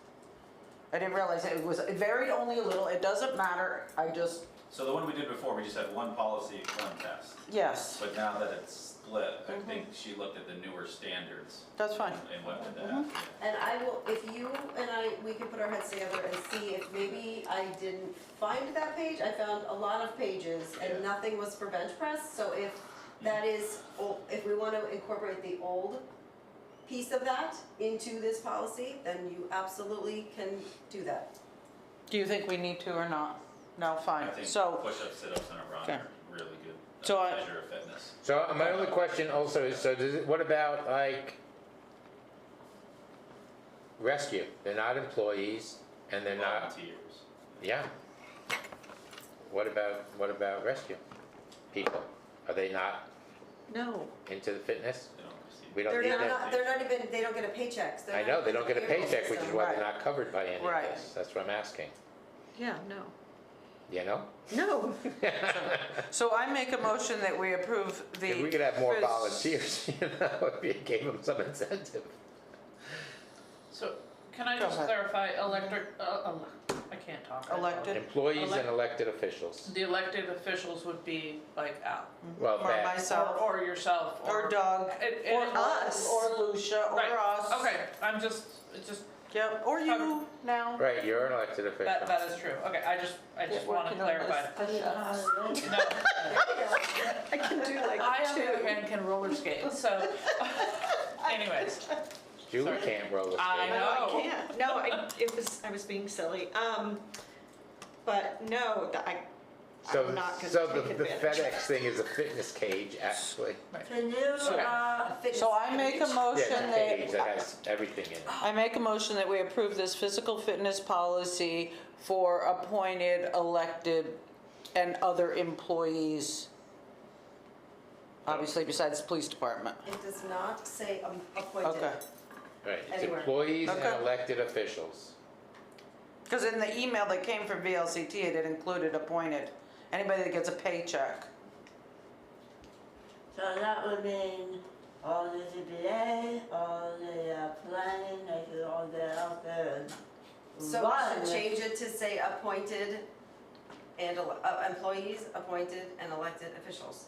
[SPEAKER 3] I didn't realize it was, it varied only a little, it doesn't matter, I just,
[SPEAKER 15] So the one we did before, we just had one policy, one test.
[SPEAKER 3] yes,
[SPEAKER 15] But now that it's split, I think she looked at the newer standards
[SPEAKER 3] that's fine.
[SPEAKER 15] and went with that.
[SPEAKER 9] And I will, if you and we can put our heads together and see if maybe I didn't find that page. I found a lot of pages and nothing was for bench press, so if that is, if we want to incorporate the old piece of that into this policy, then you absolutely can do that.
[SPEAKER 3] Do you think we need to or not? No, fine,
[SPEAKER 15] I think
[SPEAKER 3] so,
[SPEAKER 15] push-ups, sit-ups, and a run
[SPEAKER 3] Okay.
[SPEAKER 15] are really good
[SPEAKER 3] So I-
[SPEAKER 15] measure of fitness.
[SPEAKER 1] So my only question also is, so does it, what about like rescue? They're not employees and they're not,
[SPEAKER 15] Volunteers.
[SPEAKER 1] yeah. What about rescue people? Are they not
[SPEAKER 2] No,
[SPEAKER 1] into the fitness?
[SPEAKER 15] They don't receive.
[SPEAKER 1] We don't
[SPEAKER 9] They're
[SPEAKER 1] need
[SPEAKER 9] not,
[SPEAKER 1] them.
[SPEAKER 9] they're not even, they don't get a paycheck. They're
[SPEAKER 1] I
[SPEAKER 9] not
[SPEAKER 1] know, they
[SPEAKER 9] in
[SPEAKER 1] don't
[SPEAKER 9] the
[SPEAKER 1] get a
[SPEAKER 9] payroll
[SPEAKER 1] paycheck, which is
[SPEAKER 9] system.
[SPEAKER 1] why
[SPEAKER 3] Right.
[SPEAKER 1] they're not covered by any of
[SPEAKER 3] Right.
[SPEAKER 1] this. That's what I'm asking.
[SPEAKER 2] yeah, no.
[SPEAKER 1] You know?
[SPEAKER 2] No.
[SPEAKER 3] so I make a motion that we approve the.
[SPEAKER 1] If we could have more
[SPEAKER 3] phys-
[SPEAKER 1] volunteers, you know, if you gave them some incentive.
[SPEAKER 8] So, can I
[SPEAKER 3] Go
[SPEAKER 8] just
[SPEAKER 3] ahead.
[SPEAKER 8] clarify, I can't talk right now.
[SPEAKER 3] Elected.
[SPEAKER 1] Employees and elected officials.
[SPEAKER 8] The elected officials would be like Al,
[SPEAKER 1] Well,
[SPEAKER 3] Or
[SPEAKER 1] that,
[SPEAKER 3] myself,
[SPEAKER 8] or yourself,
[SPEAKER 3] or Doug,
[SPEAKER 8] It-
[SPEAKER 3] or
[SPEAKER 8] it-
[SPEAKER 3] us, or Lucia, or
[SPEAKER 8] Right.
[SPEAKER 3] us.
[SPEAKER 8] Okay, it's just,
[SPEAKER 3] Yep, or you now.
[SPEAKER 1] right, you're an elected official.
[SPEAKER 8] that is true. Okay, I just
[SPEAKER 3] Get
[SPEAKER 8] wanna
[SPEAKER 3] working on
[SPEAKER 8] clarify.
[SPEAKER 3] this.
[SPEAKER 8] No,
[SPEAKER 2] I can do like
[SPEAKER 8] I on the other
[SPEAKER 2] two.
[SPEAKER 8] hand can roller skate, so, anyways,
[SPEAKER 1] Julie
[SPEAKER 8] Sorry.
[SPEAKER 1] can't roller
[SPEAKER 8] I
[SPEAKER 1] skate.
[SPEAKER 8] know.
[SPEAKER 2] No, I can't. No, I was being silly. But no,
[SPEAKER 1] So,
[SPEAKER 2] I'm not
[SPEAKER 1] so
[SPEAKER 2] gonna
[SPEAKER 1] the
[SPEAKER 2] take
[SPEAKER 1] the
[SPEAKER 2] advantage.
[SPEAKER 1] FedEx thing is a fitness cage, actually.
[SPEAKER 12] Can you,
[SPEAKER 3] So I make a
[SPEAKER 1] Yeah, it's
[SPEAKER 3] motion
[SPEAKER 1] a cage that
[SPEAKER 3] that,
[SPEAKER 1] has everything in it.
[SPEAKER 3] I make a motion that we approve this physical fitness policy for appointed, elected, and other employees. Obviously besides the police department.
[SPEAKER 9] It does not say appointed.
[SPEAKER 3] Okay.
[SPEAKER 1] Right, it's
[SPEAKER 9] Anywhere.
[SPEAKER 1] employees and
[SPEAKER 3] Okay.
[SPEAKER 1] elected officials.
[SPEAKER 3] Because in the email that came from VLCT, it included appointed. Anybody that gets a paycheck.
[SPEAKER 12] so that would mean all the ZBA, all the planning, they could all get out there and
[SPEAKER 9] So
[SPEAKER 12] run
[SPEAKER 9] we
[SPEAKER 12] with-
[SPEAKER 9] should change it to say appointed and, employees, appointed and elected officials.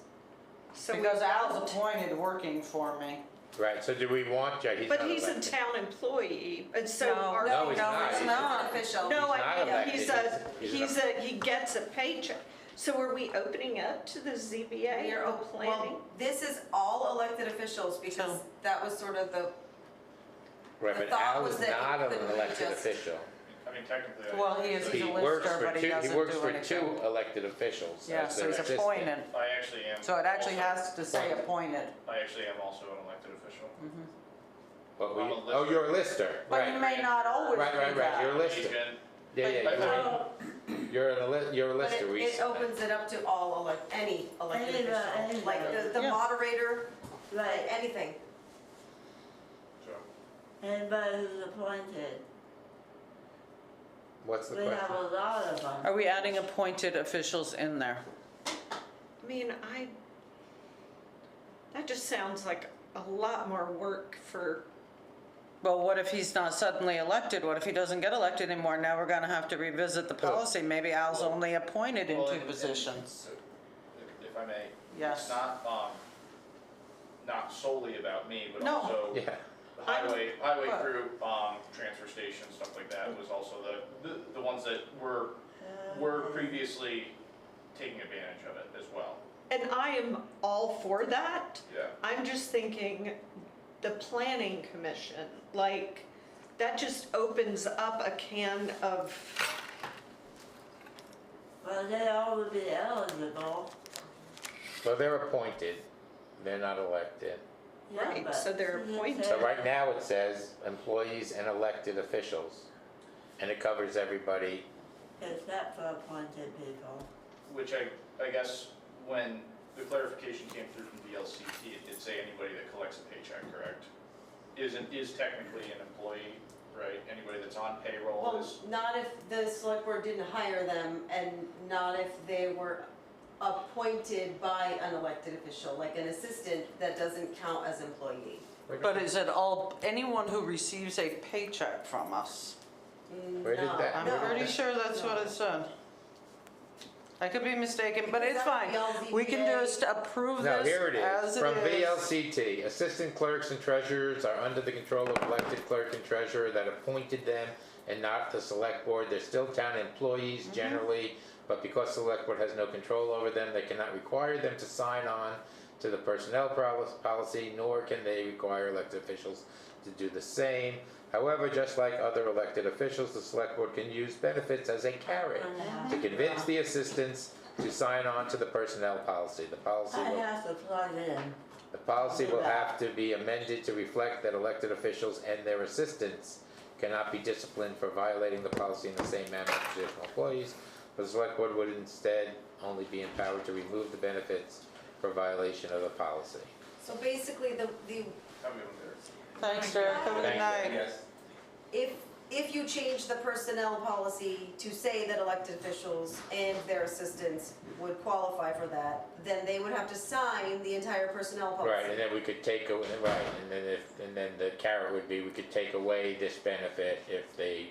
[SPEAKER 2] So we
[SPEAKER 3] Because Al's
[SPEAKER 2] won't.
[SPEAKER 3] appointed working for me.
[SPEAKER 1] Right, so do we want, yeah, he's not
[SPEAKER 2] But he's a
[SPEAKER 1] elected.
[SPEAKER 2] town employee, and so
[SPEAKER 3] No.
[SPEAKER 2] our.
[SPEAKER 1] No, he's not.
[SPEAKER 3] he's
[SPEAKER 1] He's
[SPEAKER 3] not.
[SPEAKER 9] Official.
[SPEAKER 2] No,
[SPEAKER 1] He's not
[SPEAKER 2] I know,
[SPEAKER 1] elected.
[SPEAKER 2] he's he gets a paycheck. So are we opening up to the ZBA
[SPEAKER 9] We are
[SPEAKER 2] or planning?
[SPEAKER 9] Well, this is all elected officials because
[SPEAKER 3] So-
[SPEAKER 9] that was sort of the,
[SPEAKER 1] Right,
[SPEAKER 9] the
[SPEAKER 1] but
[SPEAKER 9] thought
[SPEAKER 1] Al
[SPEAKER 9] was
[SPEAKER 1] is
[SPEAKER 9] that it
[SPEAKER 1] not an
[SPEAKER 9] couldn't be
[SPEAKER 1] elected
[SPEAKER 9] just-
[SPEAKER 1] official.
[SPEAKER 11] I mean, technically.
[SPEAKER 3] Well, he is,
[SPEAKER 1] He
[SPEAKER 3] he's a
[SPEAKER 1] works
[SPEAKER 3] lister,
[SPEAKER 1] for
[SPEAKER 3] but he
[SPEAKER 1] two,
[SPEAKER 3] doesn't
[SPEAKER 1] he works
[SPEAKER 3] do
[SPEAKER 1] for
[SPEAKER 3] anything.
[SPEAKER 1] two elected officials
[SPEAKER 3] Yeah,
[SPEAKER 1] as
[SPEAKER 3] so
[SPEAKER 1] their
[SPEAKER 3] he's
[SPEAKER 1] assistant.
[SPEAKER 3] appointed.
[SPEAKER 11] I actually am.
[SPEAKER 3] So it actually
[SPEAKER 11] also-
[SPEAKER 3] has to say appointed.
[SPEAKER 11] I actually am also an elected official.
[SPEAKER 1] But we,
[SPEAKER 11] I'm a
[SPEAKER 1] oh,
[SPEAKER 11] lister.
[SPEAKER 1] you're a lister,
[SPEAKER 3] But you
[SPEAKER 1] right.
[SPEAKER 3] may not always
[SPEAKER 1] Right,
[SPEAKER 3] do
[SPEAKER 1] right, right, you're a
[SPEAKER 3] that.
[SPEAKER 1] lister.
[SPEAKER 11] Agent.
[SPEAKER 1] Yeah, yeah,
[SPEAKER 11] But-
[SPEAKER 1] you're a
[SPEAKER 9] but
[SPEAKER 1] lister, we.
[SPEAKER 9] it opens it up to all any elected
[SPEAKER 12] Anybody,
[SPEAKER 9] official. Like
[SPEAKER 12] anybody.
[SPEAKER 9] the
[SPEAKER 3] Yeah.
[SPEAKER 9] moderator, like
[SPEAKER 12] Right,
[SPEAKER 9] anything.
[SPEAKER 11] So,
[SPEAKER 12] anybody who's appointed,
[SPEAKER 1] What's the
[SPEAKER 12] we have
[SPEAKER 1] question?
[SPEAKER 12] a lot of them.
[SPEAKER 3] Are we adding appointed officials in there?
[SPEAKER 2] I mean, that just sounds like a lot more work for,
[SPEAKER 3] Well, what if he's not suddenly elected? What if he doesn't get elected anymore? Now we're gonna have to revisit the policy. Maybe Al's only appointed in
[SPEAKER 11] well,
[SPEAKER 3] two
[SPEAKER 11] and-
[SPEAKER 3] positions.
[SPEAKER 11] if I may.
[SPEAKER 3] Yes.
[SPEAKER 11] It's not solely about me, but
[SPEAKER 3] No.
[SPEAKER 11] also
[SPEAKER 1] Yeah,
[SPEAKER 11] the highway
[SPEAKER 3] But-
[SPEAKER 11] crew, transfer station, stuff like that was also the ones that were previously taking advantage of it as well.
[SPEAKER 2] and I am all for that.
[SPEAKER 11] Yeah.
[SPEAKER 2] I'm just thinking the planning commission, like, that just opens up a can of,
[SPEAKER 12] Well, they all would be eligible,
[SPEAKER 1] well, they're appointed, they're not elected.
[SPEAKER 12] yeah,
[SPEAKER 2] Right,
[SPEAKER 12] but.
[SPEAKER 2] so they're appointed.
[SPEAKER 1] So right now it says employees and elected officials, and it covers everybody.
[SPEAKER 12] Except for appointed people.
[SPEAKER 11] Which I guess when the clarification came through from VLCT, it did say anybody that collects a paycheck, correct? Is technically an employee, right? Anybody that's on payroll
[SPEAKER 9] Well,
[SPEAKER 11] is,
[SPEAKER 9] not if the select board didn't hire them and not if they were appointed by an elected official, like an assistant that doesn't count as employee.
[SPEAKER 3] But is it anyone who receives a paycheck from us?
[SPEAKER 1] Where did that-
[SPEAKER 3] I'm
[SPEAKER 9] No,
[SPEAKER 3] pretty sure that's what it said. I could be mistaken, but
[SPEAKER 9] Because
[SPEAKER 3] it's
[SPEAKER 9] that's
[SPEAKER 3] fine.
[SPEAKER 9] the
[SPEAKER 3] We can
[SPEAKER 9] LZBA.
[SPEAKER 3] just approve
[SPEAKER 1] No,
[SPEAKER 3] this
[SPEAKER 1] here it
[SPEAKER 3] as
[SPEAKER 1] is,
[SPEAKER 3] it
[SPEAKER 1] from
[SPEAKER 3] is.
[SPEAKER 1] VLCT, assistant clerks and treasurers are under the control of elected clerk and treasurer that appointed them and not the select board. They're still town employees generally, but because the select board has no control over them, they cannot require them to sign on to the personnel policy, nor can they require elected officials to do the same. However, just like other elected officials, the select board can use benefits as a carrot to convince the assistants to sign on to the personnel policy. The policy
[SPEAKER 12] I
[SPEAKER 1] will
[SPEAKER 12] have to plug it in.
[SPEAKER 1] The policy will have to be amended to reflect that elected officials and their assistants cannot be disciplined for violating the policy in the same manner as traditional employees. The select board would instead only be empowered to remove the benefits for violation of the policy.
[SPEAKER 9] So basically, the
[SPEAKER 3] Thanks, Derek. Have a good
[SPEAKER 1] Thank you.
[SPEAKER 3] night.
[SPEAKER 9] if you change the personnel policy to say that elected officials and their assistants would qualify for that, then they would have to sign the entire personnel policy.
[SPEAKER 1] Right, and then we could take away, right, and then the carrot would be, we could take away this benefit if they,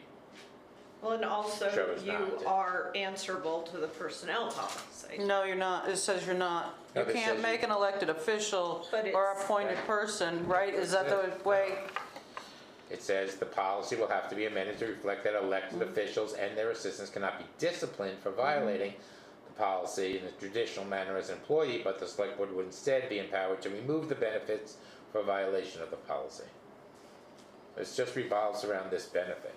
[SPEAKER 2] Well, and also
[SPEAKER 1] Chose
[SPEAKER 2] you
[SPEAKER 1] not to.
[SPEAKER 2] are answerable to the personnel policy.
[SPEAKER 3] No, you're not. It says you're not.
[SPEAKER 1] No,
[SPEAKER 3] You
[SPEAKER 1] but it
[SPEAKER 3] can't
[SPEAKER 1] says
[SPEAKER 3] make
[SPEAKER 1] you-
[SPEAKER 3] an elected official
[SPEAKER 2] But
[SPEAKER 3] or
[SPEAKER 2] it's-
[SPEAKER 3] appointed person, right? Is that the way?
[SPEAKER 1] it says the policy will have to be amended to reflect that elected officials and their assistants cannot be disciplined for violating the policy in the traditional manner as an employee, but the select board would instead be empowered to remove the benefits for violation of the policy. It just revolves around this benefit.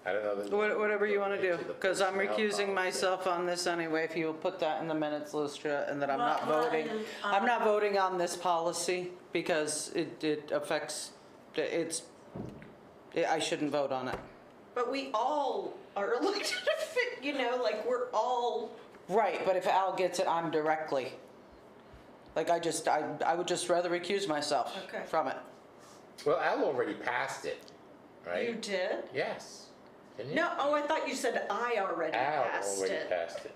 [SPEAKER 1] I don't know. that-
[SPEAKER 3] Whatever you want to do,
[SPEAKER 1] into the
[SPEAKER 3] because I'm
[SPEAKER 1] personnel
[SPEAKER 3] recusing
[SPEAKER 1] policy.
[SPEAKER 3] myself on this anyway. If you'll put that in the minutes, Lustra, and that I'm not
[SPEAKER 12] Well,
[SPEAKER 3] voting.
[SPEAKER 12] and,
[SPEAKER 3] I'm not voting on this policy because it affects, I shouldn't vote on it.
[SPEAKER 2] But we all are elected, like we're all,
[SPEAKER 3] Right, but if Al gets it, I'm directly. Like I would just rather recuse myself
[SPEAKER 2] Okay.
[SPEAKER 3] from it.
[SPEAKER 1] Well, Al already passed it, right?
[SPEAKER 2] you did?
[SPEAKER 1] Yes. Didn't you?
[SPEAKER 2] No, oh, I thought you said I already
[SPEAKER 1] Al
[SPEAKER 2] passed
[SPEAKER 1] already
[SPEAKER 2] it.
[SPEAKER 1] passed it.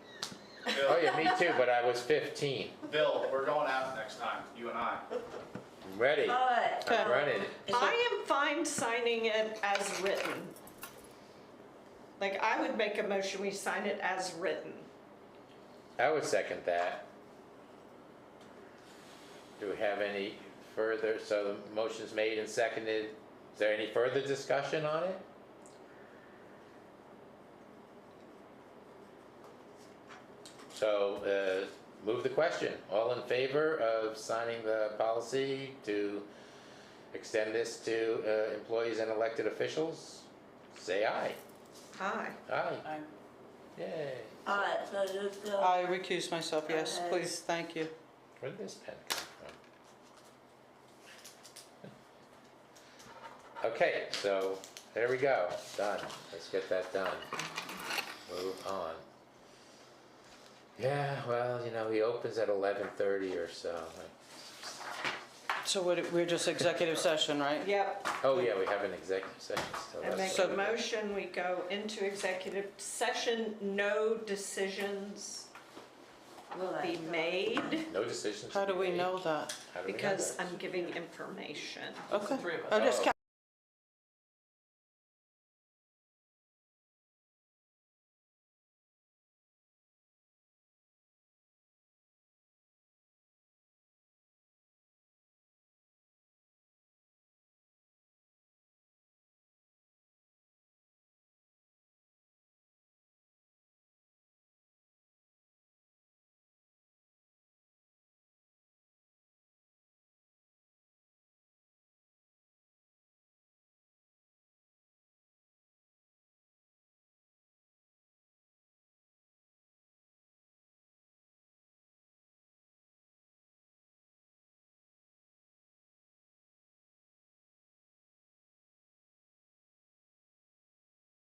[SPEAKER 1] Oh yeah, me too, but I was 15.
[SPEAKER 11] Bill, we're going out next time, you and I.
[SPEAKER 1] I'm ready.
[SPEAKER 12] Alright.
[SPEAKER 1] I'm running.
[SPEAKER 2] I am fine signing it as written. Like, I would make a motion, we sign it as written.
[SPEAKER 1] I would second that. Do we have any further, so the motion's made and seconded. Is there any further discussion on it? So, move the question. All in favor of signing the policy to extend this to employees and elected officials? Say aye.
[SPEAKER 2] Aye.
[SPEAKER 1] Aye.
[SPEAKER 8] Aye.
[SPEAKER 1] Yay.
[SPEAKER 12] Alright, so just go.
[SPEAKER 3] I recuse myself, yes,
[SPEAKER 12] Okay.
[SPEAKER 3] please, thank you.
[SPEAKER 1] Where did this pen come from? Okay, so there we go, done. Let's get that done. Move on. Yeah, well, he opens at 11:30 or so.
[SPEAKER 3] So we're just executive session, right?
[SPEAKER 2] Yep.
[SPEAKER 1] Oh yeah, we have an executive session still.
[SPEAKER 2] I make
[SPEAKER 1] That's
[SPEAKER 2] a
[SPEAKER 1] right.
[SPEAKER 2] motion, we go into executive session, no decisions will be made
[SPEAKER 1] No decisions.
[SPEAKER 3] How
[SPEAKER 1] to
[SPEAKER 3] do
[SPEAKER 1] be
[SPEAKER 3] we
[SPEAKER 1] made.
[SPEAKER 3] know that?
[SPEAKER 1] How do we know
[SPEAKER 2] because
[SPEAKER 1] that?
[SPEAKER 2] I'm giving information.
[SPEAKER 3] Okay.
[SPEAKER 8] Three of us.
[SPEAKER 3] I'm just